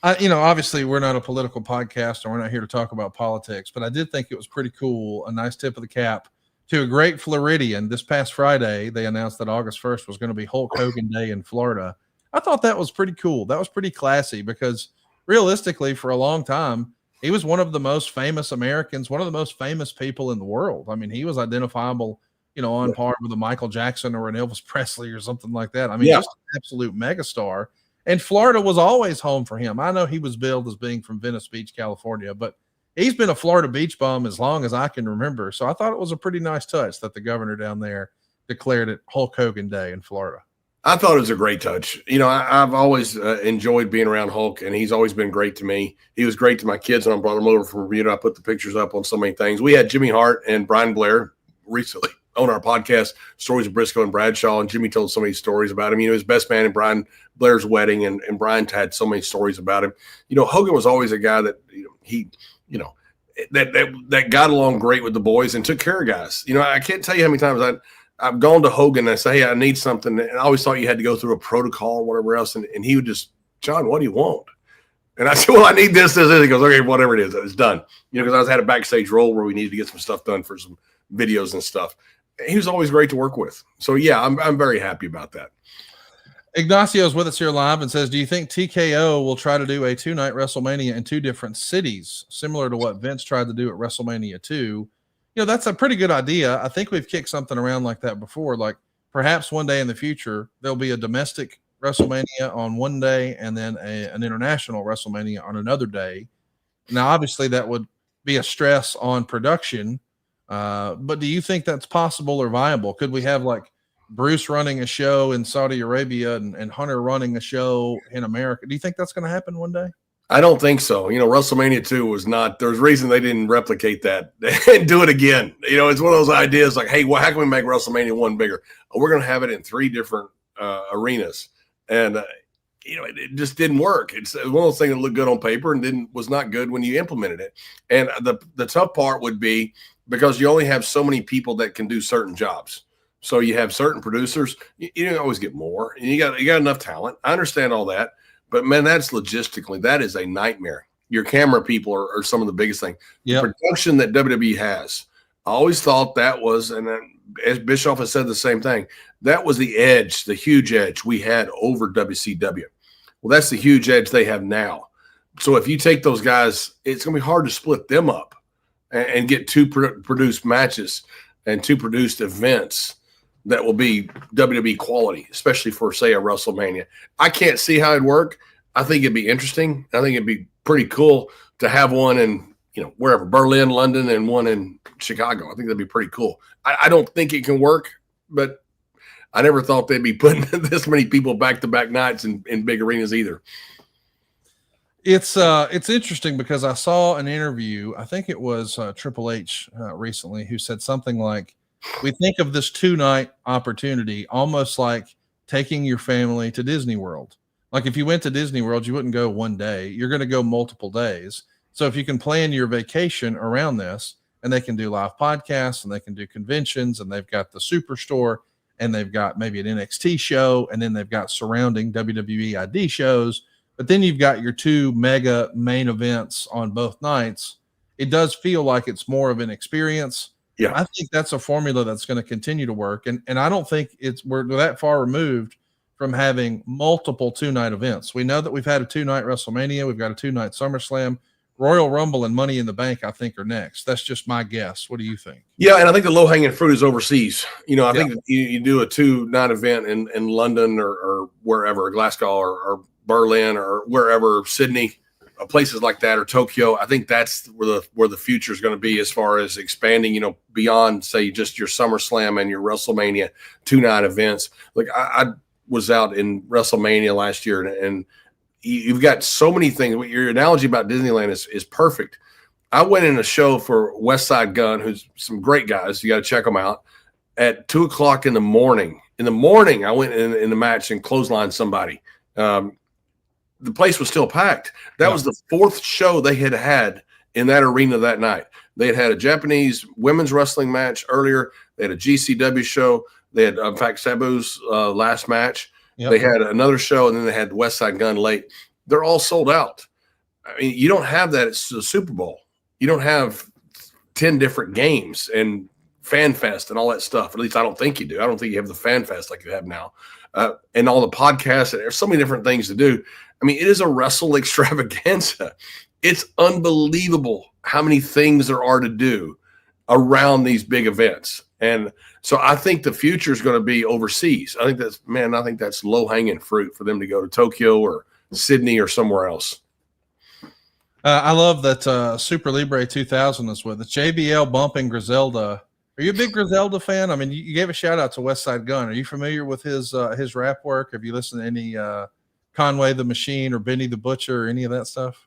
Obviously we're not a political podcast, and we're not here to talk about politics, but I did think it was pretty cool. A nice tip of the cap to a great Floridian. This past Friday, they announced that August 1st was going to be Hulk Hogan Day in Florida. I thought that was pretty cool. That was pretty classy, because realistically, for a long time, he was one of the most famous Americans, one of the most famous people in the world. I mean, he was identifiable, on par with a Michael Jackson or an Elvis Presley or something like that. I mean, just an absolute megastar. And Florida was always home for him. I know he was billed as being from Venice Beach, California, but he's been a Florida beach bum as long as I can remember. So I thought it was a pretty nice touch that the governor down there declared it Hulk Hogan Day in Florida. I thought it was a great touch. I've always enjoyed being around Hulk, and he's always been great to me. He was great to my kids when I brought them over from Bermuda. I put the pictures up on so many things. We had Jimmy Hart and Brian Blair recently on our podcast, Stories of Briscoe and Bradshaw, and Jimmy told so many stories about him. His best man at Brian Blair's wedding, and Brian had so many stories about him. Hogan was always a guy that that got along great with the boys and took care of guys. I can't tell you how many times I've gone to Hogan and I say, hey, I need something. And I always thought you had to go through a protocol or whatever else. And he would just, John, what do you want? And I said, well, I need this. He goes, okay, whatever it is, it's done. Because I had a backstage role where we needed to get some stuff done for some videos and stuff. He was always great to work with. So, yeah, I'm very happy about that. Ignacio's with us here live and says, do you think TKO will try to do a 2-night WrestleMania in 2 different cities, similar to what Vince tried to do at WrestleMania 2? That's a pretty good idea. I think we've kicked something around like that before. Like perhaps one day in the future, there'll be a domestic WrestleMania on one day and then an international WrestleMania on another day. Now, obviously, that would be a stress on production. But do you think that's possible or viable? Could we have like Bruce running a show in Saudi Arabia and Hunter running a show in America? Do you think that's going to happen one day? I don't think so. WrestleMania 2 was not – there's a reason they didn't replicate that and do it again. It's one of those ideas like, hey, well, how can we make WrestleMania 1 bigger? Oh, we're going to have it in 3 different arenas. And, it just didn't work. It's one of those things that looked good on paper and was not good when you implemented it. And the tough part would be because you only have so many people that can do certain jobs. So you have certain producers. You don't always get more. And you got enough talent. I understand all that. But, man, that's logistically, that is a nightmare. Your camera people are some of the biggest thing. Yep. The production that WWE has, I always thought that was, and then, as Bischoff has said the same thing, that was the edge, the huge edge we had over WCW. Well, that's the huge edge they have now. So if you take those guys, it's going to be hard to split them up and get 2 produced matches and 2 produced events that will be WWE quality, especially for, say, a WrestleMania. I can't see how it'd work. I think it'd be interesting. I think it'd be pretty cool. to have one in, wherever, Berlin, London, and one in Chicago. I think that'd be pretty cool. I don't think it can work, but I never thought they'd be putting this many people back-to-back nights in big arenas either. It's interesting because I saw an interview, I think it was Triple H recently, who said something like, we think of this 2-night opportunity almost like taking your family to Disney World. Like if you went to Disney World, you wouldn't go one day. You're going to go multiple days. So if you can plan your vacation around this, and they can do live podcasts, and they can do conventions, and they've got the Superstore, and they've got maybe an NXT show, and then they've got surrounding WWE ID shows, but then you've got your 2 mega main events on both nights. It does feel like it's more of an experience. Yeah, I think that's a formula that's going to continue to work, and I don't think we're that far removed from having multiple 2-night events. We know that we've had a 2-night WrestleMania, we've got a 2-night SummerSlam. Royal Rumble and Money in the Bank, I think, are next. That's just my guess. What do you think? Yeah, and I think the low-hanging fruit is overseas. I think you do a 2-night event in London or wherever, Glasgow or Berlin or wherever, Sydney, places like that, or Tokyo. I think that's where the future is going to be as far as expanding, beyond, say, just your SummerSlam and your WrestleMania 2-night events. Like I was out in WrestleMania last year, and you've got so many things. Your analogy about Disneyland is perfect. I went in a show for West Side Gun, who's some great guys. You got to check them out. At 2:00 in the morning. In the morning, I went in the match and clotheslined somebody. The place was still packed. That was the 4th show they had in that arena that night. They had a Japanese women's wrestling match earlier. They had a GCW show. They had, in fact, Sabu's last match. Yep. They had another show, and then they had West Side Gun late. They're all sold out. I mean, you don't have that. It's the Super Bowl. You don't have 10 different games and Fan Fest and all that stuff. At least I don't think you do. I don't think you have the Fan Fest like you have now. And all the podcasts. And there's so many different things to do. I mean, it is a wrestle extravaganza. It's unbelievable how many things there are to do around these big events. And so I think the future is going to be overseas. I think that's low-hanging fruit for them to go to Tokyo or Sydney or somewhere else. I love that Super Libre 2000 is with us. JBL bumping Griselda. Are you a big Griselda fan? I mean, you gave a shout-out to West Side Gun. Are you familiar with his rap work? Have you listened to any Conway the Machine or Benny the Butcher or any of that stuff?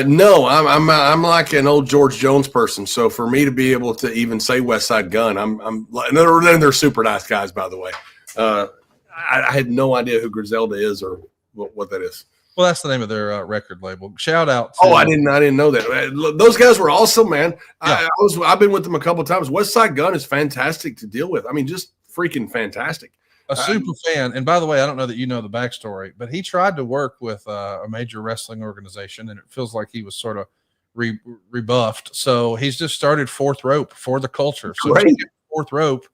No, I'm like an old George Jones person. So for me to be able to even say West Side Gun, and they're super nice guys, by the way. I had no idea who Griselda is or what that is. Well, that's the name of their record label. Shout out. I didn't know that. Those guys were awesome, man. Yeah. I've been with them a couple of times. West Side Gun is fantastic to deal with. I mean, just freaking fantastic. A super fan. And by the way, I don't know that you know the backstory, but he tried to work with a major wrestling organization, and it feels like he was sort of rebuffed. So he's just started Fourth Rope for the culture. So Fourth Rope.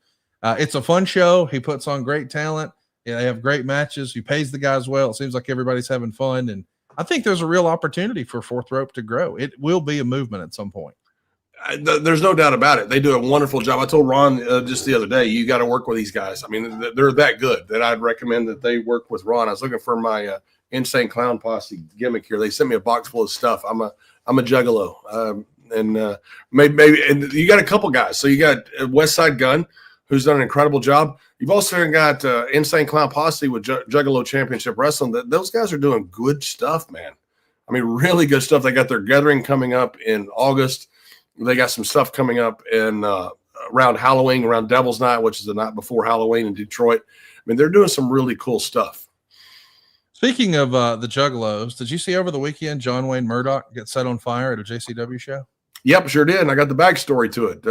It's a fun show. He puts on great talent. Yeah, they have great matches. He pays the guys well. It seems like everybody's having fun. And I think there's a real opportunity for Fourth Rope to grow. It will be a movement at some point. There's no doubt about it. They do a wonderful job. I told Ron just the other day, you got to work with these guys. I mean, they're that good that I'd recommend that they work with Ron. I was looking for my Insane Clown Posse gimmick here. They sent me a box full of stuff. I'm a juggalo. Maybe and you got a couple guys. So you got West Side Gun, who's done an incredible job. You've also got Insane Clown Posse with Juggalo Championship Wrestling. Those guys are doing good stuff, man. I mean, really good stuff. They got their gathering coming up in August. They got some stuff coming up in around Halloween, around Devil's Night, which is the night before Halloween in Detroit. I mean, they're doing some really cool stuff. Speaking of the Juggalos, did you see over the weekend John Wayne Murdoch get set on fire at a JCW show? Yep, sure did. And I got the backstory to it.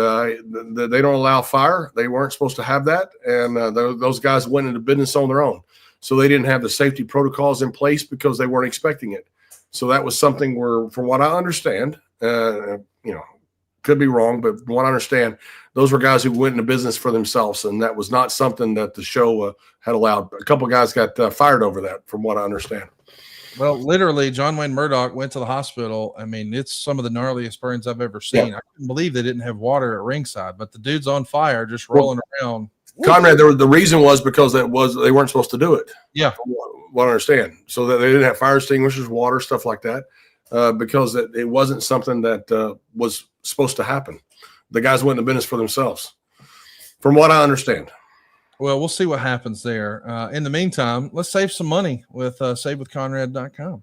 They don't allow fire. They weren't supposed to have that. And those guys went into business on their own. So they didn't have the safety protocols in place because they weren't expecting it. So that was something where, from what I understand, could be wrong, but from what I understand, those were guys who went into business for themselves. And that was not something that the show had allowed. A couple of guys got fired over that, from what I understand. Well, literally, John Wayne Murdoch went to the hospital. I mean, it's some of the gnarliest burns I've ever seen. Yeah. I couldn't believe they didn't have water at ringside, but the dude's on fire, just rolling around. Conrad, the reason was because they weren't supposed to do it. Yeah, what I understand. So that they didn't have fire extinguishers, water, stuff like that. because it wasn't something that was supposed to happen. The guys went in the business for themselves, from what I understand. Well, we'll see what happens there. In the meantime, let's save some money with SaveWithConrad.com.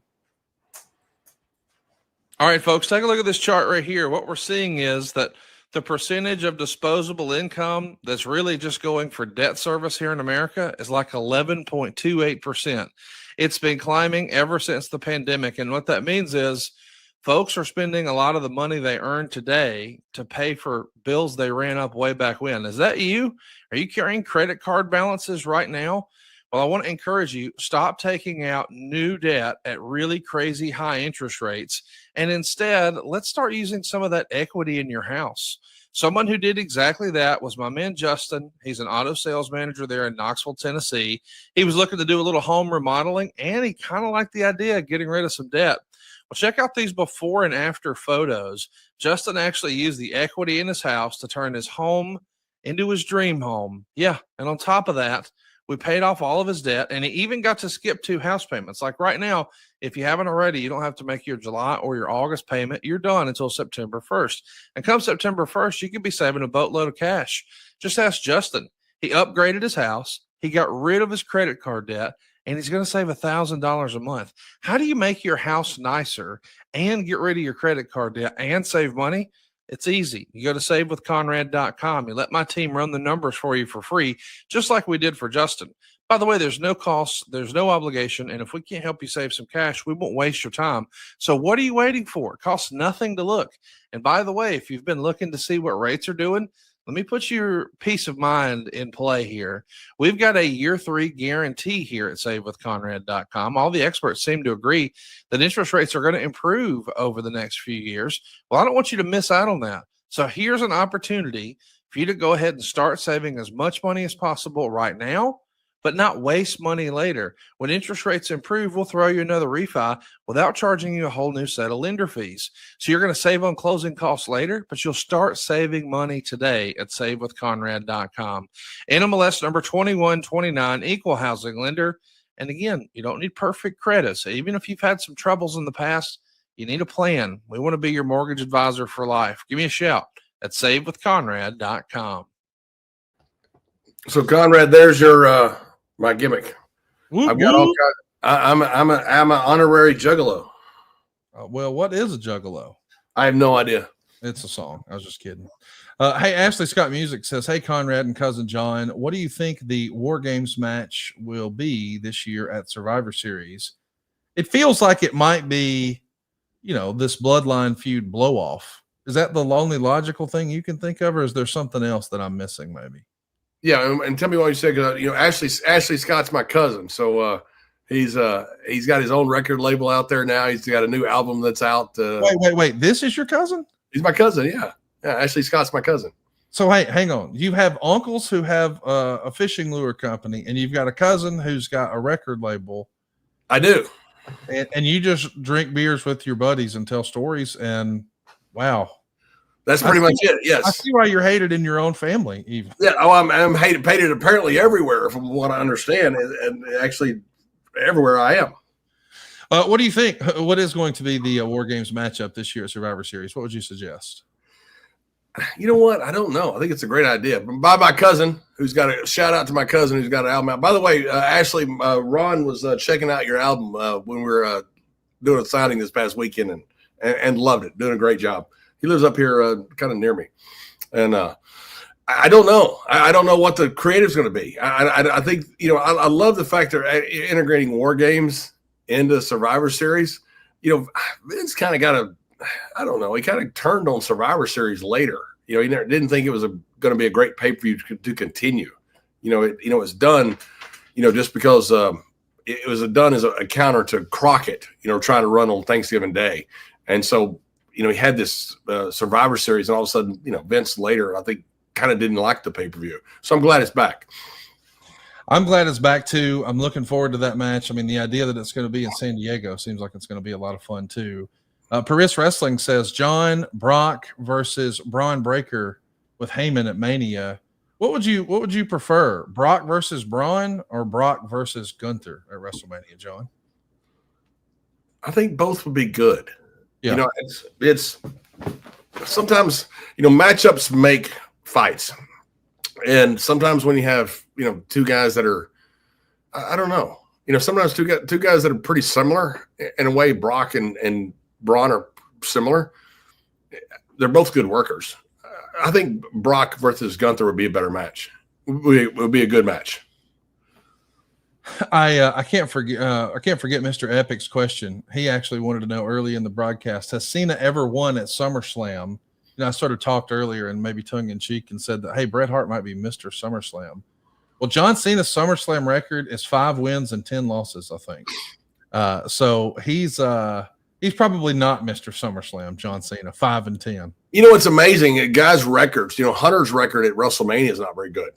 All right, folks, take a look at this chart right here. What we're seeing is that the percentage of disposable income that's really just going for debt service here in America is like 11.28%. It's been climbing ever since the pandemic. And what that means is folks are spending a lot of the money they earn today to pay for bills they ran up way back when. Is that you? Are you carrying credit card balances right now? Well, I want to encourage you, stop taking out new debt at really crazy high interest rates. And instead, let's start using some of that equity in your house. Someone who did exactly that was my man, Justin. He's an auto sales manager there in Knoxville, Tennessee. He was looking to do a little home remodeling, and he kind of liked the idea of getting rid of some debt. Well, check out these before and after photos. Justin actually used the equity in his house to turn his home into his dream home. Yeah, and on top of that, we paid off all of his debt, and he even got to skip 2 house payments. Like right now, if you haven't already, you don't have to make your July or your August payment. You're done until September 1st. And come September 1st, you could be saving a boatload of cash. Just ask Justin. He upgraded his house. He got rid of his credit card debt, and he's going to save $1,000 a month. How do you make your house nicer and get rid of your credit card debt and save money? It's easy. You go to SaveWithConrad.com. You let my team run the numbers for you for free, just like we did for Justin. By the way, there's no cost, there's no obligation, and if we can't help you save some cash, we won't waste your time. So what are you waiting for? It costs nothing to look. And by the way, if you've been looking to see what rates are doing, let me put your peace of mind in play here. We've got a year 3 guarantee here at SaveWithConrad.com. All the experts seem to agree that interest rates are going to improve over the next few years. Well, I don't want you to miss out on that. So here's an opportunity for you to go ahead and start saving as much money as possible right now, but not waste money later. When interest rates improve, we'll throw you another refi without charging you a whole new set of lender fees. So you're going to save on closing costs later, but you'll start saving money today at SaveWithConrad.com. NMLS number 2129, equal housing lender. And again, you don't need perfect credit. So even if you've had some troubles in the past, you need a plan. We want to be your mortgage advisor for life. Give me a shout at SaveWithConrad.com. So Conrad, there's your my gimmick. I've got all kinds. I'm an honorary juggalo. Well, what is a juggalo? I have no idea. It's a song. I was just kidding. Hey, Ashley Scott Music says, "Hey, Conrad and cousin John, what do you think the War Games match will be this year at Survivor Series? It feels like it might be, this Bloodline feud blow off. Is that the only logical thing you can think of, or is there something else that I'm missing? Maybe." Yeah, and tell me what you said. Ashley Scott's my cousin, so he's got his own record label out there now. He's got a new album that's out. Wait! This is your cousin? He's my cousin. Yeah. Ashley Scott's my cousin. So hey, hang on. You have uncles who have a fishing lure company, and you've got a cousin who's got a record label. I do. And you just drink beers with your buddies and tell stories. And wow. That's pretty much it. Yes. I see why you're hated in your own family, even. Yeah. Oh, I'm hated apparently everywhere, from what I understand, and actually everywhere I am. What do you think? What is going to be the War Games matchup this year at Survivor Series? What would you suggest? You know what? I don't know. I think it's a great idea. By my cousin, who's got a shout out to my cousin who's got an album out. By the way, Ashley, Ron was checking out your album when we were doing a signing this past weekend and loved it. Doing a great job. He lives up here kind of near me. And I don't know. I don't know what the creative's going to be. I think, I love the fact they're integrating War Games into Survivor Series. Vince kind of got I don't know. He kind of turned on Survivor Series later. He didn't think it was going to be a great pay-per-view to continue. It was done, just because it was done as a counter to Crockett, trying to run on Thanksgiving Day. And so, he had this Survivor Series, and all of a sudden, Vince later, I think, kind of didn't like the pay-per-view. So I'm glad it's back. I'm glad it's back too. I'm looking forward to that match. I mean, the idea that it's going to be in San Diego seems like it's going to be a lot of fun too. Paris Wrestling says John Brock versus Braun Breaker with Heyman at Mania. What would you prefer? Brock versus Braun or Brock versus Gunther at WrestleMania, John? I think both would be good. Yeah. You know, it's sometimes, matchups make fights. And sometimes when you have, two guys that are, I don't know, sometimes two guys that are pretty similar in a way. Brock and Braun are similar. They're both good workers. I think Brock versus Gunther would be a better match. It would be a good match. I can't forget Mr. Epic's question. He actually wanted to know early in the broadcast, has Cena ever won at SummerSlam? I sort of talked earlier and maybe tongue in cheek and said that, hey, Bret Hart might be Mr. SummerSlam. Well, John Cena's SummerSlam record is 5 wins and 10 losses, I think. So he's probably not Mr. SummerSlam, John Cena, 5 and 10. It's amazing. Guys' records, Hunter's record at WrestleMania is not very good.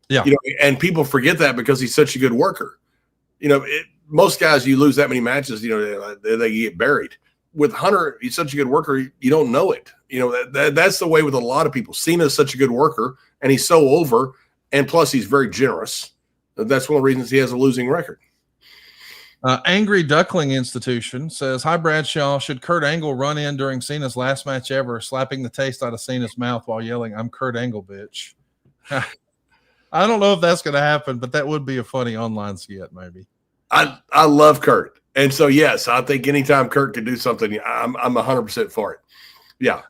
Yeah. And people forget that because he's such a good worker. Most guys, you lose that many matches, they get buried. With Hunter, he's such a good worker, you don't know it. That's the way with a lot of people. Cena is such a good worker, and he's so over, and plus he's very generous. That's one of the reasons he has a losing record. Angry Duckling Institution says, hi, Bradshaw. Should Kurt Angle run in during Cena's last match ever, slapping the taste out of Cena's mouth while yelling, I'm Kurt Angle, bitch? I don't know if that's going to happen, but that would be a funny online skit, maybe. I love Kurt. And so, yes, I think anytime Kurt can do something, I'm 100% for it. Yeah.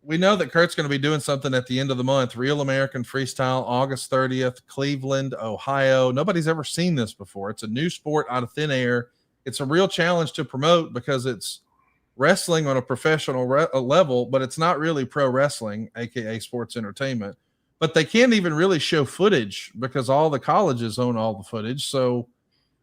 We know that Kurt's going to be doing something at the end of the month. Real American Freestyle, August 30th, Cleveland, Ohio. Nobody's ever seen this before. It's a new sport out of thin air. It's a real challenge to promote because it's wrestling on a professional level, but it's not really pro wrestling, aka sports entertainment. But they can't even really show footage because all the colleges own all the footage. So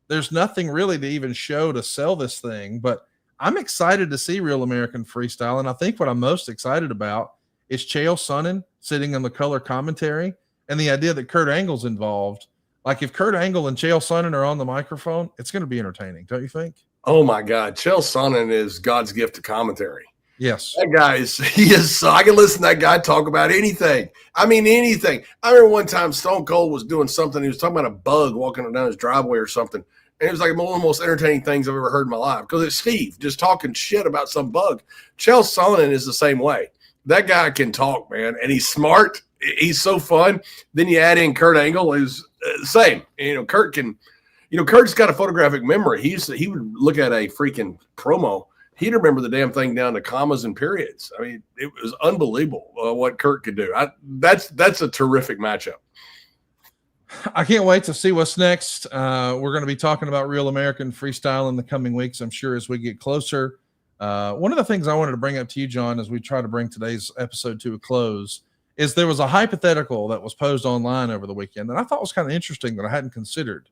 there's nothing really to even show to sell this thing. But I'm excited to see Real American Freestyle. And I think what I'm most excited about is Chael Sonnen sitting in the color commentary and the idea that Kurt Angle's involved. Like if Kurt Angle and Chael Sonnen are on the microphone, it's going to be entertaining. Don't you think? Oh my God. Chael Sonnen is God's gift to commentary. Yes. That guy is I can listen to that guy talk about anything. I mean, anything. I remember one time Stone Cold was doing something. He was talking about a bug walking down his driveway or something. And it was like one of the most entertaining things I've ever heard in my life because it's Steve just talking shit about some bug. Chael Sonnen is the same way. That guy can talk, man, and he's smart. He's so fun. Then you add in Kurt Angle, who's the same. Kurt can, Kurt's got a photographic memory. He would look at a freaking promo. He'd remember the damn thing down to commas and periods. I mean, it was unbelievable what Kurt could do. That's a terrific matchup. I can't wait to see what's next. We're going to be talking about Real American Freestyle in the coming weeks, I'm sure, as we get closer. One of the things I wanted to bring up to you, John, as we try to bring today's episode to a close, is there was a hypothetical that was posed online over the weekend that I thought was kind of interesting that I hadn't considered.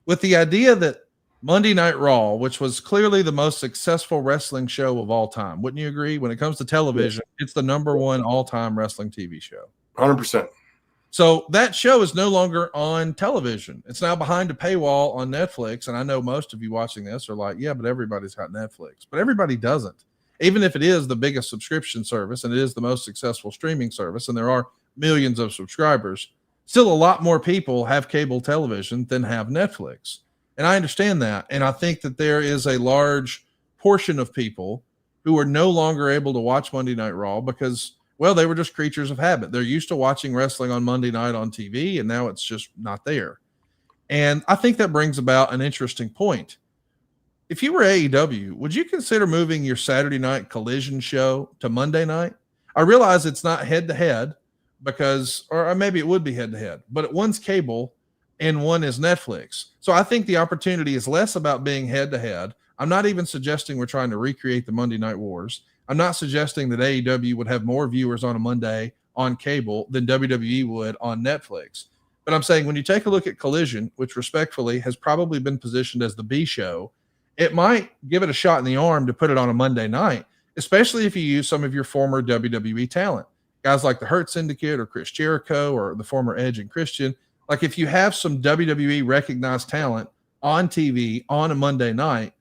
With the idea that Monday Night Raw, which was clearly the most successful wrestling show of all time, wouldn't you agree? When it comes to television, it's the number one all-time wrestling TV show. 100%. So that show is no longer on television. It's now behind a paywall on Netflix. And I know most of you watching this are like, yeah, but everybody's got Netflix. But everybody doesn't. Even if it is the biggest subscription service and it is the most successful streaming service, and there are millions of subscribers, still a lot more people have cable television than have Netflix. And I understand that. And I think that there is a large portion of people who are no longer able to watch Monday Night Raw because, well, they were just creatures of habit. They're used to watching wrestling on Monday night on TV, and now it's just not there. And I think that brings about an interesting point. If you were AEW, would you consider moving your Saturday night Collision show to Monday night? I realize it's not head-to-head because, or maybe it would be head-to-head, but one's cable and one is Netflix. So I think the opportunity is less about being head-to-head. I'm not even suggesting we're trying to recreate the Monday Night Wars. I'm not suggesting that AEW would have more viewers on a Monday on cable than WWE would on Netflix. But I'm saying when you take a look at Collision, which respectfully has probably been positioned as the B show, it might give it a shot in the arm to put it on a Monday night, especially if you use some of your former WWE talent. Guys like the Hurt Syndicate or Chris Jericho or the former Edge and Christian. Like if you have some WWE recognized talent on TV on a Monday night,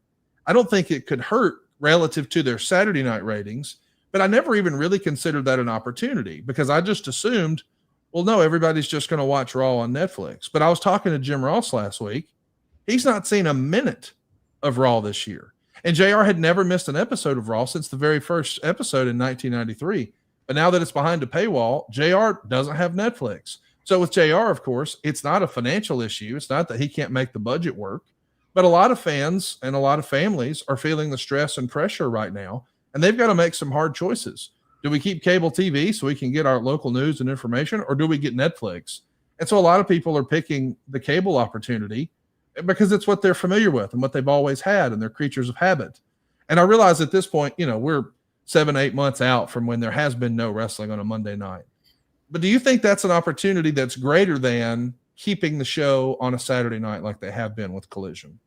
I don't think it could hurt relative to their Saturday night ratings, but I never even really considered that an opportunity because I just assumed, well, no, everybody's just going to watch Raw on Netflix. But I was talking to Jim Ross last week. He's not seen a minute of Raw this year. And JR had never missed an episode of Raw since the very first episode in 1993. But now that it's behind a paywall, JR doesn't have Netflix. So with JR, of course, it's not a financial issue. It's not that he can't make the budget work. But a lot of fans and a lot of families are feeling the stress and pressure right now, and they've got to make some hard choices. Do we keep cable TV so we can get our local news and information, or do we get Netflix? And so a lot of people are picking the cable opportunity because it's what they're familiar with and what they've always had, and they're creatures of habit. And I realize at this point, we're 7-8 months out from when there has been no wrestling on a Monday night. But do you think that's an opportunity that's greater than keeping the show on a Saturday night like they have been with Collision?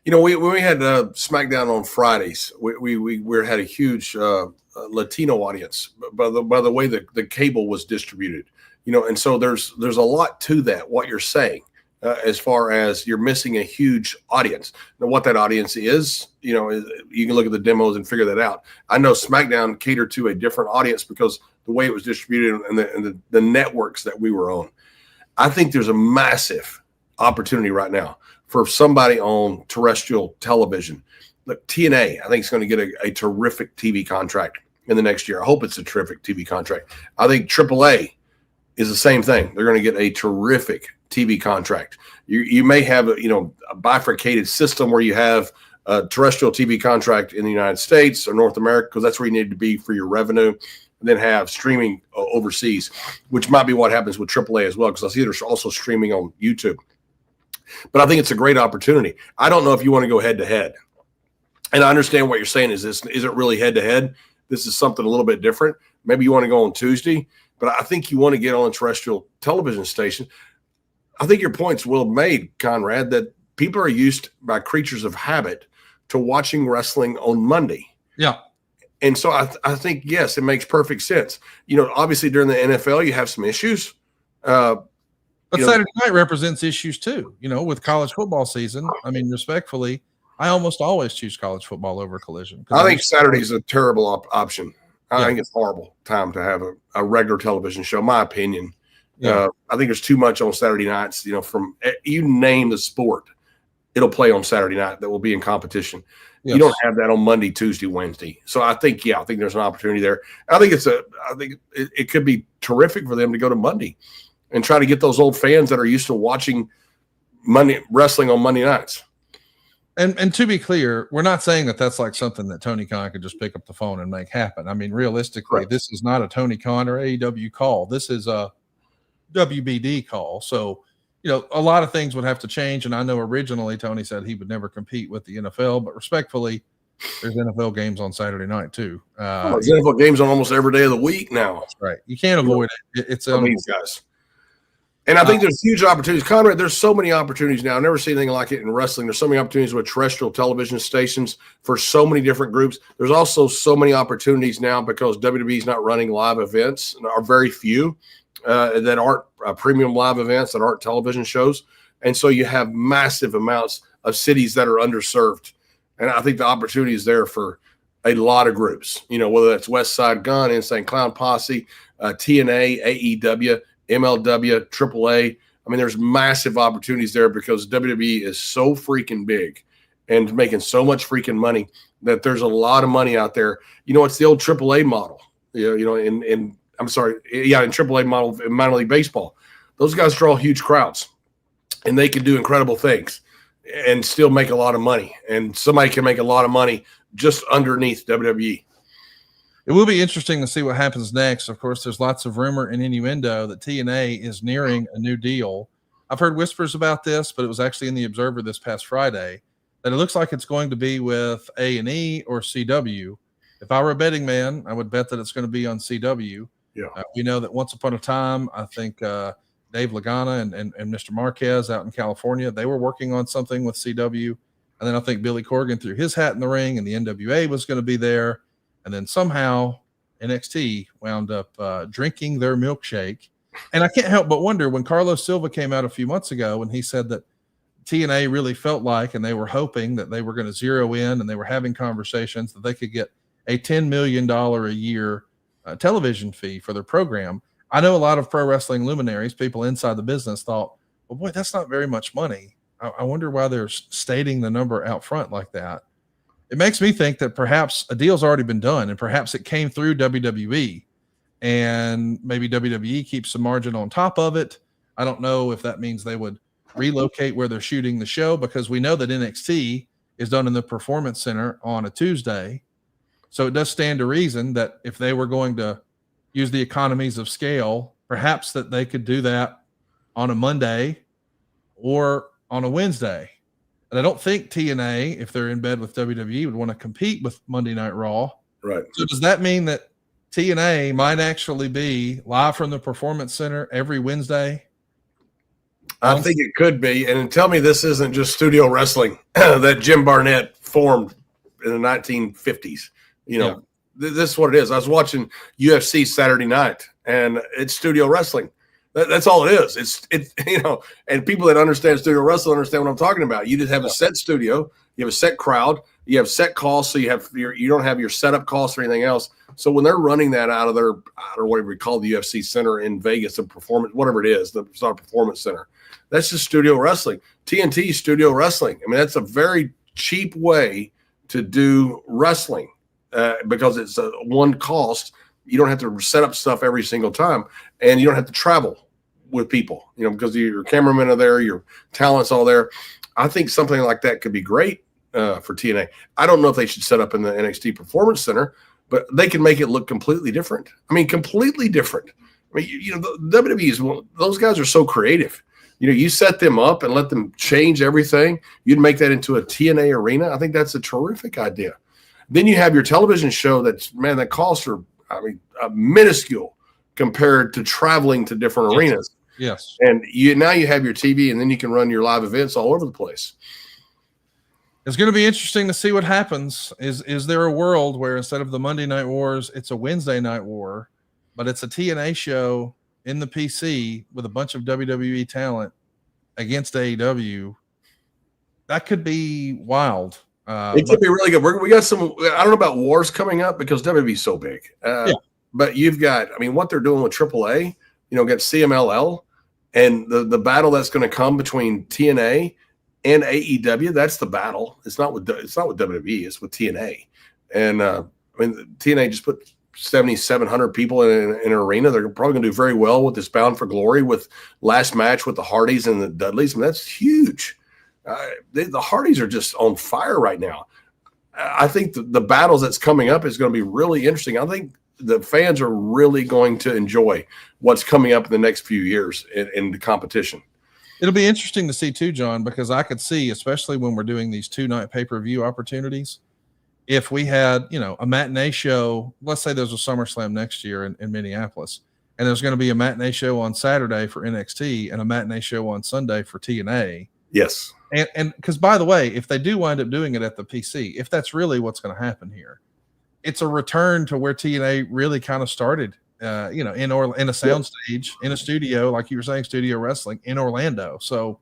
When we had SmackDown on Fridays, we had a huge Latino audience by the way the cable was distributed, and so there's a lot to that, what you're saying, as far as you're missing a huge audience. Now, what that audience is, you can look at the demos and figure that out. I know SmackDown catered to a different audience because the way it was distributed and the networks that we were on. I think there's a massive opportunity right now for somebody on terrestrial television. Look, TNA, I think, is going to get a terrific TV contract in the next year. I hope it's a terrific TV contract. I think AAA is the same thing. They're going to get a terrific TV contract. You may have a bifurcated system where you have a terrestrial TV contract in the United States or North America, because that's where you need to be for your revenue, and then have streaming overseas, which might be what happens with AAA as well, because I see they're also streaming on YouTube. But I think it's a great opportunity. I don't know if you want to go head to head. And I understand what you're saying is this isn't really head to head. This is something a little bit different. Maybe you want to go on Tuesday, but I think you want to get on a terrestrial television station. I think your point's well made, Conrad, that people are used by creatures of habit to watching wrestling on Monday. Yeah. And so I think, yes, it makes perfect sense. Obviously during the NFL, you have some issues. But Saturday night represents issues too, with college football season. I mean, respectfully, I almost always choose college football over Collision. I think Saturday is a terrible option. I think it's a horrible time to have a regular television show, my opinion. Yeah. I think there's too much on Saturday nights, from you name the sport, it'll play on Saturday night that will be in competition. Yes. You don't have that on Monday, Tuesday, Wednesday. So I think there's an opportunity there. I think it could be terrific for them to go to Monday and try to get those old fans that are used to watching Monday wrestling on Monday nights. And to be clear, we're not saying that that's like something that Tony Khan could just pick up the phone and make happen. I mean, realistically, right. This is not a Tony Khan or AEW call. This is a WBD call. So, a lot of things would have to change. And I know originally Tony said he would never compete with the NFL, but respectfully, there's NFL games on Saturday night too. There's NFL games on almost every day of the week now. That's right. You can't avoid it. It's these guys. And I think there's huge opportunities. Conrad, there's so many opportunities now. I've never seen anything like it in wrestling. There's so many opportunities with terrestrial television stations for so many different groups. There's also so many opportunities now because WWE's not running live events, or very few that aren't premium live events, that aren't television shows. And so you have massive amounts of cities that are underserved. And I think the opportunity is there for a lot of groups, whether that's West Side Gun, Insane Clown Posse, TNA, AEW, MLW, AAA. I mean, there's massive opportunities there because WWE is so freaking big and making so much freaking money that there's a lot of money out there. It's the old AAA model, in AAA model in minor league baseball. Those guys draw huge crowds and they can do incredible things and still make a lot of money. And somebody can make a lot of money just underneath WWE. It will be interesting to see what happens next. Of course, there's lots of rumor and innuendo that TNA is nearing a new deal. I've heard whispers about this, but it was actually in the Observer this past Friday that it looks like it's going to be with A&E or CW. If I were a betting man, I would bet that it's going to be on CW. Yeah. We know that once upon a time, I think Dave Lagana and Mr. Marquez out in California, they were working on something with CW. And then I think Billy Corgan threw his hat in the ring and the NWA was going to be there. And then somehow NXT wound up drinking their milkshake. And I can't help but wonder when Carlos Silva came out a few months ago and he said that TNA really felt like, and they were hoping that they were going to zero in and they were having conversations that they could get a $10 million a year television fee for their program. I know a lot of pro wrestling luminaries, people inside the business thought, well, boy, that's not very much money. I wonder why they're stating the number out front like that. it makes me think that perhaps a deal's already been done, and perhaps it came through WWE, and maybe WWE keeps some margin on top of it. I don't know if that means they would relocate where they're shooting the show, because we know that NXT is done in the Performance Center on a Tuesday. So it does stand to reason that if they were going to use the economies of scale, perhaps that they could do that on a Monday or on a Wednesday. And I don't think TNA, if they're in bed with WWE, would want to compete with Monday Night Raw. Right. So does that mean that TNA might actually be live from the Performance Center every Wednesday? I think it could be. And tell me this isn't just studio wrestling that Jim Barnett formed in the 1950s. You know, this is what it is. I was watching UFC Saturday night, and it's studio wrestling. That's all it is. It's you know, and people that understand studio wrestling understand what I'm talking about. You just have a set studio, you have a set crowd, you have set calls, so you don't have your setup costs or anything else. So when they're running that out of their, or whatever we call the UFC center in Vegas, the performance, whatever it is, it's not a performance center. That's just studio wrestling. TNT studio wrestling. I mean, that's a very cheap way to do wrestling because it's one cost. You don't have to set up stuff every single time, and you don't have to travel with people, you know, because your cameramen are there, your talent's all there. I think something like that could be great for TNA. I don't know if they should set up in the NXT Performance Center, but they can make it look completely different. I mean, completely different. I mean, you know, the WWE those guys are so creative. You know, you set them up and let them change everything. You'd make that into a TNA arena. I think that's a terrific idea. Then you have your television show that costs are, I mean, minuscule compared to traveling to different arenas. Yes. And now you have your TV, and then you can run your live events all over the place. It's going to be interesting to see what happens. Is there a world where instead of the Monday Night Wars, it's a Wednesday Night War, but it's a TNA show in the PC with a bunch of WWE talent against AEW? That could be wild. It could be really good. We got some, I don't know about wars coming up because WWE's so big. But you've got, I mean, what they're doing with AAA, you know, get CMLL and the battle that's going to come between TNA and AEW. That's the battle. It's not with WWE. It's with TNA. And I mean, TNA just put 7,700 people in an arena. They're probably going to do very well with this Bound for Glory with last match with the Hardys and the Dudleys. I mean, that's huge. The Hardys are just on fire right now. I think the battles that's coming up is going to be really interesting. I think the fans are really going to enjoy what's coming up in the next few years in the competition. It'll be interesting to see too, John, because I could see, especially when we're doing these 2-night pay-per-view opportunities, if we had, you know, a matinee show, let's say there's a SummerSlam next year in Minneapolis, and there's going to be a matinee show on Saturday for NXT and a matinee show on Sunday for TNA. Yes. And because, by the way, if they do wind up doing it at the PC, if that's really what's going to happen here, it's a return to where TNA really kind of started, you know, in a soundstage, in a studio, like you were saying, studio wrestling in Orlando. So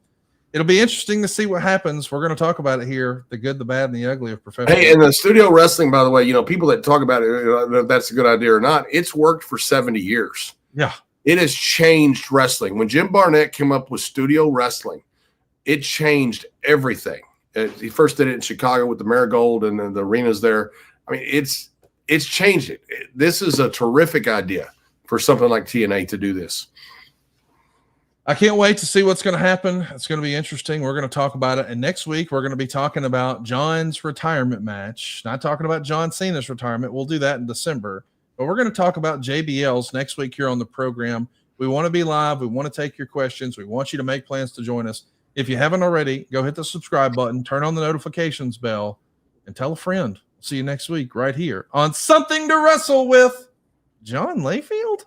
it'll be interesting to see what happens. We're going to talk about it here, the good, the bad, and the ugly of professional. Hey, and the studio wrestling, by the way, you know, people that talk about it, if that's a good idea or not, it's worked for 70 years. Yeah. It has changed wrestling. When Jim Barnett came up with studio wrestling, it changed everything. He first did it in Chicago with the Marigold and the arenas there. I mean, it's changed it. This is a terrific idea for something like TNA to do this. I can't wait to see what's going to happen. It's going to be interesting. We're going to talk about it. And next week, we're going to be talking about John's retirement match. Not talking about John Cena's retirement. We'll do that in December. But we're going to talk about JBL's next week here on the program. We want to be live. We want to take your questions. We want you to make plans to join us. If you haven't already, go hit the subscribe button, turn on the notifications bell, and tell a friend. See you next week right here on Something to Wrestle with John Layfield.